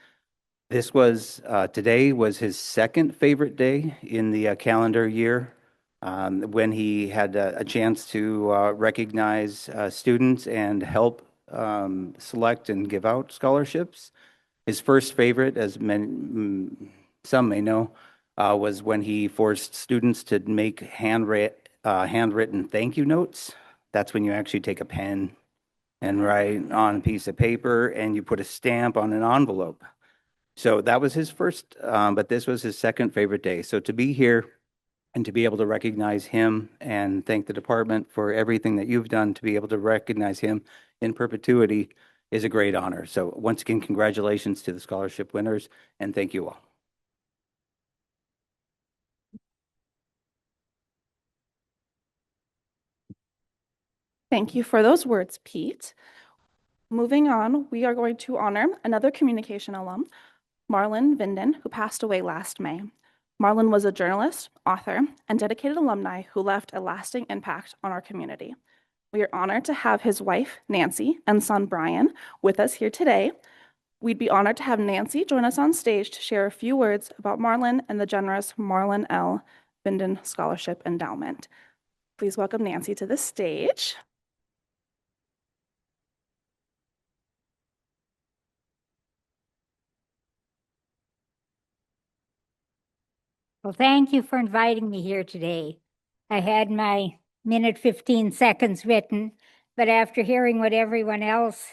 Speaker 6: This was today was his second favorite day in the calendar year. When he had a chance to recognize students and help select and give out scholarships. His first favorite, as some may know, was when he forced students to make handwritten thank you notes. That's when you actually take a pen and write on a piece of paper and you put a stamp on an envelope. So that was his first, but this was his second favorite day. So to be here and to be able to recognize him and thank the department for everything that you've done to be able to recognize him in perpetuity is a great honor. So once again, congratulations to the scholarship winners and thank you all.
Speaker 14: Thank you for those words, Pete. Moving on, we are going to honor another communication alum, Marlon Vinden, who passed away last May. Marlon was a journalist, author, and dedicated alumni who left a lasting impact on our community. We are honored to have his wife, Nancy, and son, Brian, with us here today. We'd be honored to have Nancy join us on stage to share a few words about Marlon and the generous Marlon L. Vinden Scholarship Endowment. Please welcome Nancy to the stage.
Speaker 7: Well, thank you for inviting me here today. I had my minute 15 seconds written, but after hearing what everyone else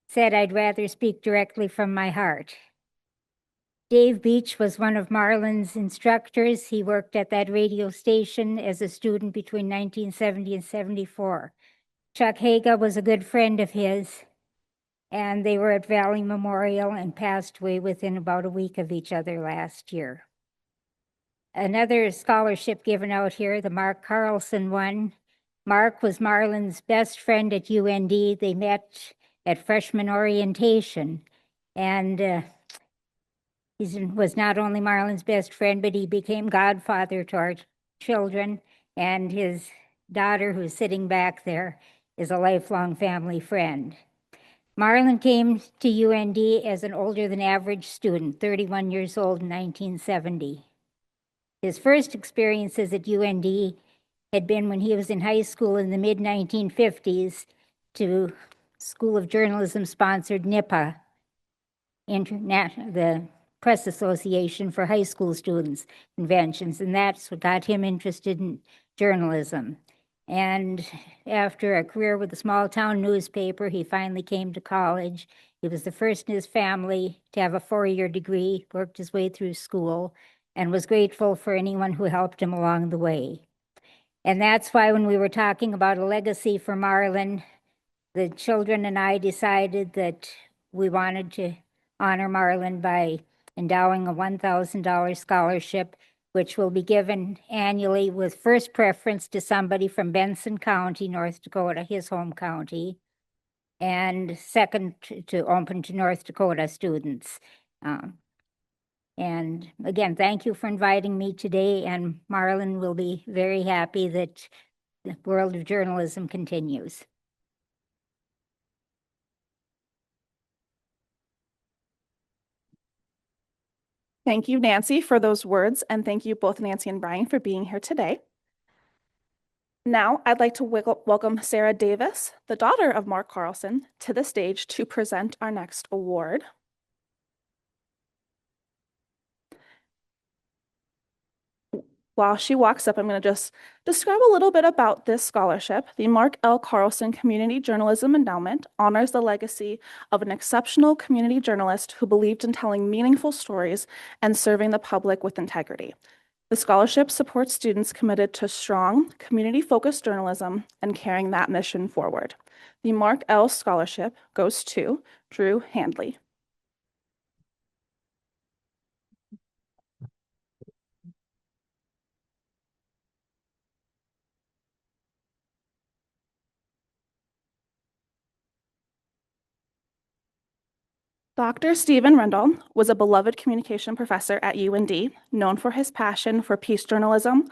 Speaker 7: said, I'd rather speak directly from my heart. Dave Beach was one of Marlon's instructors. He worked at that radio station as a student between 1970 and 74. Chuck Haga was a good friend of his, and they were at Valley Memorial and passed away within about a week of each other last year. Another scholarship given out here, the Mark Carlson one. Mark was Marlon's best friend at UND. They met at freshman orientation. And he was not only Marlon's best friend, but he became godfather to our children. And his daughter, who's sitting back there, is a lifelong family friend. Marlon came to UND as an older than average student, 31 years old in 1970. His first experiences at UND had been when he was in high school in the mid-1950s to School of Journalism sponsored NIPA. the Press Association for High School Students conventions, and that's what got him interested in journalism. And after a career with a small town newspaper, he finally came to college. He was the first in his family to have a 4-year degree, worked his way through school, and was grateful for anyone who helped him along the way. And that's why when we were talking about a legacy for Marlon, the children and I decided that we wanted to honor Marlon by endowing a $1,000 scholarship, which will be given annually with first preference to somebody from Benson County, North Dakota, his home county, and second to open to North Dakota students. And again, thank you for inviting me today, and Marlon will be very happy that the world of journalism continues.
Speaker 14: Thank you, Nancy, for those words, and thank you both Nancy and Brian for being here today. Now, I'd like to welcome Sarah Davis, the daughter of Mark Carlson, to the stage to present our next award. While she walks up, I'm going to just describe a little bit about this scholarship. The Mark L. Carlson Community Journalism Endowment honors the legacy of an exceptional community journalist who believed in telling meaningful stories and serving the public with integrity. The scholarship supports students committed to strong, community-focused journalism and carrying that mission forward. The Mark L. Scholarship goes to Drew Handley. Dr. Stephen Rendell was a beloved communication professor at UND, known for his passion for peace journalism,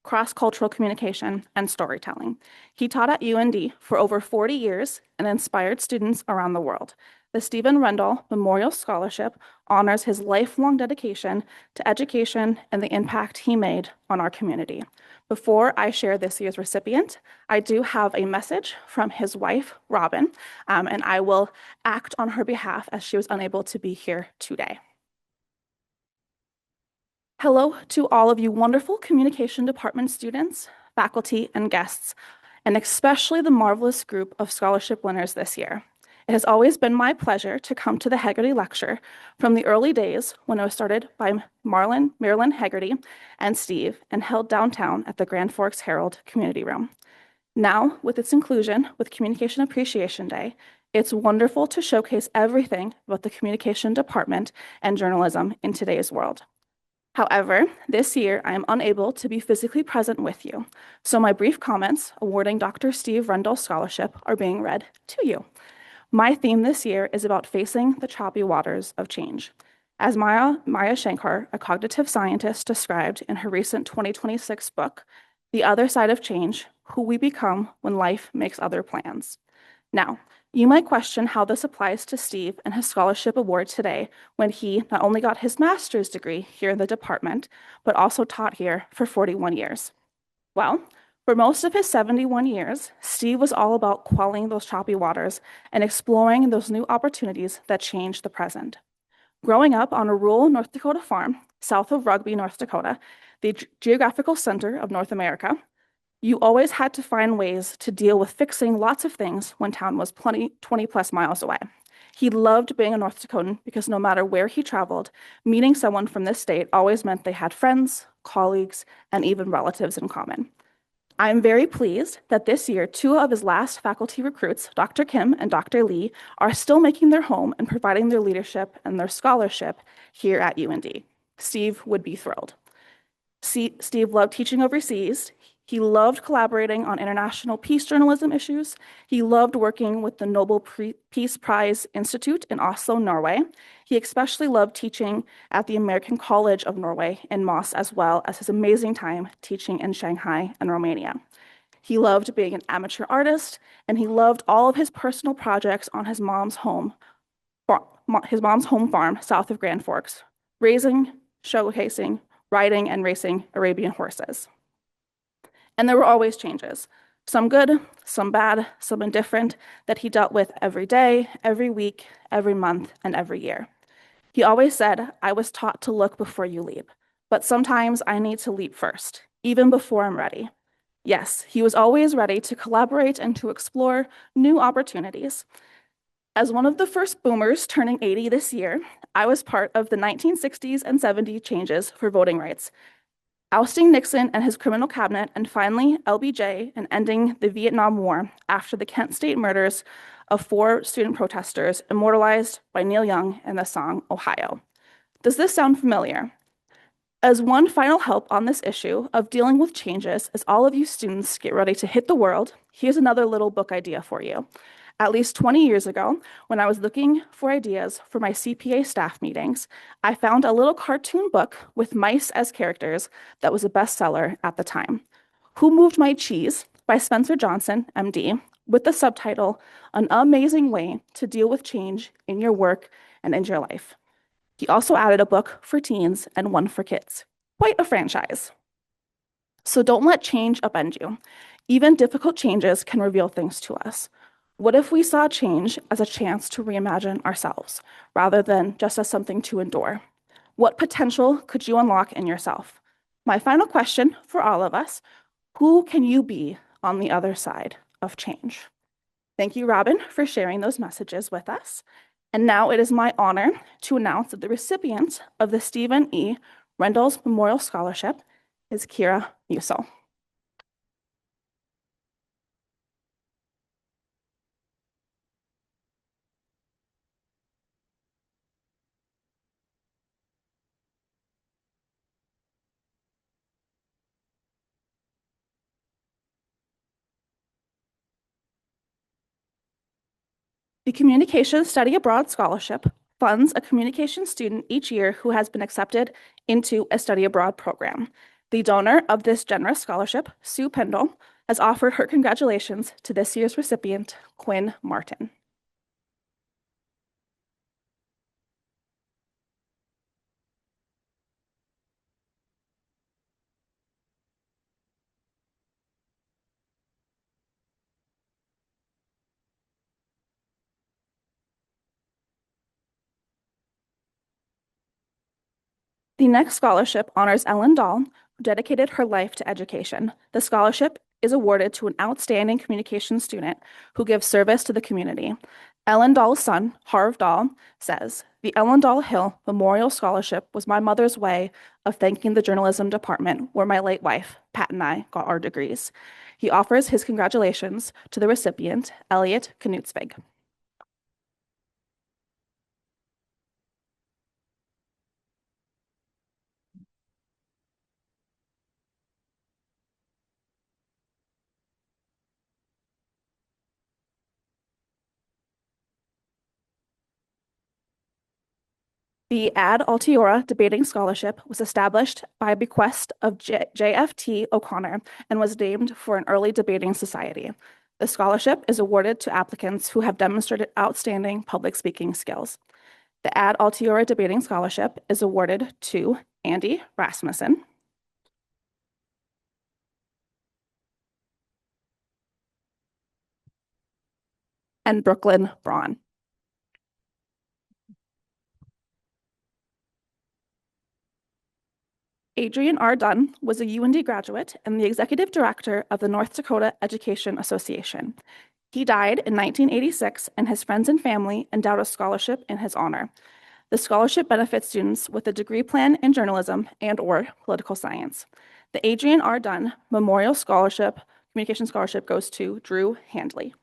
Speaker 14: cross-cultural communication, and storytelling. He taught at UND for over 40 years and inspired students around the world. The Stephen Rendell Memorial Scholarship honors his lifelong dedication to education and the impact he made on our community. Before I share this year's recipient, I do have a message from his wife, Robin, and I will act on her behalf as she was unable to be here today. Hello to all of you wonderful communication department students, faculty, and guests, and especially the marvelous group of scholarship winners this year. It has always been my pleasure to come to the Hagerty Lecture from the early days when it was started by Marilyn Hagerty and Steve and held downtown at the Grand Forks Herald Community Room. Now, with its inclusion with Communication Appreciation Day, it's wonderful to showcase everything about the communication department and journalism in today's world. However, this year I am unable to be physically present with you, so my brief comments awarding Dr. Steve Rendell Scholarship are being read to you. My theme this year is about facing the choppy waters of change. As Maya Shankar, a cognitive scientist, described in her recent 2026 book, The Other Side of Change, Who We Become When Life Makes Other Plans. Now, you might question how this applies to Steve and his scholarship award today when he not only got his master's degree here in the department, but also taught here for 41 years. Well, for most of his 71 years, Steve was all about quelling those choppy waters and exploring those new opportunities that change the present. Growing up on a rural North Dakota farm, south of Rugby, North Dakota, the geographical center of North America, you always had to find ways to deal with fixing lots of things when town was 20 plus miles away. He loved being a North Dakotan because no matter where he traveled, meeting someone from this state always meant they had friends, colleagues, and even relatives in common. I'm very pleased that this year, 2 of his last faculty recruits, Dr. Kim and Dr. Lee, are still making their home and providing their leadership and their scholarship here at UND. Steve would be thrilled. Steve loved teaching overseas. He loved collaborating on international peace journalism issues. He loved working with the Nobel Peace Prize Institute in Oslo, Norway. He especially loved teaching at the American College of Norway in Moss, as well as his amazing time teaching in Shanghai and Romania. He loved being an amateur artist, and he loved all of his personal projects on his mom's home farm south of Grand Forks, raising, showcasing, riding, and racing Arabian horses. And there were always changes, some good, some bad, some indifferent, that he dealt with every day, every week, every month, and every year.
Speaker 8: He always said, "I was taught to look before you leap, but sometimes I need to leap first, even before I'm ready." Yes, he was always ready to collaborate and to explore new opportunities. As one of the first boomers turning 80 this year, I was part of the 1960s and 70s changes for voting rights, ousting Nixon and his criminal cabinet, and finally LBJ, and ending the Vietnam War after the Kent State murders of 4 student protesters immortalized by Neil Young in the song Ohio. Does this sound familiar? As one final help on this issue of dealing with changes, as all of you students get ready to hit the world, here's another little book idea for you. At least 20 years ago, when I was looking for ideas for my CPA staff meetings, I found a little cartoon book with mice as characters that was a bestseller at the time. Who Moved My Cheese by Spencer Johnson, MD, with the subtitle, An Amazing Way to Deal with Change in Your Work and in Your Life. He also added a book for teens and one for kids. Quite a franchise. So don't let change upend you. Even difficult changes can reveal things to us. What if we saw change as a chance to reimagine ourselves, rather than just as something to endure? What potential could you unlock in yourself? My final question for all of us, who can you be on the other side of change? Thank you, Robin, for sharing those messages with us. And now it is my honor to announce that the recipient of the Stephen E. Rendell's Memorial Scholarship is Kira Musil. The Communication Study Abroad Scholarship funds a communication student each year who has been accepted into a study abroad program. The donor of this generous scholarship, Sue Pendle, has offered her congratulations to this year's recipient, Quinn Martin. The next scholarship honors Ellen Dahl, who dedicated her life to education. The scholarship is awarded to an outstanding communication student who gives service to the community. Ellen Dahl's son, Harv Dahl, says, "The Ellen Dahl Hill Memorial Scholarship was my mother's way of thanking the journalism department where my late wife, Pat, and I got our degrees." He offers his congratulations to the recipient, Elliot Knutsvig. The Ad Altiora Debating Scholarship was established by bequest of JFT O'Connor and was named for an early debating society. The scholarship is awarded to applicants who have demonstrated outstanding public speaking skills. The Ad Altiora Debating Scholarship is awarded to Andy Rasmussen, and Brooklyn Braun. Adrian R. Dunn was a UND graduate and the executive director of the North Dakota Education Association. He died in 1986, and his friends and family endowed a scholarship in his honor. The scholarship benefits students with a degree plan in journalism and/or political science. The Adrian R. Dunn Memorial Scholarship, Communication Scholarship, goes to Drew Handley.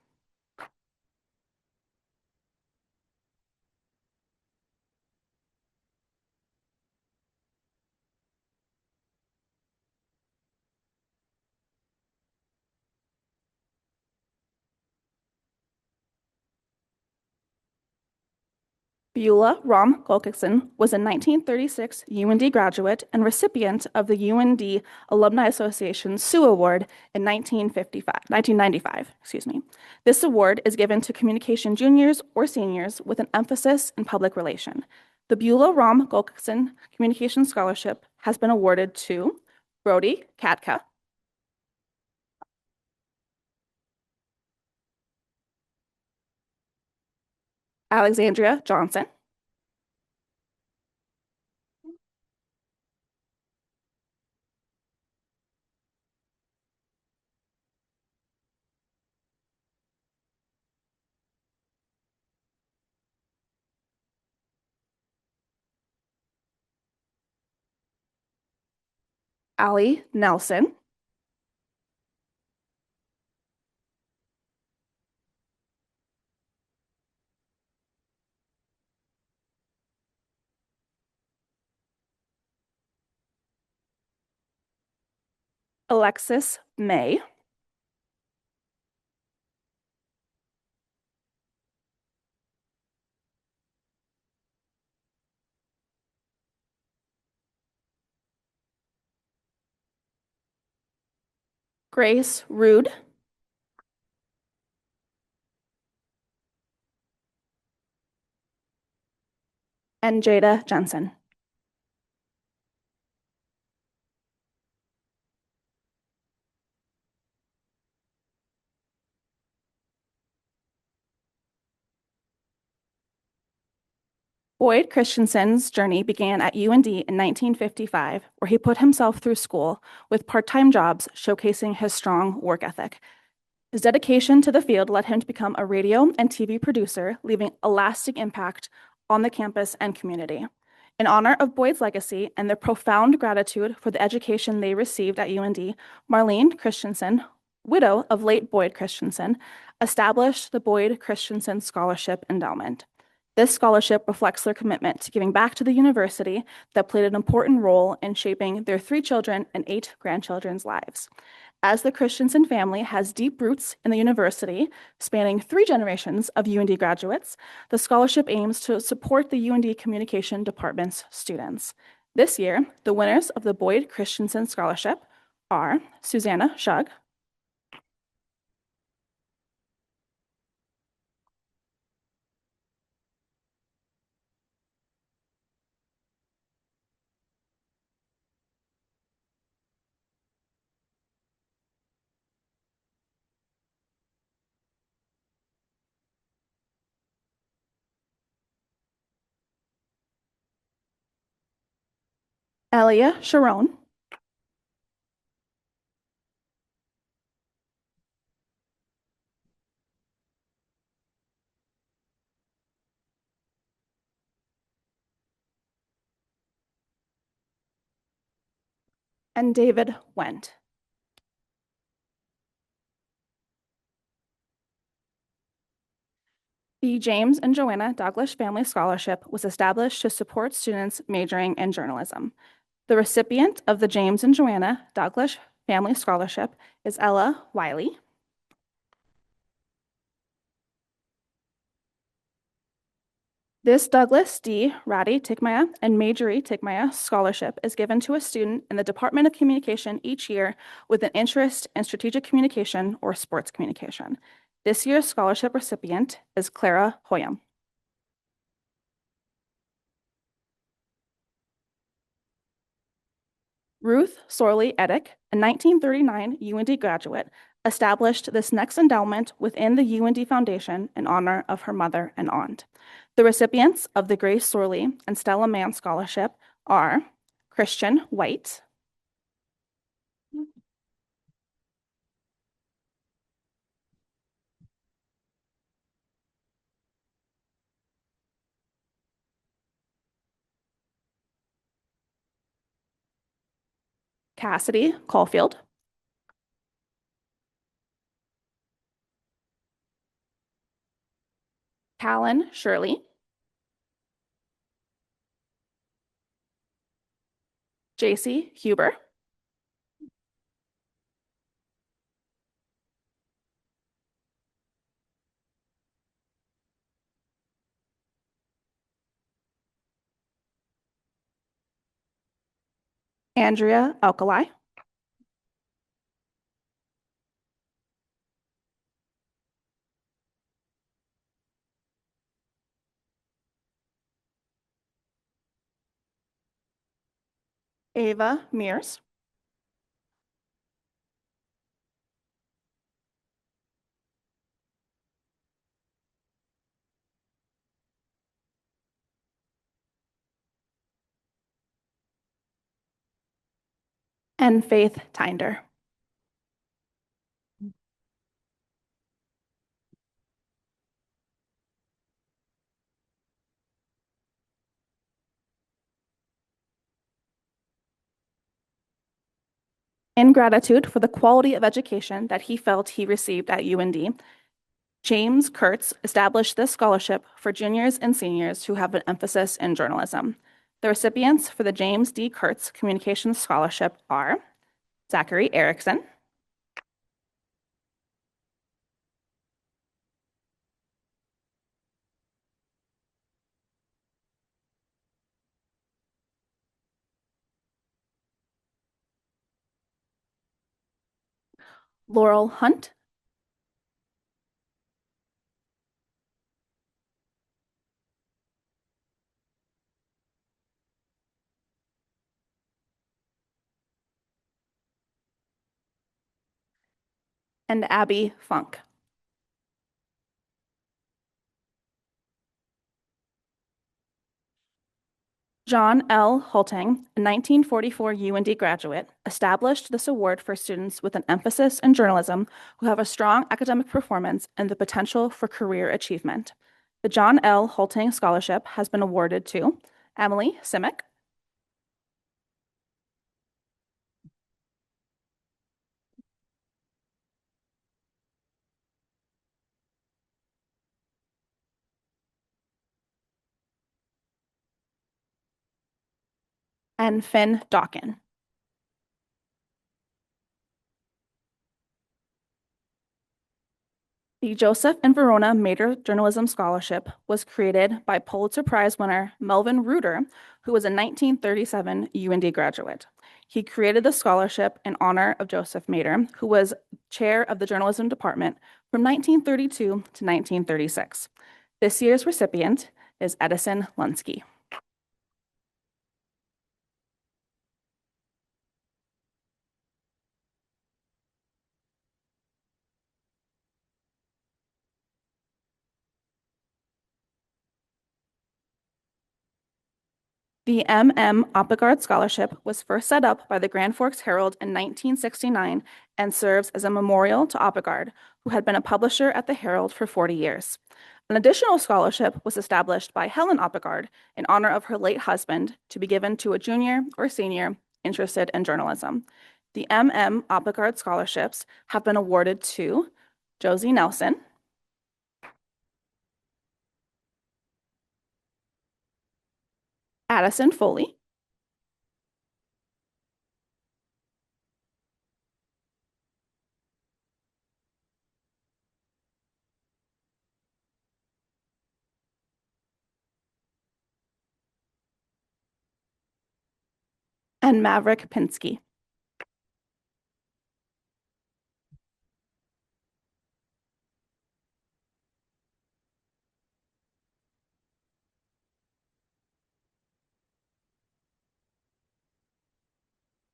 Speaker 8: Beulah Rom Golkison was a 1936 UND graduate and recipient of the UND Alumni Association Sue Award in 1995. This award is given to communication juniors or seniors with an emphasis in public relation. The Beulah Rom Golkison Communication Scholarship has been awarded to Brody Katka, Alexandria Johnson, Allie Nelson, Alexis May, Grace Rude, and Jada Jensen. Boyd Christensen's journey began at UND in 1955, where he put himself through school with part-time jobs showcasing his strong work ethic. His dedication to the field led him to become a radio and TV producer, leaving a lasting impact on the campus and community. In honor of Boyd's legacy and their profound gratitude for the education they received at UND, Marlene Christensen, widow of late Boyd Christensen, established the Boyd Christensen Scholarship Endowment. This scholarship reflects their commitment to giving back to the university that played an important role in shaping their 3 children and 8 grandchildren's lives. As the Christensen family has deep roots in the university, spanning 3 generations of UND graduates, the scholarship aims to support the UND Communication Department's students. This year, the winners of the Boyd Christensen Scholarship are Susanna Shug, Elia Sharon, and David Wendt. The James and Joanna Douglas Family Scholarship was established to support students majoring in journalism. The recipient of the James and Joanna Douglas Family Scholarship is Ella Wiley. This Douglas D. Ratty Tikmaya and Majorie Tikmaya Scholarship is given to a student in the Department of Communication each year with an interest in strategic communication or sports communication. This year's scholarship recipient is Clara Hoyam. Ruth Sorley Edick, a 1939 UND graduate, established this next endowment within the UND Foundation in honor of her mother and aunt. The recipients of the Grace Sorley and Stella Mann Scholarship are Christian White, Cassidy Caulfield, Callan Shirley, JC Huber, Andrea Alkali, Ava Mears, and Faith Tinder. In gratitude for the quality of education that he felt he received at UND, James Kurtz established this scholarship for juniors and seniors who have an emphasis in journalism. The recipients for the James D. Kurtz Communications Scholarship are Zachary Erickson, Laurel Hunt, and Abby Funk. John L. Hulting, a 1944 UND graduate, established this award for students with an emphasis in journalism who have a strong academic performance and the potential for career achievement. The John L. Hulting Scholarship has been awarded to Emily Simic, and Finn Dawkin. The Joseph and Verona Mater Journalism Scholarship was created by Pulitzer Prize winner Melvin Reuter, who was a 1937 UND graduate. He created the scholarship in honor of Joseph Mater, who was chair of the journalism department from 1932 to 1936. This year's recipient is Edison Lunsky. The M.M. Oppegard Scholarship was first set up by the Grand Forks Herald in 1969 and serves as a memorial to Oppegard, who had been a publisher at the Herald for 40 years. An additional scholarship was established by Helen Oppegard in honor of her late husband to be given to a junior or senior interested in journalism. The M.M. Oppegard Scholarships have been awarded to Josie Nelson, Addison Foley, and Maverick Pinsky.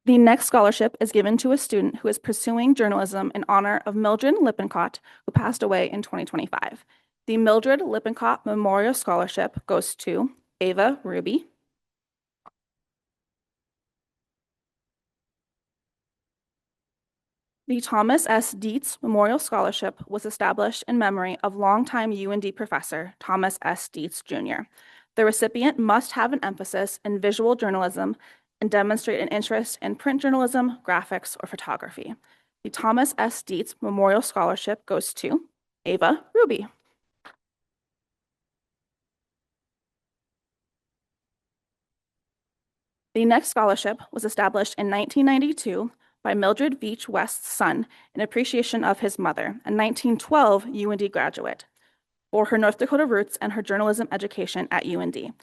Speaker 8: The next scholarship is given to a student who is pursuing journalism in honor of Mildred Lippincott, who passed away in 2025. The Mildred Lippincott Memorial Scholarship goes to Ava Ruby, the Thomas S. Dietz Memorial Scholarship was established in memory of longtime UND professor Thomas S. Dietz, Jr. The recipient must have an emphasis in visual journalism and demonstrate an interest in print journalism, graphics, or photography. The Thomas S. Dietz Memorial Scholarship goes to Ava Ruby. The next scholarship was established in 1992 by Mildred Veach West's son in appreciation of his mother, a 1912 UND graduate, for her North Dakota roots and her journalism education at UND.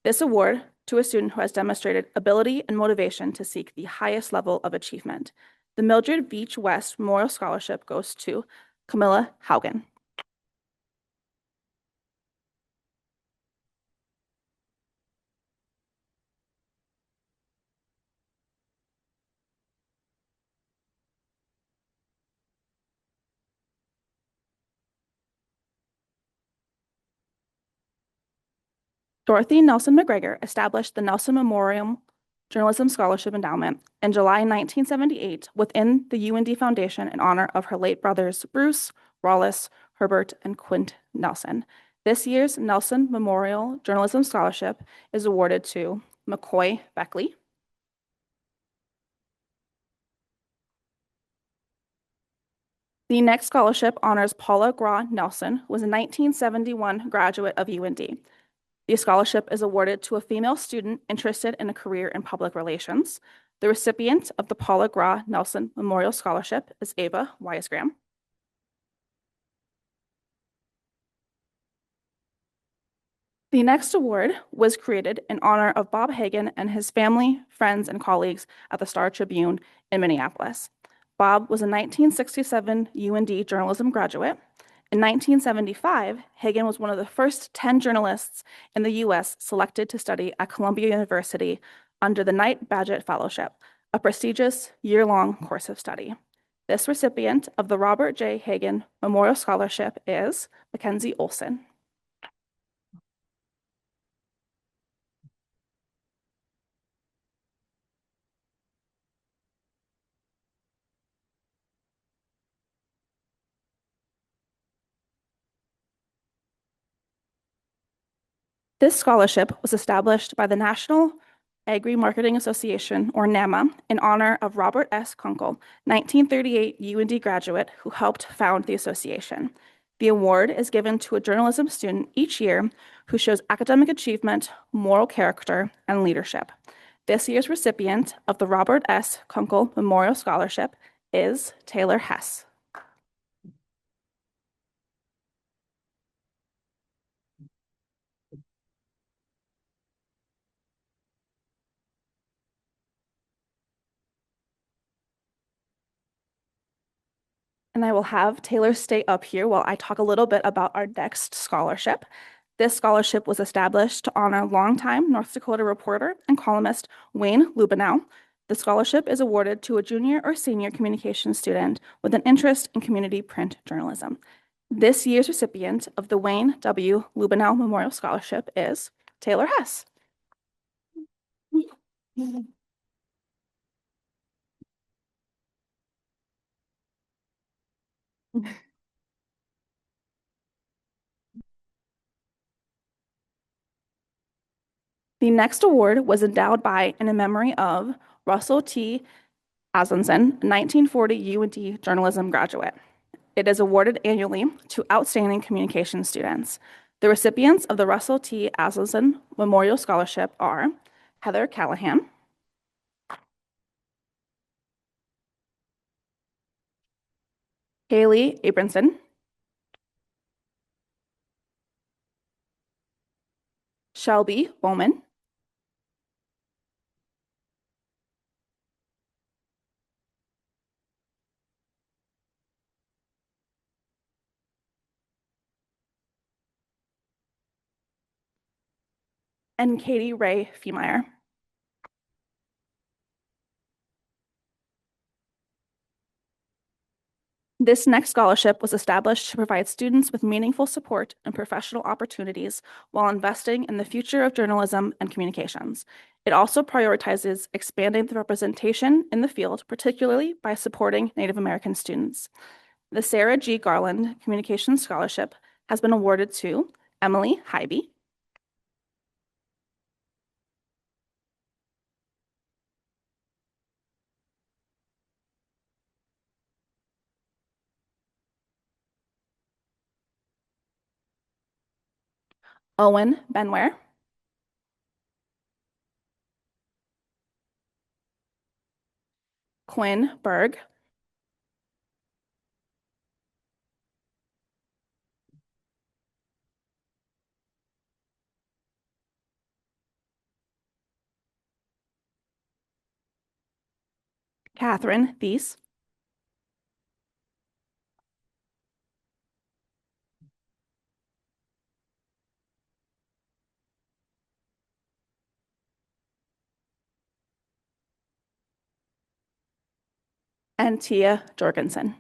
Speaker 8: This award to a student who has demonstrated ability and motivation to seek the highest level of achievement. The Mildred Veach West Memorial Scholarship goes to Camilla Haugen. Dorothy Nelson McGregor established the Nelson Memorial Journalism Scholarship Endowment in July 1978 within the UND Foundation in honor of her late brothers Bruce, Wallace, Herbert, and Quint Nelson. This year's Nelson Memorial Journalism Scholarship is awarded to McCoy Beckley, The next scholarship honors Paula Gra Nelson, who was a 1971 graduate of UND. The scholarship is awarded to a female student interested in a career in public relations. The recipient of the Paula Gra Nelson Memorial Scholarship is Ava Weisgram. The next award was created in honor of Bob Hagan and his family, friends, and colleagues at the Star Tribune in Minneapolis. Bob was a 1967 UND journalism graduate. In 1975, Hagan was one of the first 10 journalists in the US selected to study at Columbia University under the Knight Bagehot Fellowship, a prestigious year-long course of study. This recipient of the Robert J. Hagan Memorial Scholarship is Mackenzie Olson. This scholarship was established by the National Agri-Marketing Association, or NAMA, in honor of Robert S. Kunkel, 1938 UND graduate who helped found the association. The award is given to a journalism student each year who shows academic achievement, moral character, and leadership. This year's recipient of the Robert S. Kunkel Memorial Scholarship is Taylor Hess. And I will have Taylor stay up here while I talk a little bit about our next scholarship. This scholarship was established to honor longtime North Dakota reporter and columnist Wayne Lubenow. The scholarship is awarded to a junior or senior communications student with an interest in community print journalism. This year's recipient of the Wayne W. Lubenow Memorial Scholarship is Taylor Hess. The next award was endowed by and in memory of Russell T. Aslenson, 1940 UND journalism graduate. It is awarded annually to outstanding communication students. The recipients of the Russell T. Aslenson Memorial Scholarship are Heather Callahan, Haley Abramson, Shelby Bowman, and Katie Ray Feemeyer. This next scholarship was established to provide students with meaningful support and professional opportunities while investing in the future of journalism and communications. It also prioritizes expanding the representation in the field, particularly by supporting Native American students. The Sarah G. Garland Communications Scholarship has been awarded to Emily Hybe, Owen Benware, Quinn Berg, Catherine Thies, and Tia Jorgensen.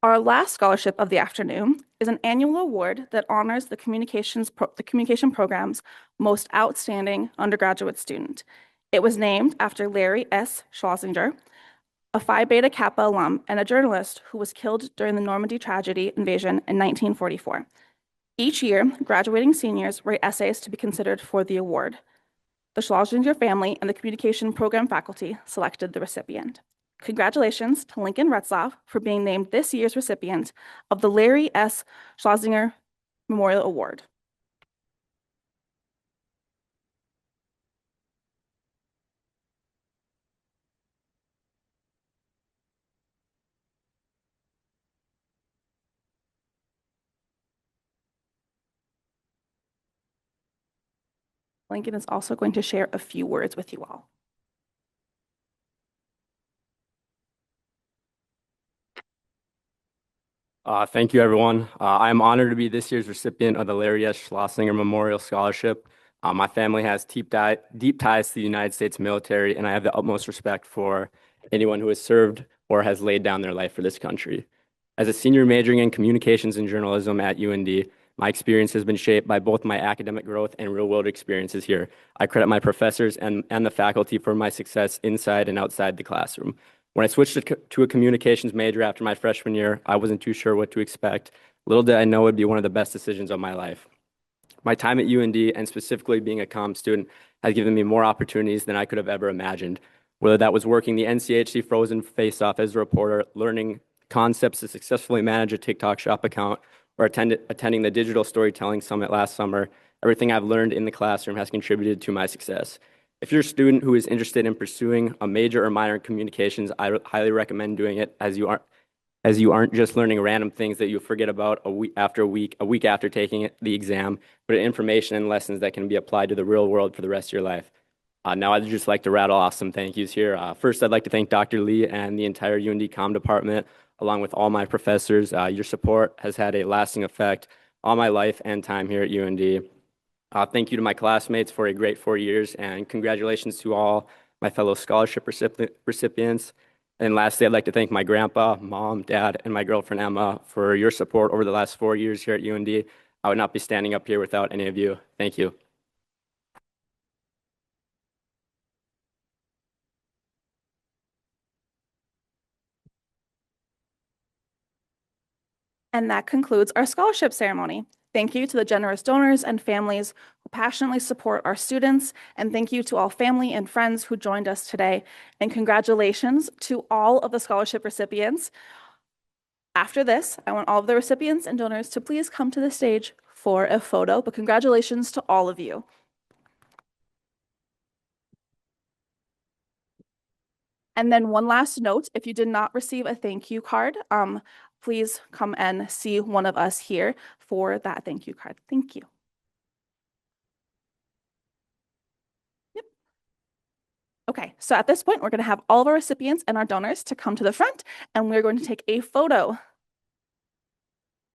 Speaker 8: Our last scholarship of the afternoon is an annual award that honors the communication program's most outstanding undergraduate student. It was named after Larry S. Schlesinger, a Phi Beta Kappa alum and a journalist who was killed during the Normandy tragedy invasion in 1944. Each year, graduating seniors write essays to be considered for the award. the Schlesinger family and the communication program faculty selected the recipient. Congratulations to Lincoln Retzlaff for being named this year's recipient of the Larry S. Schlesinger Memorial Award. Lincoln is also going to share a few words with you all.
Speaker 28: Thank you, everyone. I am honored to be this year's recipient of the Larry S. Schlesinger Memorial Scholarship. My family has deep ties to the United States military, and I have the utmost respect for anyone who has served or has laid down their life for this country. As a senior majoring in communications and journalism at UND, my experience has been shaped by both my academic growth and real-world experiences here. I credit my professors and the faculty for my success inside and outside the classroom. When I switched to a communications major after my freshman year, I wasn't too sure what to expect. Little did I know it would be one of the best decisions of my life. My time at UND, and specifically being a comm student, has given me more opportunities than I could have ever imagined. Whether that was working the NCHC Frozen Face-Off as a reporter, learning concepts to successfully manage a TikTok shop account, or attending the Digital Storytelling Summit last summer, everything I've learned in the classroom has contributed to my success. If you're a student who is interested in pursuing a major or minor in communications, I highly recommend doing it, as you aren't just learning random things that you forget about a week after taking the exam, but information and lessons that can be applied to the real world for the rest of your life. Now I'd just like to rattle off some thank yous here. First, I'd like to thank Dr. Lee and the entire UND Comm department, along with all my professors. Your support has had a lasting effect on my life and time here at UND. Thank you to my classmates for a great 4 years, and congratulations to all my fellow scholarship recipients. And lastly, I'd like to thank my grandpa, mom, dad, and my girlfriend, Emma, for your support over the last 4 years here at UND. I would not be standing up here without any of you. Thank you.
Speaker 8: And that concludes our scholarship ceremony. Thank you to the generous donors and families who passionately support our students, and thank you to all family and friends who joined us today. And congratulations to all of the scholarship recipients. After this, I want all of the recipients and donors to please come to the stage for a photo, but congratulations to all of you. And then one last note, if you did not receive a thank you card, please come and see one of us here for that thank you card. Thank you. Yep. Okay, so at this point, we're going to have all of our recipients and our donors to come to the front, and we're going to take a photo